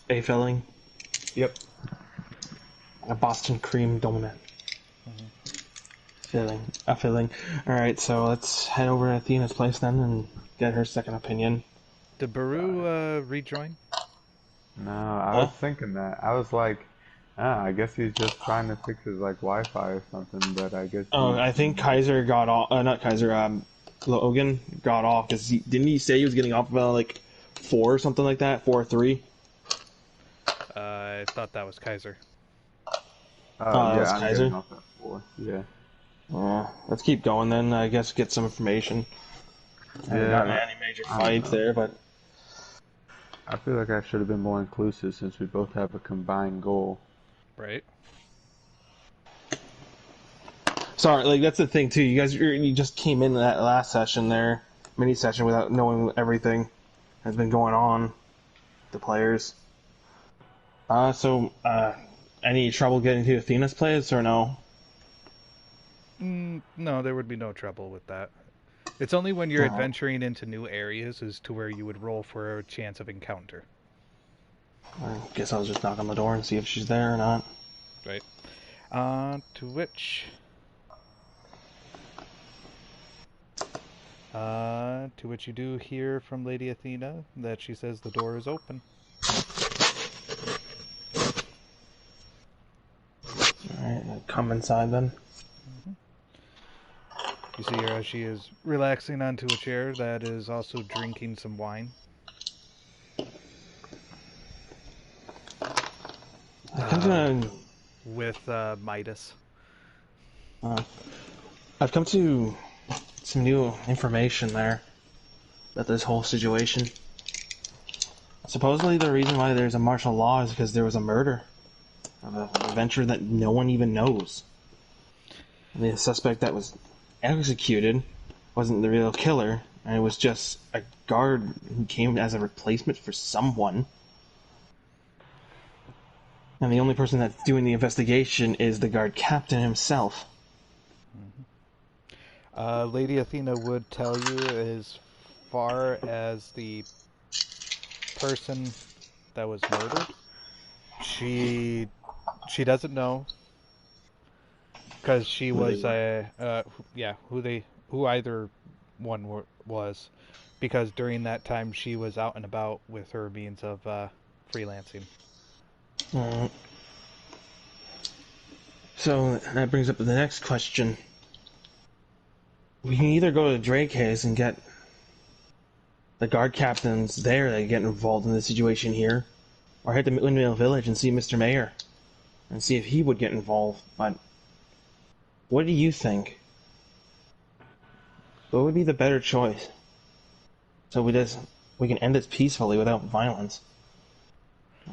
A filling. Yep. A Boston cream donut. Filling. A filling. Alright, so let's head over to Athena's place then and get her second opinion. Did Baru rejoin? No, I Huh? was thinking that. I was like, I guess he's just trying to fix his like Wi-Fi or something. But I guess Oh, I think Kaiser got off. Not Kaiser. Logan got off because didn't he say he was getting off about like 4 or something like that? 4 or 3. I thought that was Kaiser. That was yeah, I'm getting Kaiser. off at 4. Yeah. Let's keep going then. I guess get some information. I haven't gotten Yeah. any major I don't fights know. there, but I feel like I should have been more inclusive since we both have a combined goal. Right. sorry. Like that's the thing too. You guys, you just came in that last session there, mini session, without knowing everything has been going on. The players. Any trouble getting to Athena's place or no? No, there would be no trouble with that. It's only when you're Alright. adventuring into new areas as to where you would roll for a chance of encounter. I guess I'll just knock on the door and see if she's there or not. Right. To which you do hear from Lady Athena that she says the door is open. Alright, I'll come inside then. You see her as she is relaxing onto a chair that is also drinking some wine. I come to With Midas. I've come to some new information there about this whole situation. Supposedly, the reason why there's a martial law is because there was a murder of an adventurer that no one even knows. And the suspect that was executed wasn't the real killer, and it was just a guard who came as a replacement for someone. And the only person that's doing the investigation is the guard captain himself. Lady Athena would tell you as far as the person that was murdered, she doesn't know because she Who they was were. who either one was, because during that time she was out and about with her means of freelancing. Alright. So that brings up the next question. We can either go to Drake's and get the guard captains there that get involved in the situation here, or head to Windmill Village and see Mr. Mayor and see if he would get involved. But what do you think? What would be the better choice? So we can end this peacefully without violence.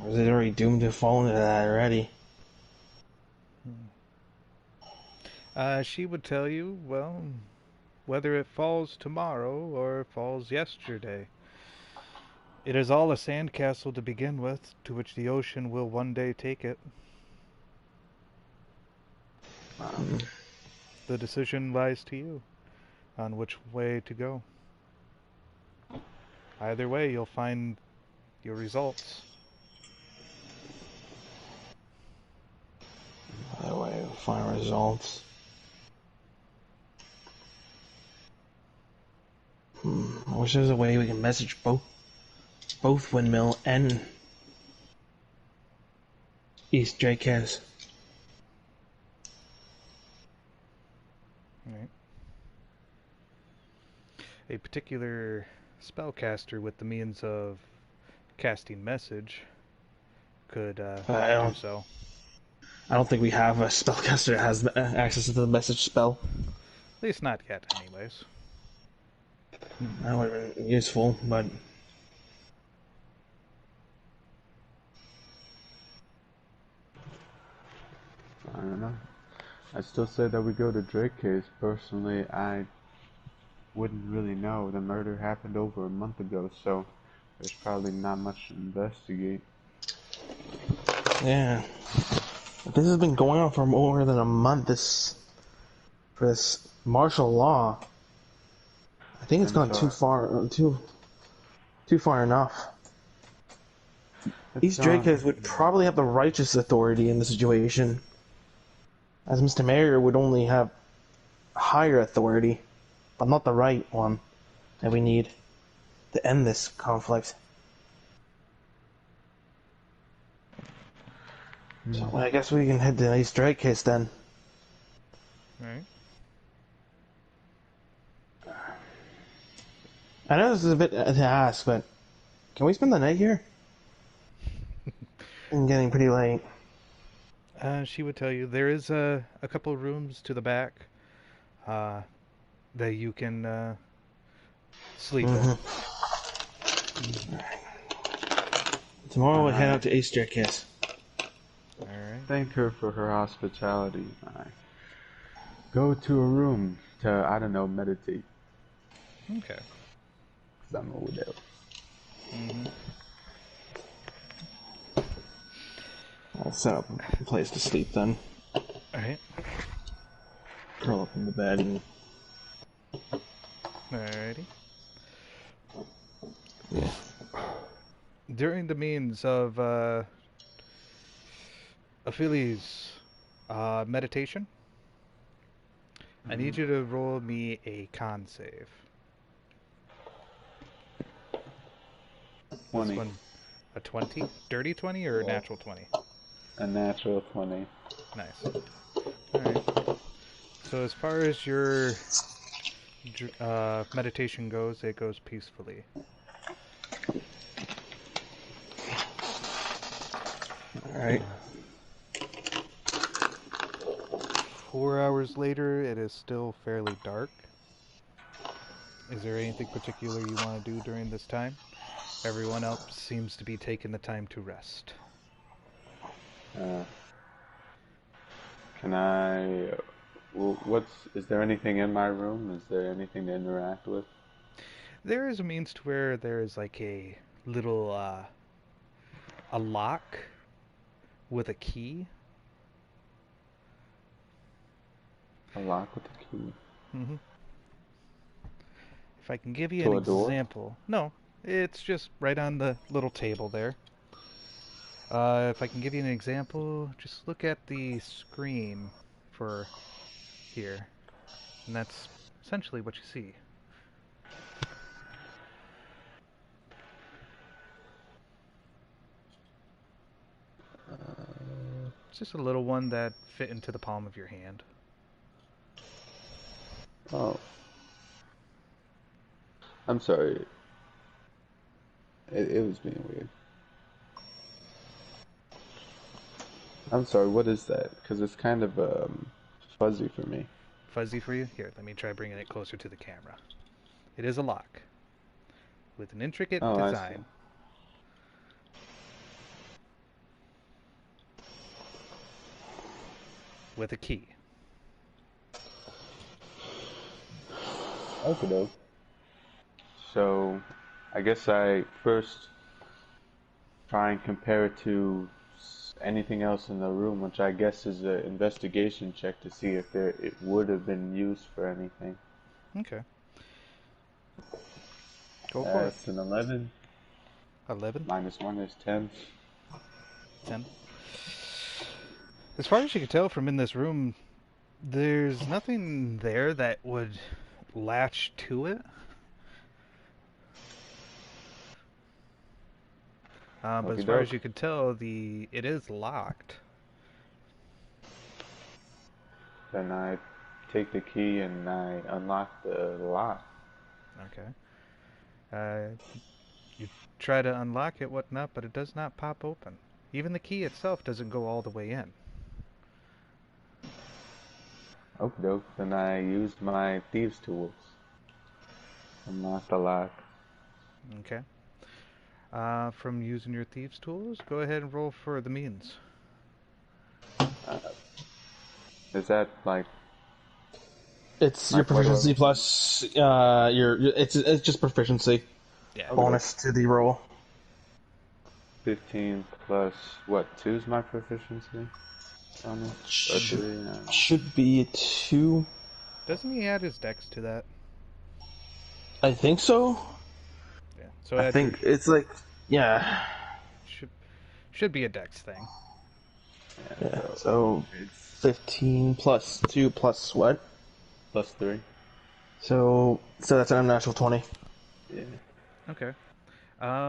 Or is it already doomed to fall into that already? She would tell you, well, whether it falls tomorrow or falls yesterday. It is all a sandcastle to begin with, to which the ocean will one day take it. The decision lies to you on which way to go. Either way, you'll find your results. Either way, we'll find results. I wish there was a way we can message both Windmill and East Drake's. Right. A particular spellcaster with the means of casting message could do so. I don't think we have a spellcaster that has access to the message spell. At least not yet, anyways. That would have been useful, but I don't know. I still say that we go to Drake case. Personally, I wouldn't really know. The murder happened over a month ago, so there's probably not much to investigate. Yeah. But this has been going on for more than a month. For this martial law. I think it's I'm gone too sorry. far. Too far enough. East Dracos would probably have the righteous authority in the situation, as Mr. Mayor would only have higher authority, but not the right one that we need to end this conflict. So I guess we can head to East Dracos then. Right. I know this is a bit to ask, but can we spend the night here? It's getting pretty late. She would tell you there is a couple of rooms to the back that you can sleep in. Tomorrow we'll head out to East Dracos. All right. Thank her for her hospitality. I go to a room to, I don't know, meditate. Okay. 'Cause I'm a widow. Mm-hmm. I'll set up a place to sleep then. All right. Curl up in the bed and... Alrighty. Yeah. During the means of Ophelia,'s meditation, I need you to roll me a con save. 20. This one, a 20? Dirty 20 or a natural 20? A natural 20. Nice. Alright. So as far as your meditation goes, it goes peacefully. Alright. 4 hours later, it is still fairly dark. Is there anything particular you want to do during this time? Everyone else seems to be taking the time to rest. Can I... Is there anything in my room? Is there anything to interact with? There is a means to where there is like a little, a lock with a key. A lock with a key. Mm-hmm. If I can give you To an a door? example. No, it's just right on the little table there. If I can give you an example, just look at the screen for here. And that's essentially what you see. It's just a little one that fit into the palm of your hand. Oh. I'm sorry. It was being weird. I'm sorry, what is that? Because it's kind of fuzzy for me. Fuzzy for you? Here, let me try bringing it closer to the camera. It is a lock with an intricate Oh, I see. design. With a key. Okay. So, I guess I first try and compare it to anything else in the room, which I guess is an investigation check to see if it would have been used for anything. Okay. Go for it. That's an 11. 11? Minus 1 is 10. 10. As far as you can tell from in this room, there's nothing there that would latch to it. But as far as you can tell, it is locked. Then I take the key and I unlock the lock. Okay. You try to unlock it, whatnot, but it does not pop open. Even the key itself doesn't go all the way in. Okay, then I used my thieves' tools. Unlock the lock. Okay. From using your thieves' tools, go ahead and roll for the means. Is that like It's your Like, what proficiency level? plus it's just proficiency Yeah. bonus to the roll. 15 plus what? 2 is my proficiency bonus? Or 3? Should be 2. Doesn't he add his dex to that? I think so. Yeah. So I add think your, it's like yeah. should be a dex thing. Yeah. So It's 15 plus 2 plus what? plus 3. So that's an unnatural 20. Yeah. Okay.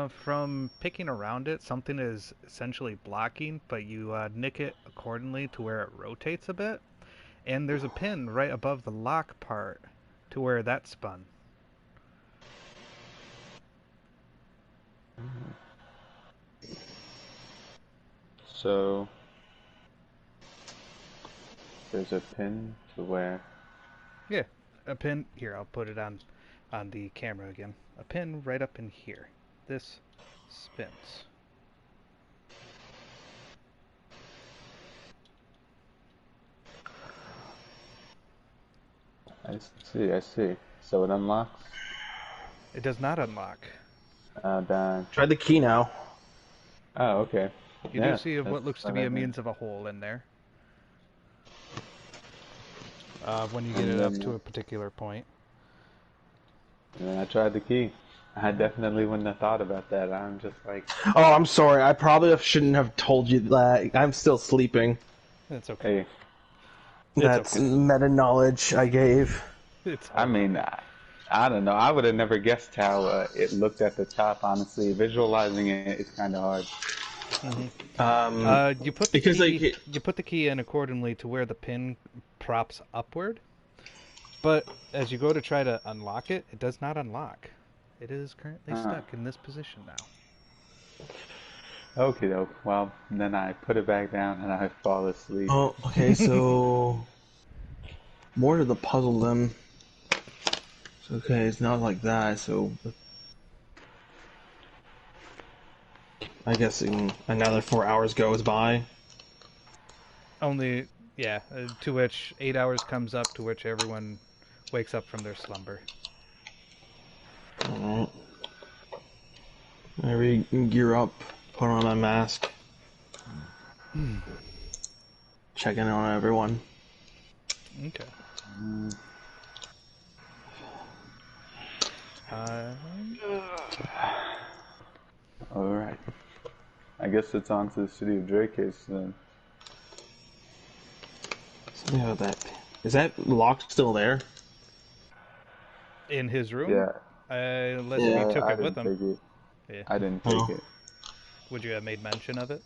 From picking around it, something is essentially blocking, but you nick it accordingly to where it rotates a bit. And there's a pin right above the lock part to where that spun. So there's a pin to where. Yeah, a pin. Here, I'll put it on the camera again. A pin right up in here. This spins. I see. I see. So it unlocks. It does not unlock. Darn. Try the key now. Oh, okay. You Yeah, do see what that's looks to what be I a mean. means of a hole in there. When you get And it up then- to a particular point. And then I tried the key. I definitely wouldn't have thought about that. I'm just like, Oh, I'm sorry. I probably shouldn't have told you that. I'm still sleeping. That's okay. hey, That's okay. meta knowledge I gave. It's I mean, I don't know. I would have never guessed how it looked at the top, honestly. Visualizing it is kind of hard. You put the because, key, like, you put the key in accordingly to where the pin props upward. But as you go to try to unlock it, it does not unlock. It is currently stuck in this position now. Okay, though. Well, then I put it back down and I fall asleep. Oh, okay, so more to the puzzle then. Okay, it's not like that, so I guess another 4 hours goes by. Only, yeah, to which 8 hours comes up, to which everyone wakes up from their slumber. Alright. I gear up, put on my mask. Check in on everyone. Okay. Alright. I guess it's on to the city of Dracus then. Something about that. Is that lock still there? In his room? Yeah. Unless Yeah, he took I it with didn't him. take it. Yeah. I didn't take Oh. it. Would you have made mention of it?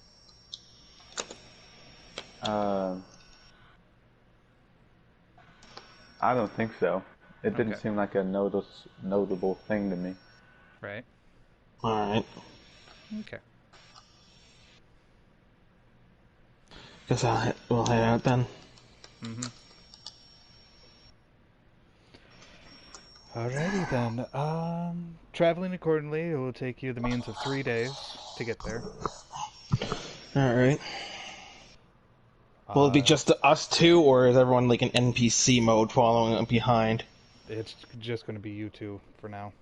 I don't think so. It didn't Okay. seem like a notable thing to me. Right. Alright. Okay. Guess we'll head out then. Mm-hmm. Alrighty then. Traveling accordingly, it will take you the means of 3 days to get there. Alright. Will it be just us two, or is everyone like an NPC mode following behind? It's just going to be you two for now.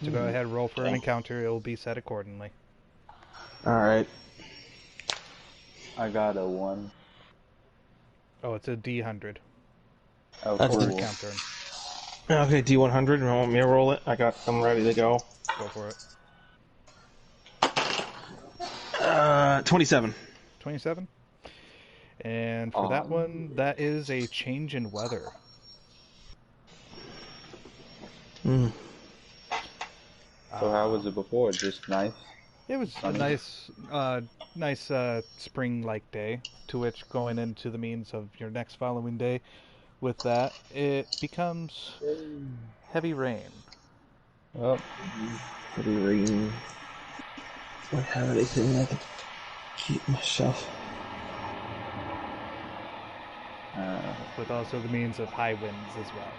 So go ahead, roll for an encounter. It will be set accordingly. Alright. I got a 1. Oh, it's a D100 Oh, That's for cool. encountering. Okay, D100. You want me to roll it? I'm ready to go. Go for it. 27. 27. And for that one, that is a change in weather. Hmm. So how was it before? Just nice? It was a nice spring-like day, to which going into the means of your next following day, with that, it becomes heavy rain. Well, Heavy rain. Do I have anything I can keep myself? With also the means of high winds as well.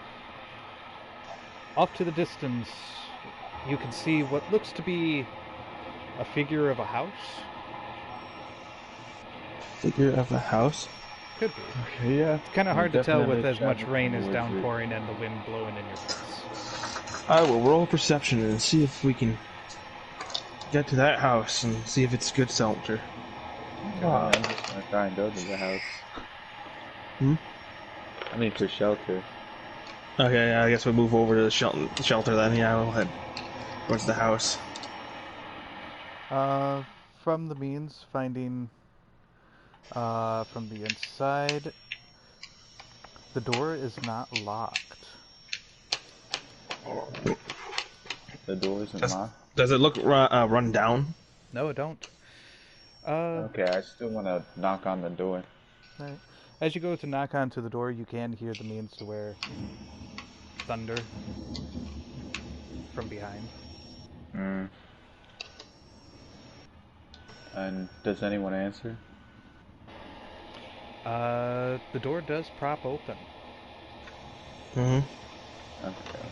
Off to the distance, you can see what looks to be a figure of a house. Figure of a house? Could be. Okay, yeah. It's kind of hard to tell with as much rain as towards downpouring and the wind blowing in your face. I will roll perception and see if we can get to that house and see if it's good shelter. I'm just gonna try and go to the house. I mean, for shelter. Okay, I guess we'll move over to the shelter then. Yeah, we'll head towards the house. From the means, finding from the inside, the door is not locked. The door isn't locked? Does it look run down? No, it don't. Okay, I still want to knock on the door. Right. As you go to knock onto the door, you can hear the means to where thunder from behind. And does anyone answer? The door does prop open. Mm-hmm. Okay.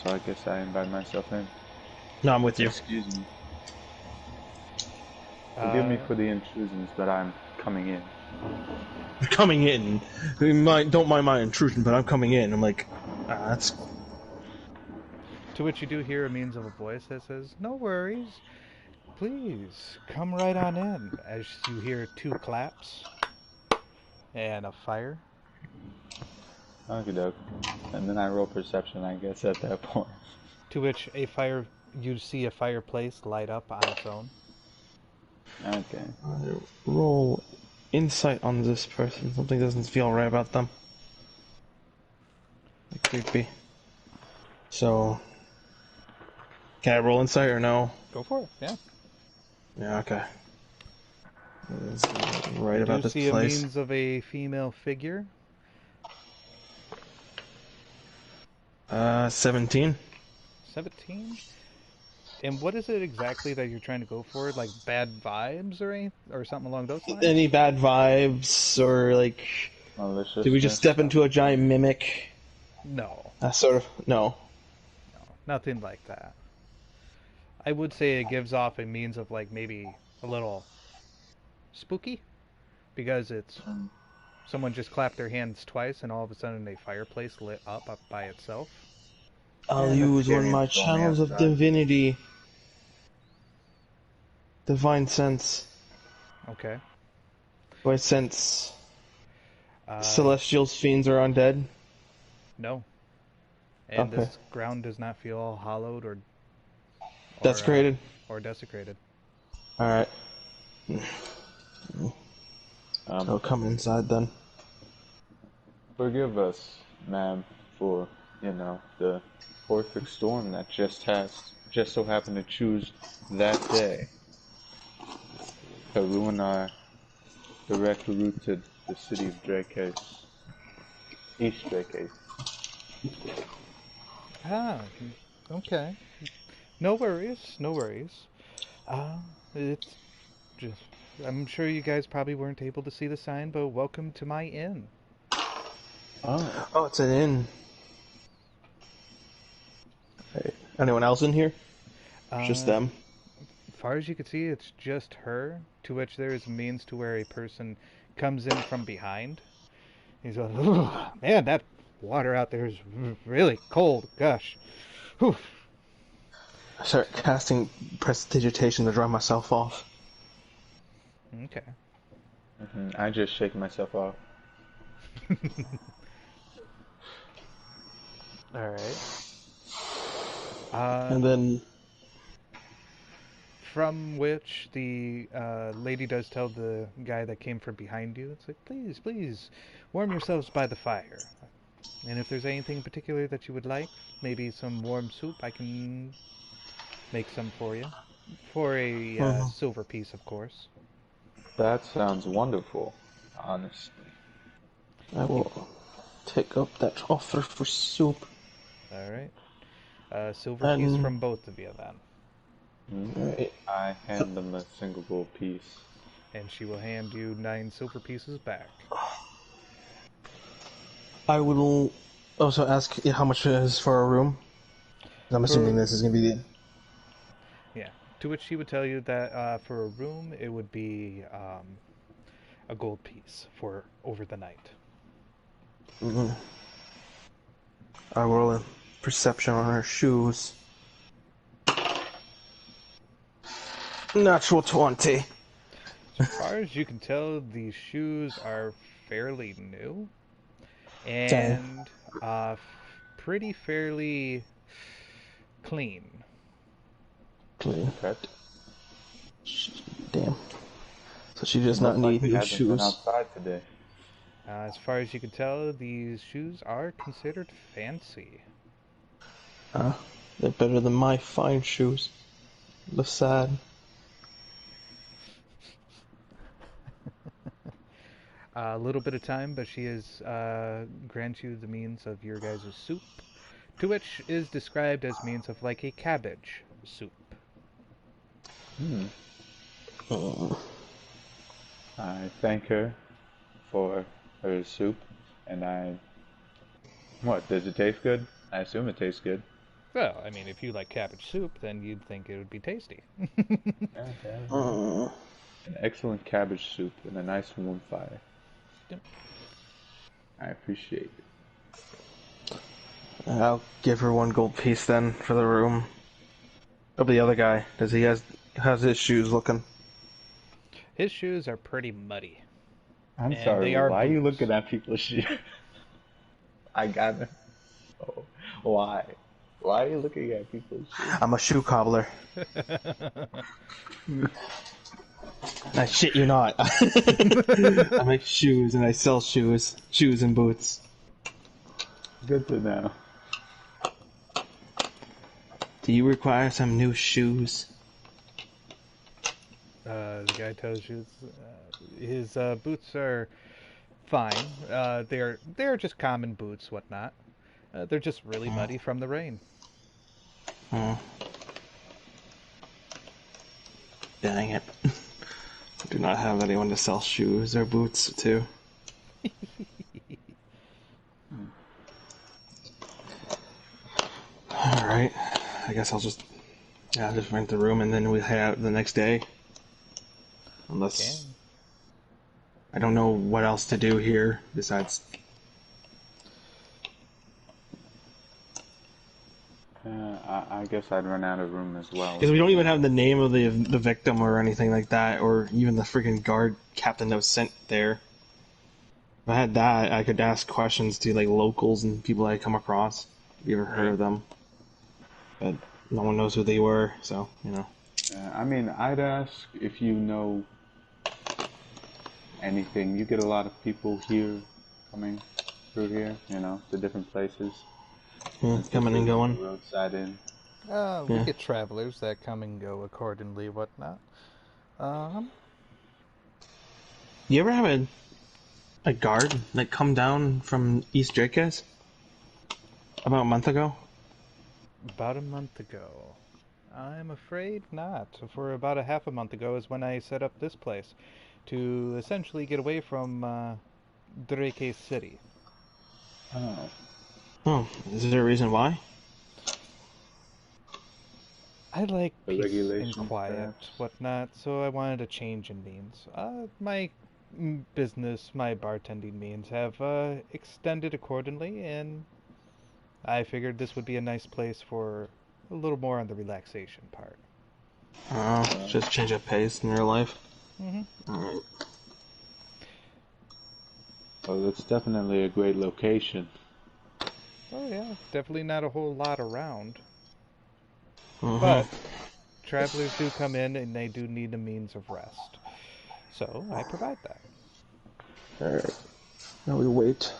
So I guess I invite myself in. No, I'm with you. Excuse me. Forgive me for the intrusions, but I'm coming in. Coming in. Don't mind my intrusion, but I'm coming in. I'm like, that's... To which you do hear a means of a voice that says, "No worries. Please, come right on in," as you hear 2 claps and a fire. Okie doke. And then I roll perception, I guess, at that point. To which you see a fireplace light up on its own. Okay. Roll insight on this person. Something doesn't feel right about them. Creepy. So, can I roll insight or no? Go for it, yeah. Yeah, okay. Right about this place. You see a means of a female figure. 17. 17? And what is it exactly that you're trying to go for? Like bad vibes or something along those lines? Any bad vibes or like... Maliciousness? Did we just step into a giant mimic? No. Sort of... No. No, nothing like that. I would say it gives off a means of like maybe a little spooky, because it's someone just clapped their hands twice and all of a sudden a fireplace lit up by itself. I'll use one of my channels of divinity. Divine sense. Okay. Do I sense celestials, fiends, or undead? No. And Okay. this ground does not feel all hollowed or Desecrated? Or desecrated. Alright. I'll come inside then. Forgive us, ma'am, for, the perfect storm that just so happened to choose that day to ruin our direct route to the city of Dracase. East Dracase. Ah, okay. No worries, no worries. It's just... I'm sure you guys probably weren't able to see the sign, but welcome to my inn. Oh, it's an inn. Hey, anyone else in here? Just them? As far as you can see, it's just her, to which there is means to where a person comes in from behind. He's like, "Oh, man, that water out there is really cold, gosh. Whew." I start casting prestidigitation to dry myself off. Okay. I just shake myself off. Alright. And then... From which the lady does tell the guy that came from behind you, it's like, "Please, please, warm yourselves by the fire. And if there's anything particular that you would like, maybe some warm soup, I can make some for you. For a silver piece, of course." That sounds wonderful, honestly. I will take up that offer for soup. Alright. Silver piece from both of you, then. Right. I hand them a single gold piece. And she will hand you 9 silver pieces back. I will also ask how much it is for a room. I'm assuming this is going to be the... Yeah. To which she would tell you that for a room, it would be a gold piece for over the night. Mm-hmm. I roll a perception on her shoes. Natural 20. As far as you can tell, these shoes are fairly new and pretty fairly clean. Clean. Okay. Damn. So she does not Looks like need we new haven't been shoes. outside today. As far as you can tell, these shoes are considered fancy. They're better than my fine shoes. The sad. A little bit of time, but she has grant you the means of your guys' soup, to which is described as means of like a cabbage soup. I thank her for her soup, and what, does it taste good? I assume it tastes good. Well, I mean, if you like cabbage soup, then you'd think it would be tasty. Okay. An excellent cabbage soup and a nice warm fire. Yep. I appreciate it. I'll give her 1 gold piece then for the room. Of the other guy, how's his shoes looking? His shoes are pretty muddy. I'm And sorry, they are why are you boots. looking at people's shoes? I gotta. Oh, why? Why are you looking at people's shoes? I'm a shoe cobbler. I shit you not. I make shoes and I sell shoes and boots. Good to know. Do you require some new shoes? The guy tells you his boots are fine. They're just common boots, whatnot. They're just really muddy from the rain. Dang it. I do not have anyone to sell shoes or boots to. Alright. I guess I'll just rent the room and then we head out the next day. Unless I don't know what else to do here besides. I guess I'd run out of room as well. Because we don't even have the name of the victim or anything like that, or even the freaking guard captain that was sent there. If I had that, I could ask questions to like locals and people I come across. Have you ever heard of them? But no one knows who they were, so you know. I mean, I'd ask if you know anything. You get a lot of people here coming through here, you know, to different places. Yeah, coming and going. Roadside inn. We get travelers that come and go accordingly, whatnot. You ever have a guard that come down from East Drake's about a month ago? About a month ago. I'm afraid not. For about a half a month ago is when I set up this place to essentially get away from Drake City. Oh. Oh, is there a reason why? I like The peace and regulations, quiet, perhaps? whatnot, so I wanted a change in means. My business, my bartending means have extended accordingly, and I figured this would be a nice place for a little more on the relaxation part. Oh, just change of pace in your life. Alright. Oh, that's definitely a great location. Oh yeah, definitely not a whole lot around. But travelers do come in and they do need a means of rest. So I provide that. Alright. Now we wait.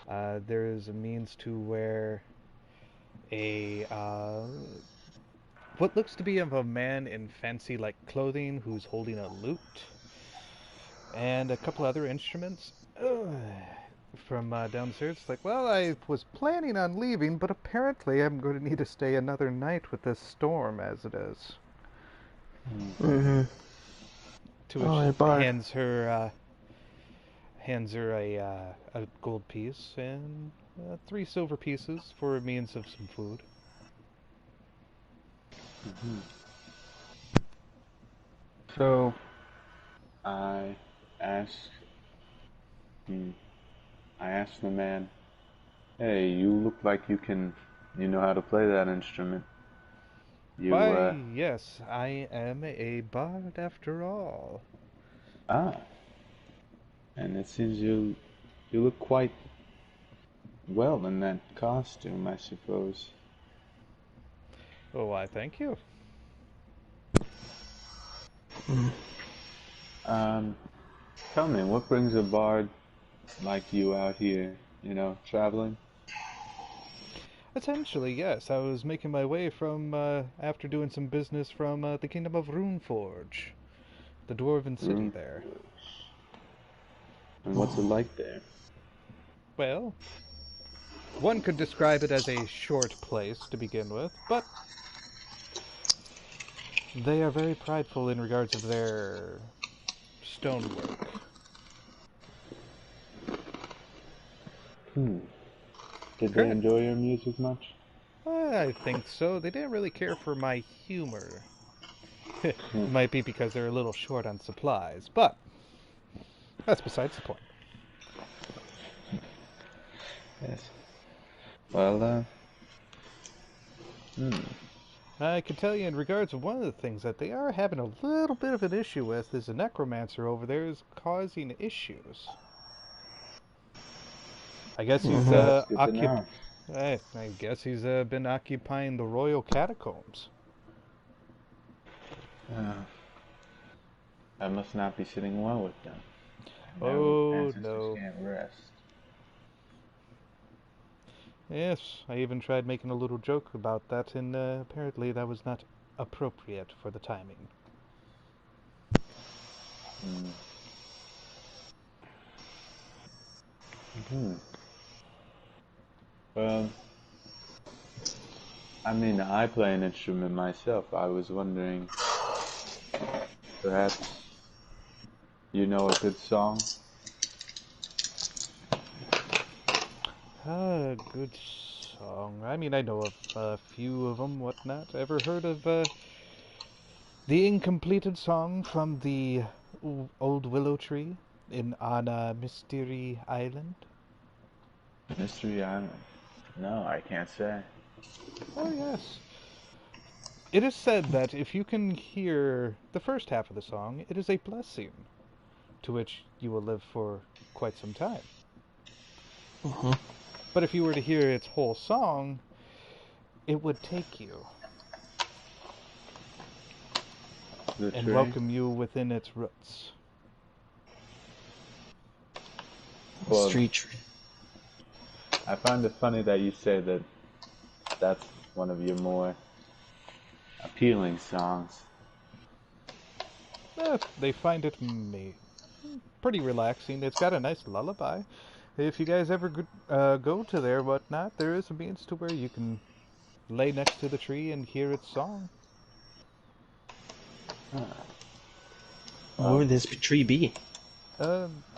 There is a means to where a what looks to be of a man in fancy like clothing who's holding a lute and a couple other instruments from downstairs. It's like, well, I was planning on leaving, but apparently I'm going to need to stay another night with this storm as it is. Mm-hmm. To which hands her a gold piece and 3 silver pieces for a means of some food. So, I asked, hmm, I asked the man, "Hey, you look like you know how to play that instrument. Why, You, yes, I am a bard after all. ah, and it seems you look quite well in that costume, I suppose. Oh, why, thank you. Um, Tell me, what brings a bard like you out here, traveling?" Essentially, yes, I was making my way from, after doing some business from the Kingdom of Runeforge, the Dwarven city Room. there. And what's it like there? Well, one could describe it as a short place to begin with, but they are very prideful in regards of their stonework. Hmm. Did they Correct. enjoy your music much? I think so. They didn't really care for my humor. It Hmm. might be because they're a little short on supplies, but that's besides the point. Yes. Well, hmm. I can tell you in regards to one of the things that they are having a little bit of an issue with is a necromancer over there is causing issues. I guess he's Well, that's good to know. I guess he's been occupying the royal catacombs. Uh, I must not be sitting well with them. Their Oh ancestors no. can't rest. Yes, I even tried making a little joke about that, and apparently that was not appropriate for the timing. Hmm. Hmm. Well, I mean, I play an instrument myself. I was wondering, perhaps you know a good song? Ah, good song. I mean, I know of a few of them, whatnot. Ever heard of the incompleted song from the old willow tree on Mystery Island? Mystery Island. No, I can't say. Oh, yes. It is said that if you can hear the first half of the song, it is a blessing, to which you will live for quite some time. But if you were to hear its whole song, it would take you The and tree? welcome you within its roots. Well, Street tree. I find it funny that you say that that's one of your more appealing songs. They find it pretty relaxing. It's got a nice lullaby. If you guys ever go to there, whatnot, there is a means to where you can lay next to the tree and hear its song. Ah, Where well, would this tree be?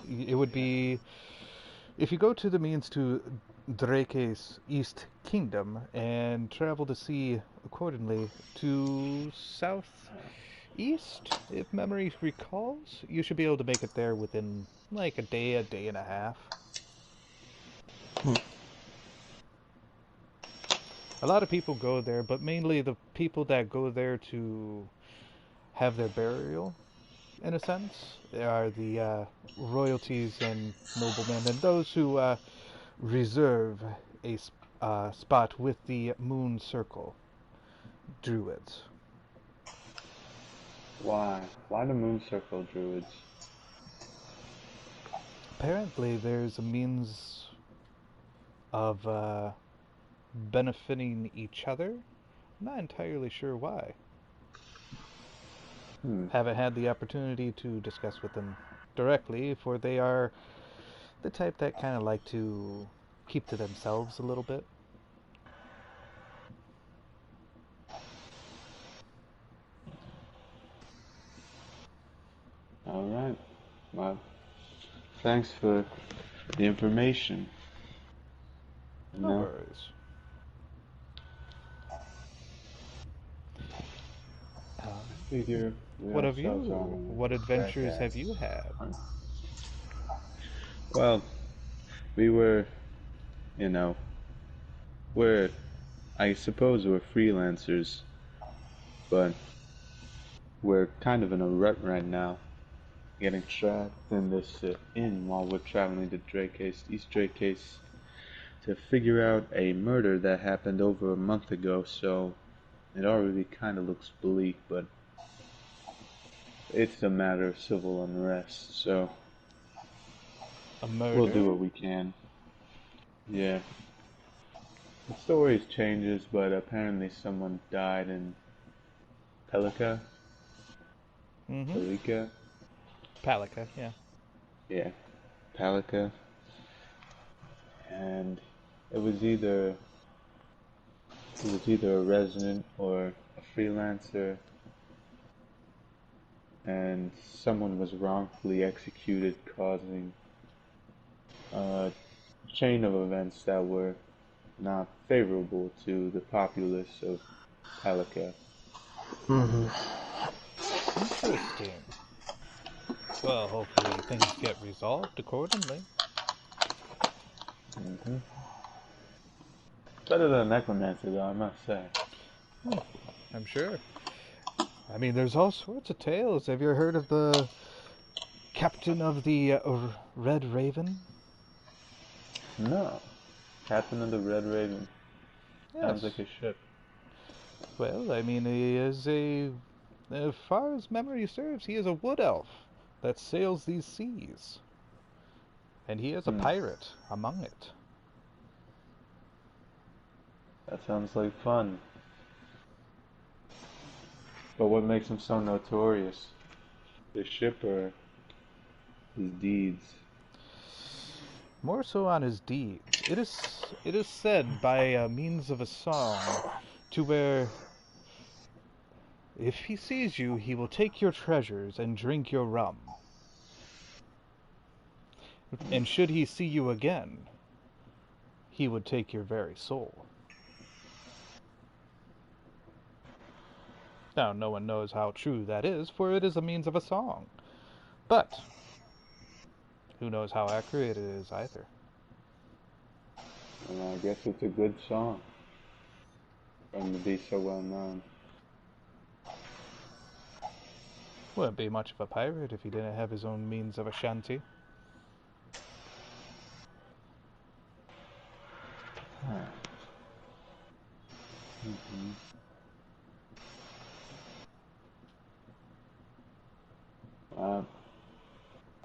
It would be if you go to the means to Drake's East Kingdom and travel to sea accordingly to southeast, if memory recalls, you should be able to make it there within like a day and a half. A lot of people go there, but mainly the people that go there to have their burial, in a sense, are the royalties and noblemen, and those who reserve a spot with the moon circle druids. why? Why the moon circle druids? Apparently, there's a means of benefiting each other. I'm not entirely sure why. Hmm. Haven't had the opportunity to discuss with them directly, for they are the type that kind of like to keep to themselves a little bit. All right. Well, thanks for the information. You No know, worries. Figure What of you? ourselves on What adventures have jackass. you had? Well, we were, you know, we're, I suppose we're freelancers, but we're kind of in a rut right now, getting trapped in this inn while we're traveling to East Drake to figure out a murder that happened over a month ago, so it already kind of looks bleak, but it's a matter of civil unrest, so A murder? we'll do what we can. Yeah. The story changes, but apparently someone died in Pelica. Mm-hmm. Pelica? Palica, yeah. Yeah. Pelica. And it was either a resident or a freelancer, and someone was wrongfully executed, causing a chain of events that were not favorable to the populace of Pelica. Interesting. Well, hopefully things get resolved accordingly. Better than Necromancer, though, I must say. I'm sure. I mean, there's all sorts of tales. Have you heard of the captain of the Red Raven? No. Captain of the Red Raven. Sounds Yes. like a ship. Well, I mean, he is as far as memory serves, he is a wood elf that sails these seas. And he is a pirate among it. That sounds like fun. But what makes him so notorious? His ship or his deeds? More so on his deeds. It is said by means of a song to where if he sees you, he will take your treasures and drink your rum. And should he see you again, he would take your very soul. Now, no one knows how true that is, for it is a means of a song. But who knows how accurate it is either. And I guess it's a good song for him to be so well known. Wouldn't be much of a pirate if he didn't have his own means of a shanty.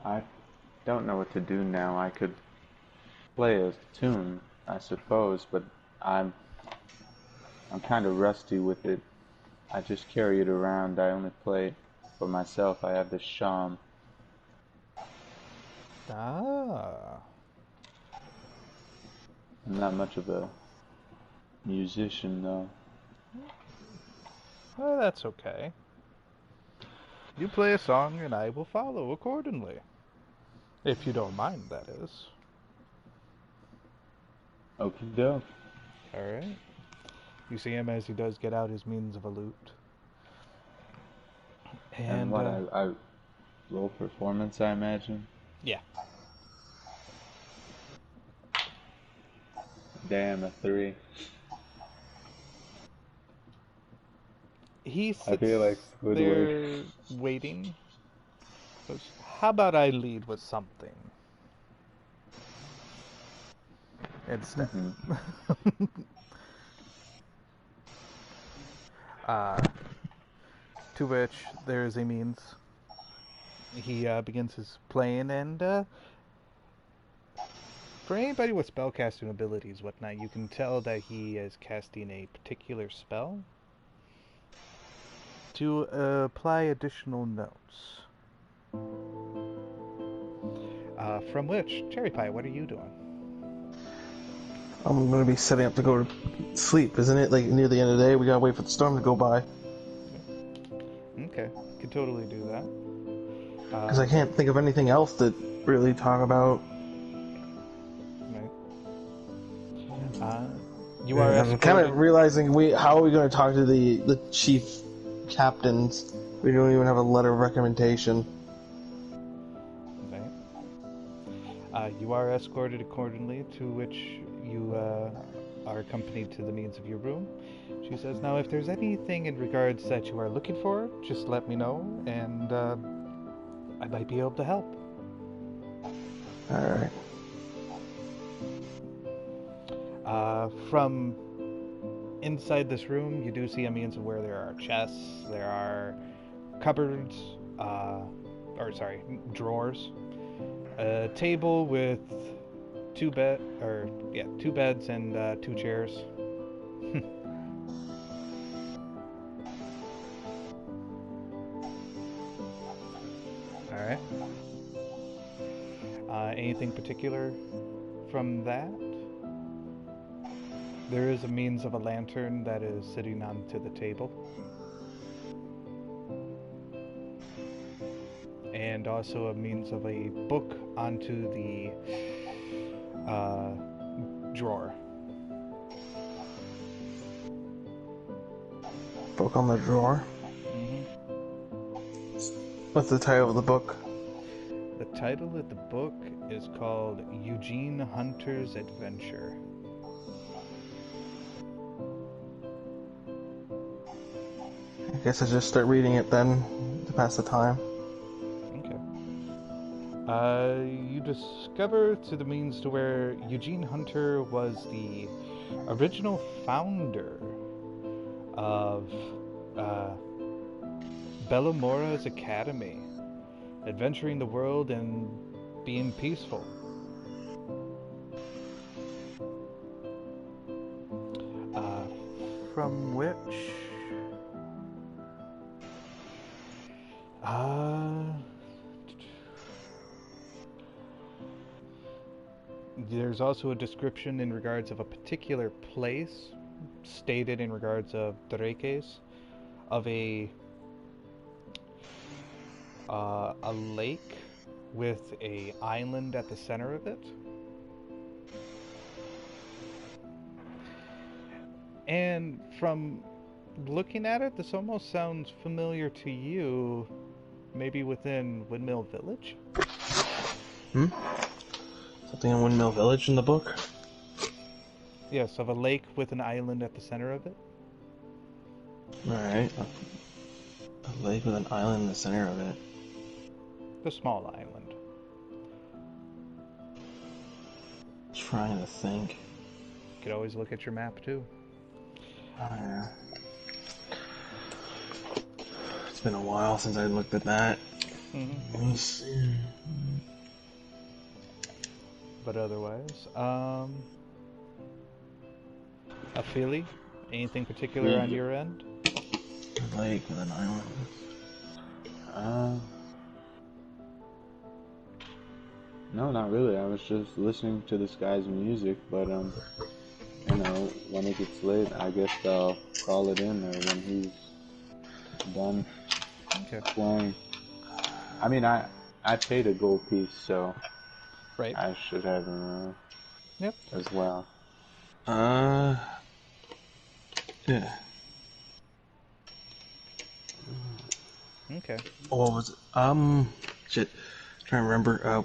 I don't know what to do now. I could play a tune, I suppose, but I'm kind of rusty with it. I just carry it around. I only play it for myself. I have this sham. Ah. I'm not much of a musician, though. Well, that's okay. You play a song and I will follow accordingly. If you don't mind, that is. Okie doke. Alright. You see him as he does get out his means of a lute. And what, I roll performance, I imagine? Yeah. Damn, a 3. He sits I feel like there waiting. Goes, how about I lead with something? Instead. To which there is a means. He begins his playing, and for anybody with spellcasting abilities, whatnot, you can tell that he is casting a particular spell to apply additional notes. From which, Cherry Pie, what are you doing? I'm gonna be setting up to go to sleep, isn't it? Like near the end of the day, we gotta wait for the storm to go by. Okay, can totally do that. Because I can't think of anything else to really talk about. Right. You are. I'm kind of realizing how are we going to talk to the chief captains? We don't even have a letter of recommendation. Right. You are escorted accordingly, to which you are accompanied to the means of your room. She says, now if there's anything in regards that you are looking for, just let me know, and I might be able to help. Alright. From inside this room, you do see a means of where there are chests, there are cupboards, drawers, a table with two beds and 2 chairs. All right. Anything particular from that? There is a means of a lantern that is sitting onto the table. And also a means of a book onto the drawer. Book on the drawer. Mm-hmm. What's the title of the book? The title of the book is called Eugene Hunter's Adventure. I guess I just start reading it then, to pass the time. Okay. You discover to the means to where Eugene Hunter was the original founder of Bellamora's Academy, adventuring the world and being peaceful. From which... there's also a description in regards of a particular place, stated in regards of Drekes, of a lake with a island at the center of it. And from looking at it, this almost sounds familiar to you, maybe within Windmill Village? Something in Windmill Village in the book? Yes, of a lake with an island at the center of it. Alright. A lake with an island in the center of it. The small island. Trying to think. You could always look at your map too. Oh, yeah. It's been a while since I looked at that. Mm-hmm. Let me see. But otherwise, a Philly? Anything particular on your end? A lake with an island. No, not really. I was just listening to this guy's music, but you know, when it gets late, I guess I'll call it in, or when he's done playing. I mean, I paid a gold piece, so right. I should have as well. Yeah. Okay. What was it? Shit. Trying to remember.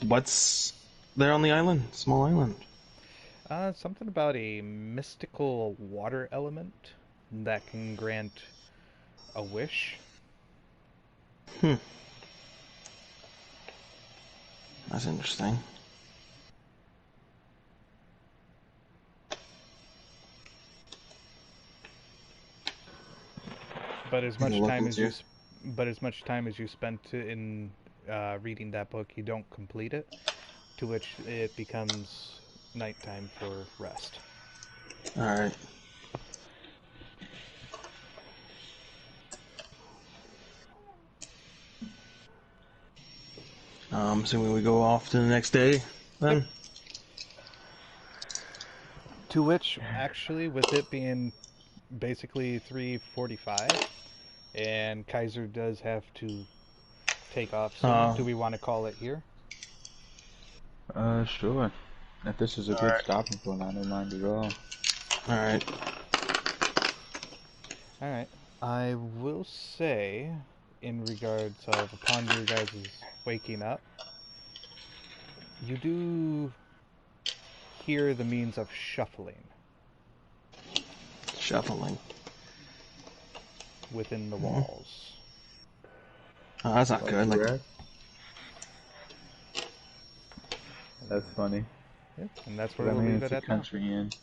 What's there on the island? Small island. Something about a mystical water element that can grant a wish. That's interesting. But as much time as you spent in reading that book, you don't complete it, to which it becomes nighttime for rest. Alright. Assuming we go off to the next day, then? Yep. To which, actually, with it being basically 3:45, and Kaiser does have to take off soon, do we want to call it here? Sure. If this is a good stopping point, I don't mind at all. Alright. Alright. I will say, in regards of upon your guys' waking up, you do hear the means of shuffling Shuffling. within the walls. Oh, that's not good. Like, Correct? That's funny. Yep, and that's But where I we'll mean, leave it's it a at now. country inn.